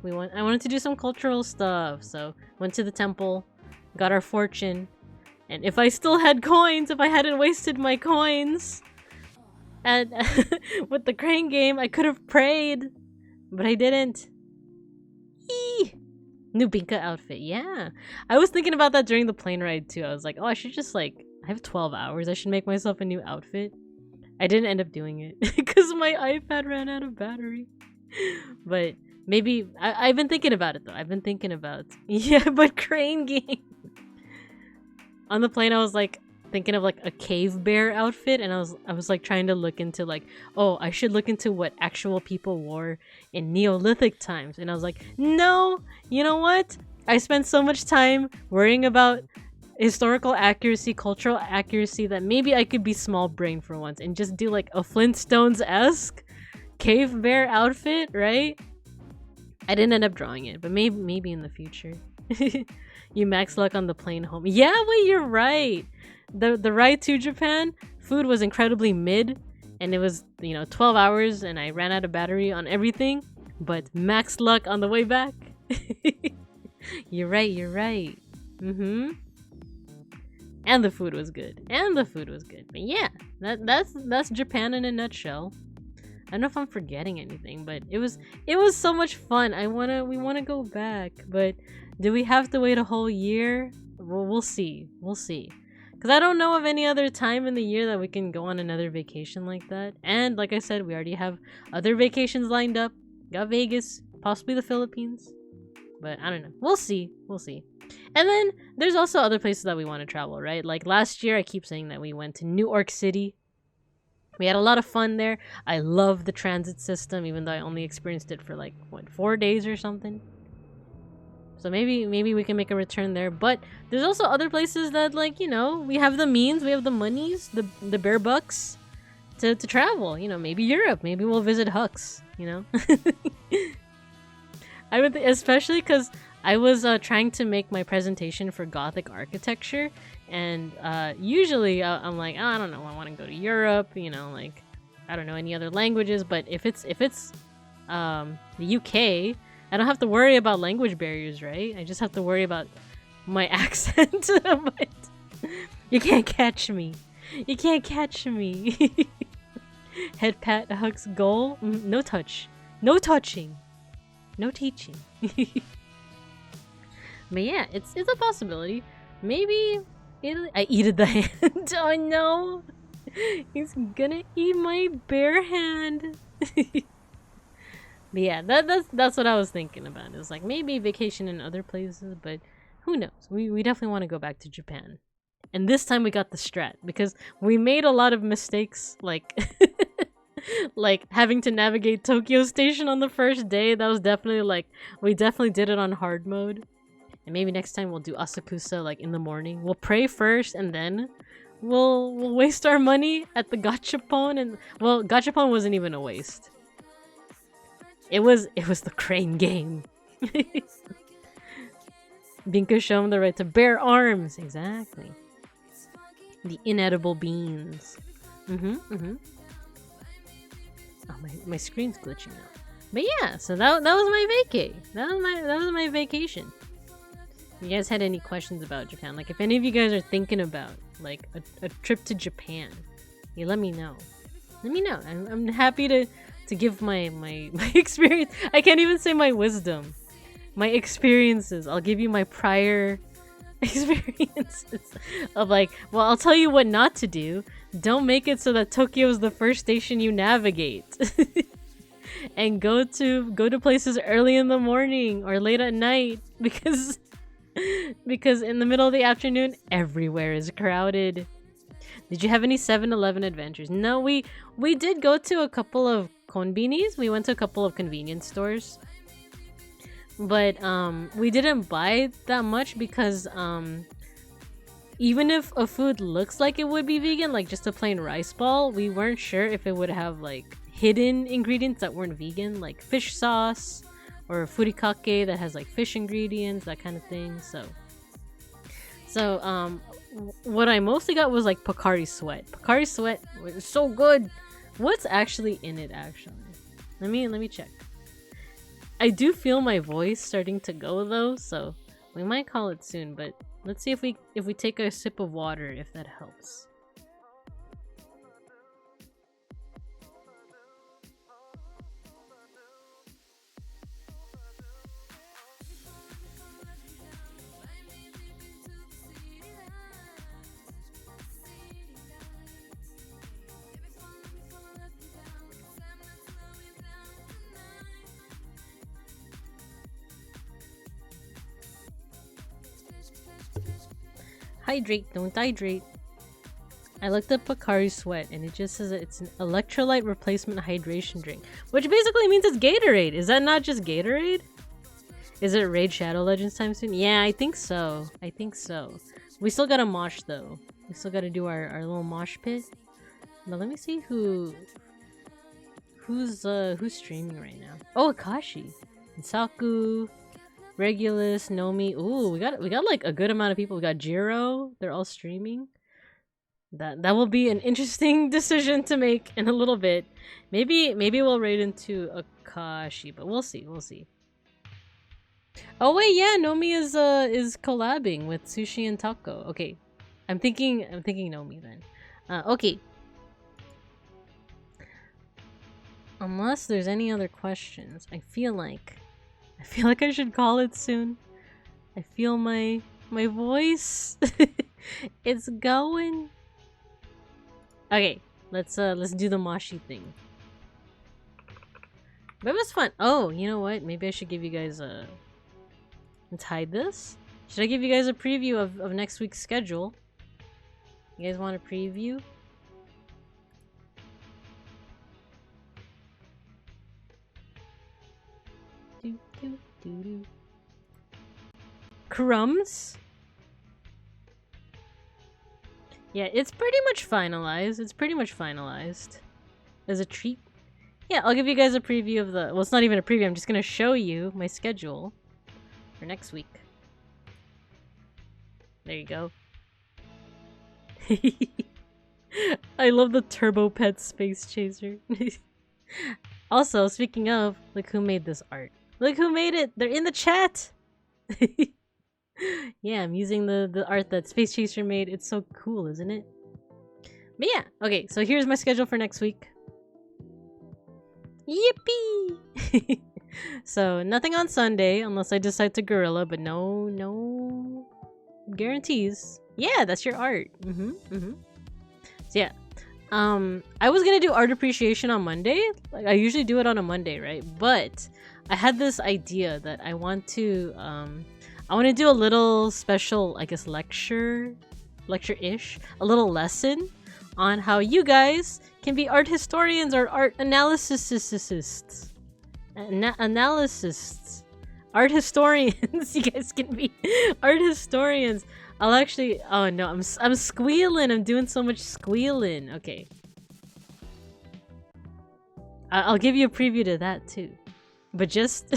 I wanted to do some cultural stuff, so went to the temple, got our fortune, and if I still had coins, if I hadn't wasted my coins, and with the crane game, I could have prayed, but I didn't. Eee! New Binka outfit, yeah. I was thinking about that during the plane ride too. I was like, oh, I should just I have 12 hours. I should make myself a new outfit. I didn't end up doing it because my iPad ran out of battery. But maybe I've been thinking about it though. Yeah, but crane game. On the plane, I was like thinking of like a cave bear outfit, and I was like trying to look into like, oh, I should look into what actual people wore in Neolithic times, and I was like, no, you know what? I spent so much time worrying about historical accuracy, cultural accuracy, that maybe I could be small brain for once and just do like a Flintstones-esque cave bear outfit, right? I didn't end up drawing it, but maybe in the future. You max luck on the plane home. Yeah, wait, you're right. The ride to Japan, food was incredibly mid, and it was 12 hours, and I ran out of battery on everything, but max luck on the way back. You're right. And the food was good. But yeah, that's Japan in a nutshell. I don't know if I'm forgetting anything, but it was so much fun. We wanna go back, but do we have to wait a whole year we'll see. We'll see. Because I don't know of any other time in the year that we can go on another vacation like that. And like I said, we already have other vacations lined up. Got Vegas, possibly the Philippines. But I don't know. We'll see. We'll see. And then there's also other places that we want to travel, right? Like last year, I keep saying that we went to New York City. We had a lot of fun there. I love the transit system, even though I only experienced it for like, what, 4 days or something? So maybe we can make a return there. But there's also other places that, like, you know, we have the means, we have the monies, the bare bucks to travel. You know, maybe Europe. Maybe we'll visit Hux, you know? I would especially because I was trying to make my presentation for Gothic architecture. And usually I'm like, oh, I don't know, I want to go to Europe, you know, like, I don't know any other languages. But if it's the UK, I don't have to worry about language barriers, right? I just have to worry about my accent. But you can't catch me. You can't catch me. Head pat, hugs, goal. No touch. No touching. No teaching. But yeah, it's a possibility. Maybe I eated the hand. Oh no! He's gonna eat my bare hand. But yeah, that's what I was thinking about. It was like maybe vacation in other places, but who knows? We definitely want to go back to Japan. And this time we got the strat because we made a lot of mistakes, like like having to navigate Tokyo Station on the first day. That was definitely like, we definitely did it on hard mode. And maybe next time we'll do Asakusa like in the morning. We'll pray first and then we'll waste our money at the gachapon. And well, gachapon wasn't even a waste. It was the crane game. Binka show him the right to bear arms. Exactly. The inedible beans. Oh, my screen's glitching out. But yeah, so that was my vacay. That was my vacation. You guys had any questions about Japan? Like if any of you guys are thinking about like a trip to Japan, you let me know. Let me know. I'm happy to give my experience. I can't even say my wisdom. My experiences. I'll give you my prior experiences of like, well, I'll tell you what not to do. Don't make it so that Tokyo is the first station you navigate. And go to places early in the morning or late at night because in the middle of the afternoon everywhere is crowded. Did you have any 7-Eleven adventures? No, we did go to a couple of konbinis. We went to a couple of convenience stores. But we didn't buy that much because even if a food looks like it would be vegan, like just a plain rice ball, we weren't sure if it would have like hidden ingredients that weren't vegan, like fish sauce or furikake that has like fish ingredients, that kind of thing. So what I mostly got was like Pocari Sweat. Pocari Sweat was so good. What's actually in it actually? Let me check. I do feel my voice starting to go though, so we might call it soon, but let's see if we take a sip of water, if that helps. Hydrate, don't hydrate. I looked up Pocari Sweat and it just says that it's an electrolyte replacement hydration drink, which basically means it's Gatorade. Is that not just Gatorade? Is it Raid Shadow Legends time soon? Yeah, I think so. I think so. We still gotta mosh though. We still gotta do our little mosh pit. But let me see who's streaming right now. Oh, Akashi, Saku, Regulus, Nomi. Ooh, we got like a good amount of people. We got Jiro. They're all streaming. That will be an interesting decision to make in a little bit. Maybe we'll raid into Akashi, but we'll see. We'll see. Oh wait, yeah, Nomi is collabing with Sushi and Taco. Okay, I'm thinking Nomi then. Okay. Unless there's any other questions, I feel like I should call it soon. I feel my My voice. It's going. Okay, let's do the moshi thing. But it was fun. Oh, you know what? Maybe I should give you guys a... Let's hide this. Should I give you guys a preview of next week's schedule? You guys want a preview? Crumbs? Yeah, it's pretty much finalized. It's pretty much finalized. As a treat. Yeah, I'll give you guys a preview of the... Well, it's not even a preview. I'm just gonna show you my schedule for next week. There you go. I love the Turbo Pet Space Chaser. Also, speaking of, look who made this art. Look who made it! They're in the chat! Yeah, I'm using the art that Space Chaser made. It's so cool, isn't it? But yeah, okay, so here's my schedule for next week. Yippee! So, nothing on Sunday, unless I decide to gorilla, but no guarantees. Yeah, that's your art. So yeah. I was gonna do art appreciation on Monday. Like, I usually do it on a Monday, right? But I had this idea that I want to do a little special, I guess, lecture-ish, a little lesson on how you guys can be art historians or art analysists. Art historians. You guys can be art historians. I'll actually... Oh no, I'm squealing. I'm doing so much squealing. Okay. I'll give you a preview to that too. But just...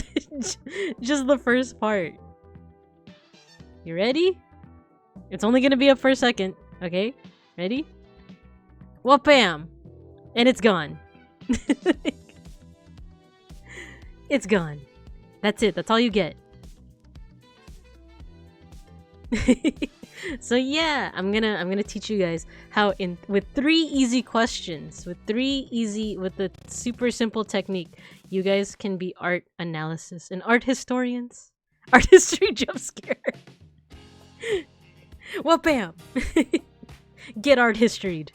just the first part. You ready? It's only gonna be up for a second. Okay? Ready? Well, bam! And it's gone. It's gone. That's it. That's all you get. So yeah, I'm gonna teach you guys how with 3 easy questions, with the super simple technique, you guys can be art analysis and art historians. Art history jump scare. Well, bam. Get art historied.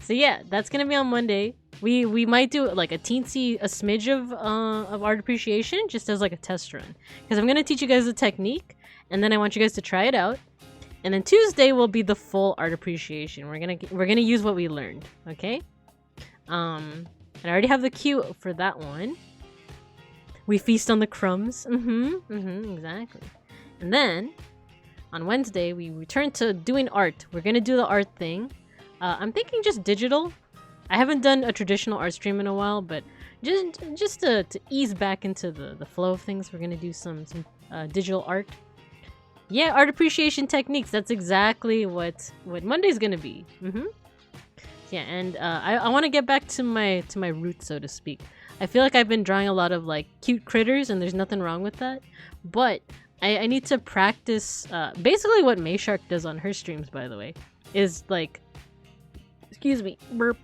So yeah, that's gonna be on Monday. We might do like a smidge of art appreciation just as like a test run, because I'm gonna teach you guys the technique, and then I want you guys to try it out, and then Tuesday will be the full art appreciation. We're gonna use what we learned, okay? And I already have the cue for that one. We feast on the crumbs. Exactly. And then on Wednesday we return to doing art. We're gonna do the art thing. I'm thinking just digital. I haven't done a traditional art stream in a while, but just to ease back into the flow of things, we're gonna do some digital art. Yeah, art appreciation techniques. That's exactly what Monday's gonna be. Yeah, and I want to get back to my roots, so to speak. I feel like I've been drawing a lot of like cute critters, and there's nothing wrong with that. But I need to practice. Basically, what Mayshark does on her streams, by the way, is like, excuse me, burp.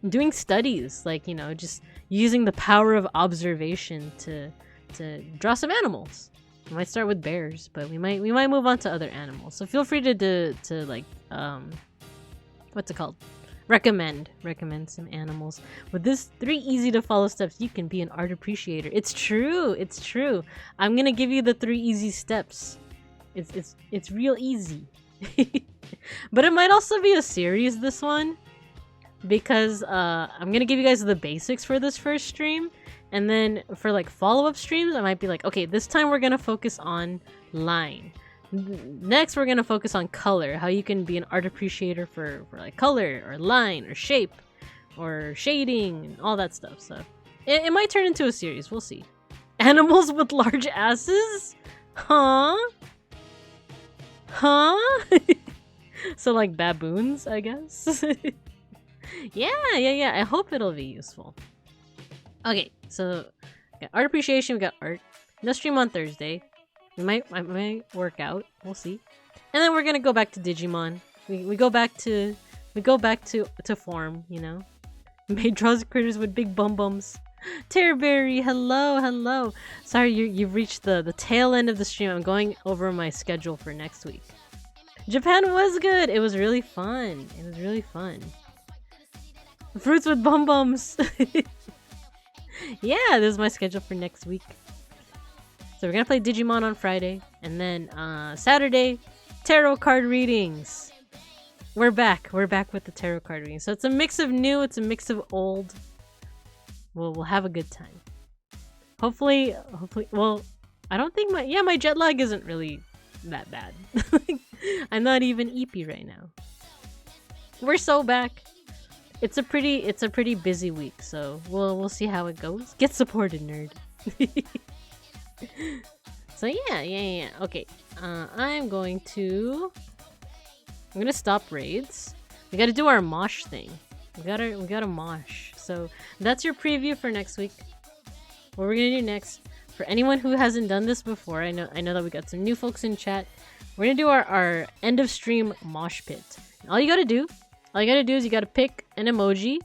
Doing studies, like, you know, just using the power of observation to draw some animals. We might start with bears, but we might move on to other animals. So feel free to like what's it called? Recommend some animals. With this 3 easy to follow steps, you can be an art appreciator. It's true. I'm gonna give you the 3 easy steps. It's real easy. But it might also be a series, this one, because I'm gonna give you guys the basics for this first stream, and then for like follow-up streams I might be like, okay, this time we're gonna focus on line, next we're gonna focus on color, how you can be an art appreciator for like color or line or shape or shading and all that stuff. So it might turn into a series, we'll see. Animals with large asses? Huh? So like baboons, I guess. Yeah. I hope it'll be useful. Okay, so we got art appreciation, we got art. No stream on Thursday. I might work out. We'll see. And then we're gonna go back to Digimon. We go back to form, you know. May draws critters with big bum bums. Terberry, hello, hello. Sorry, you've reached the tail end of the stream. I'm going over my schedule for next week. Japan was good. It was really fun. It was really fun. Fruits with bum bums. Yeah, this is my schedule for next week. So we're gonna play Digimon on Friday, and then Saturday, tarot card readings. We're back with the tarot card readings. So it's a mix of new, it's a mix of old. We'll have a good time. Hopefully, well, I don't think my jet lag isn't really that bad. I'm not even eepy right now. We're so back. It's a pretty busy week, so we'll see how it goes. Get supported, nerd. So yeah. Okay, I'm gonna stop raids. We gotta do our mosh thing. We gotta mosh. So that's your preview for next week. What we're gonna do next, for anyone who hasn't done this before, I know that we got some new folks in chat. We're gonna do our end of stream mosh pit. All you gotta do is you gotta pick an emoji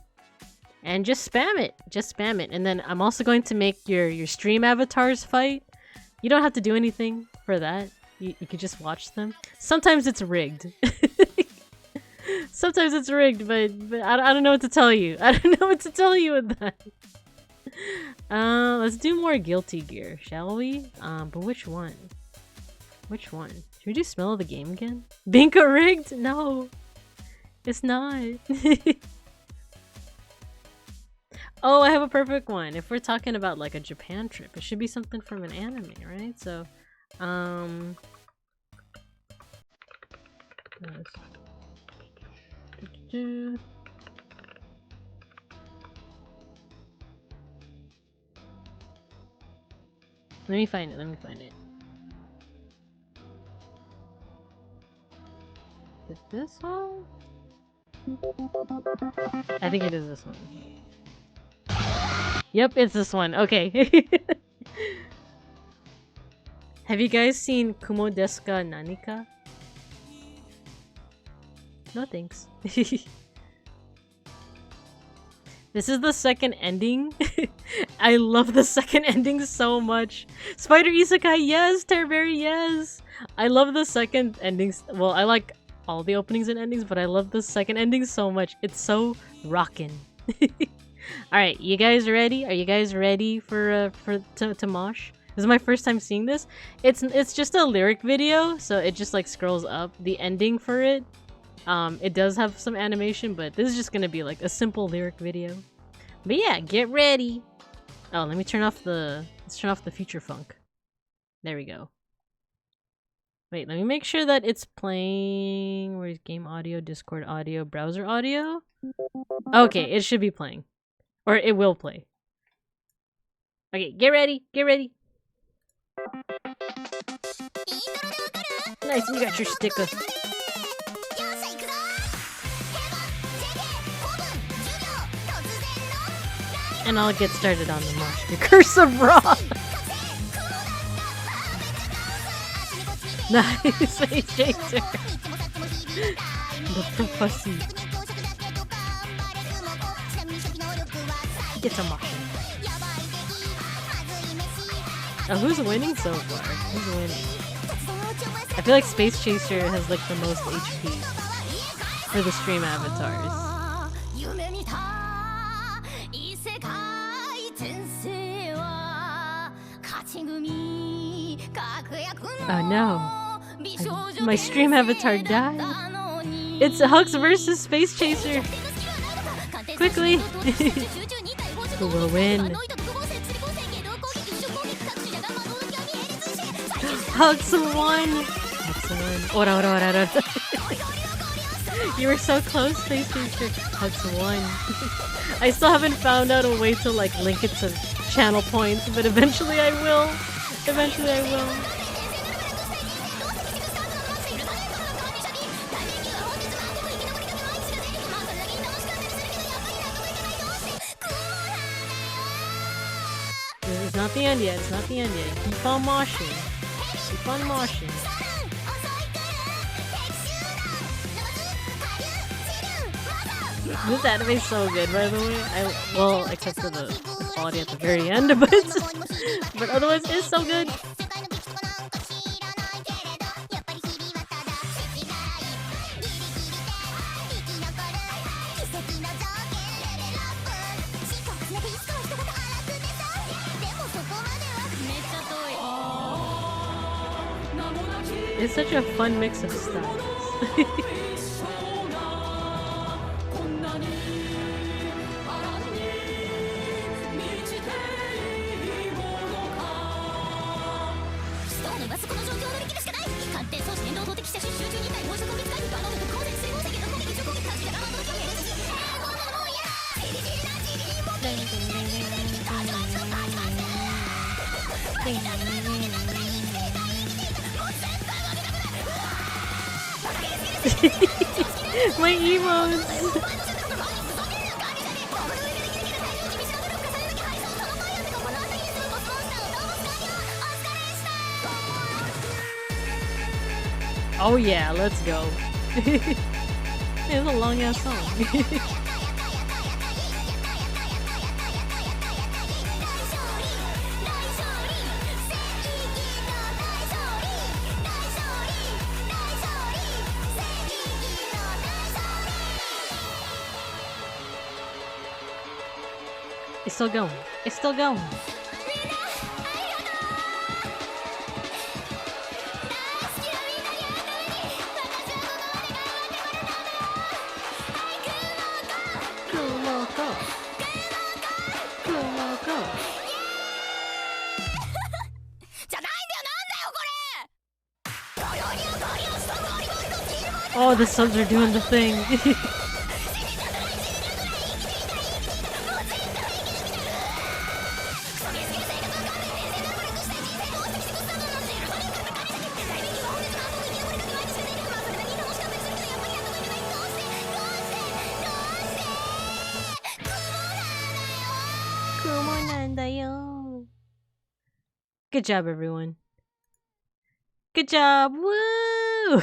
and just spam it. And then I'm also going to make your stream avatars fight. You don't have to do anything for that. You could just watch them. Sometimes it's rigged. Sometimes it's rigged, but I don't know what to tell you. I don't know what to tell you with that. Let's do more Guilty Gear, shall we? But which one? Which one? Should we do Smell of the Game again? Binka rigged? No. It's not. Oh, I have a perfect one. If we're talking about like a Japan trip, it should be something from an anime, right? So, let me find it. Is it this one? I think it is this one. Yep, it's this one. Okay. Have you guys seen Kumo desu ka Nanika? No thanks. This is the second ending. I love the second ending so much. Spider Isekai, yes! Terberry, yes! I love the second endings. Well, I like all the openings and endings, but I love the second ending so much. It's so rockin'. Alright, you guys ready? Are you guys ready to mosh? This is my first time seeing this. It's just a lyric video, so it just like scrolls up. The ending for it, it does have some animation, but this is just gonna be like a simple lyric video. But yeah, get ready. Oh, let's turn off the feature funk. There we go. Wait, let me make sure that it's playing. Where's game audio, Discord audio, browser audio? Okay, it should be playing. Or it will play. Okay, get ready, get ready. Nice, you got your sticker. And I'll get started on the mosh. The Curse of Ra! Nice, Chaser. The prophecy. Get some motion. Oh, who's winning so far? Who's winning? I feel like Space Chaser has like the most HP for the stream avatars. Oh no. My stream avatar died. It's Hugs versus Space Chaser. Quickly. Who will win? Hugs won. Ora. You were so close, Space Chaser. Hugs won. I still haven't found out a way to like link it to channel points, but eventually I will. Eventually I will. It's not the end yet. It's not the end yet. Keep on moshing. Keep on moshing. This anime is so good, by the way. Well, except for the quality at the very end, but otherwise it's so good. It's such a fun mix of styles. My emos. Oh yeah, let's go. It's a long ass song. It's still going. It's still going. Oh, the subs are doing the thing. Good job, everyone. Good job. Woo!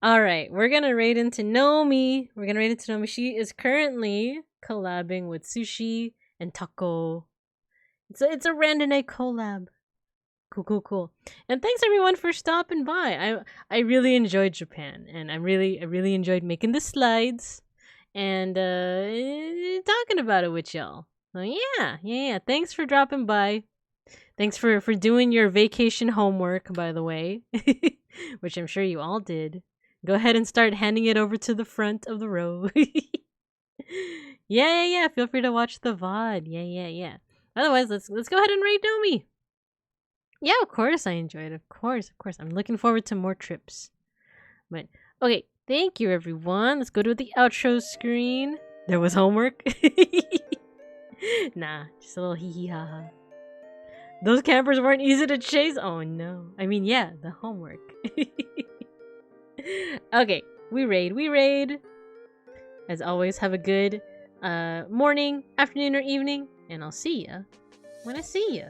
Alright, we're gonna raid into Nomi. She is currently collabing with Sushi and Taco. It's a random collab. Cool. And thanks everyone for stopping by. I really enjoyed Japan, and I really enjoyed making the slides and talking about it with y'all. So yeah. Thanks for dropping by. Thanks for doing your vacation homework, by the way, which I'm sure you all did. Go ahead and start handing it over to the front of the row. Yeah. Feel free to watch the VOD. Yeah. Otherwise, let's go ahead and raid Nomi. Yeah, of course I enjoyed it. Of course. I'm looking forward to more trips. But okay, thank you everyone. Let's go to the outro screen. There was homework. Nah, just a little hee hee ha ha. Those campers weren't easy to chase. Oh no. I mean, yeah, the homework. Okay, we raid. As always, have a good morning, afternoon, or evening, and I'll see ya when I see ya.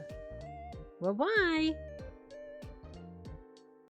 Bye-bye.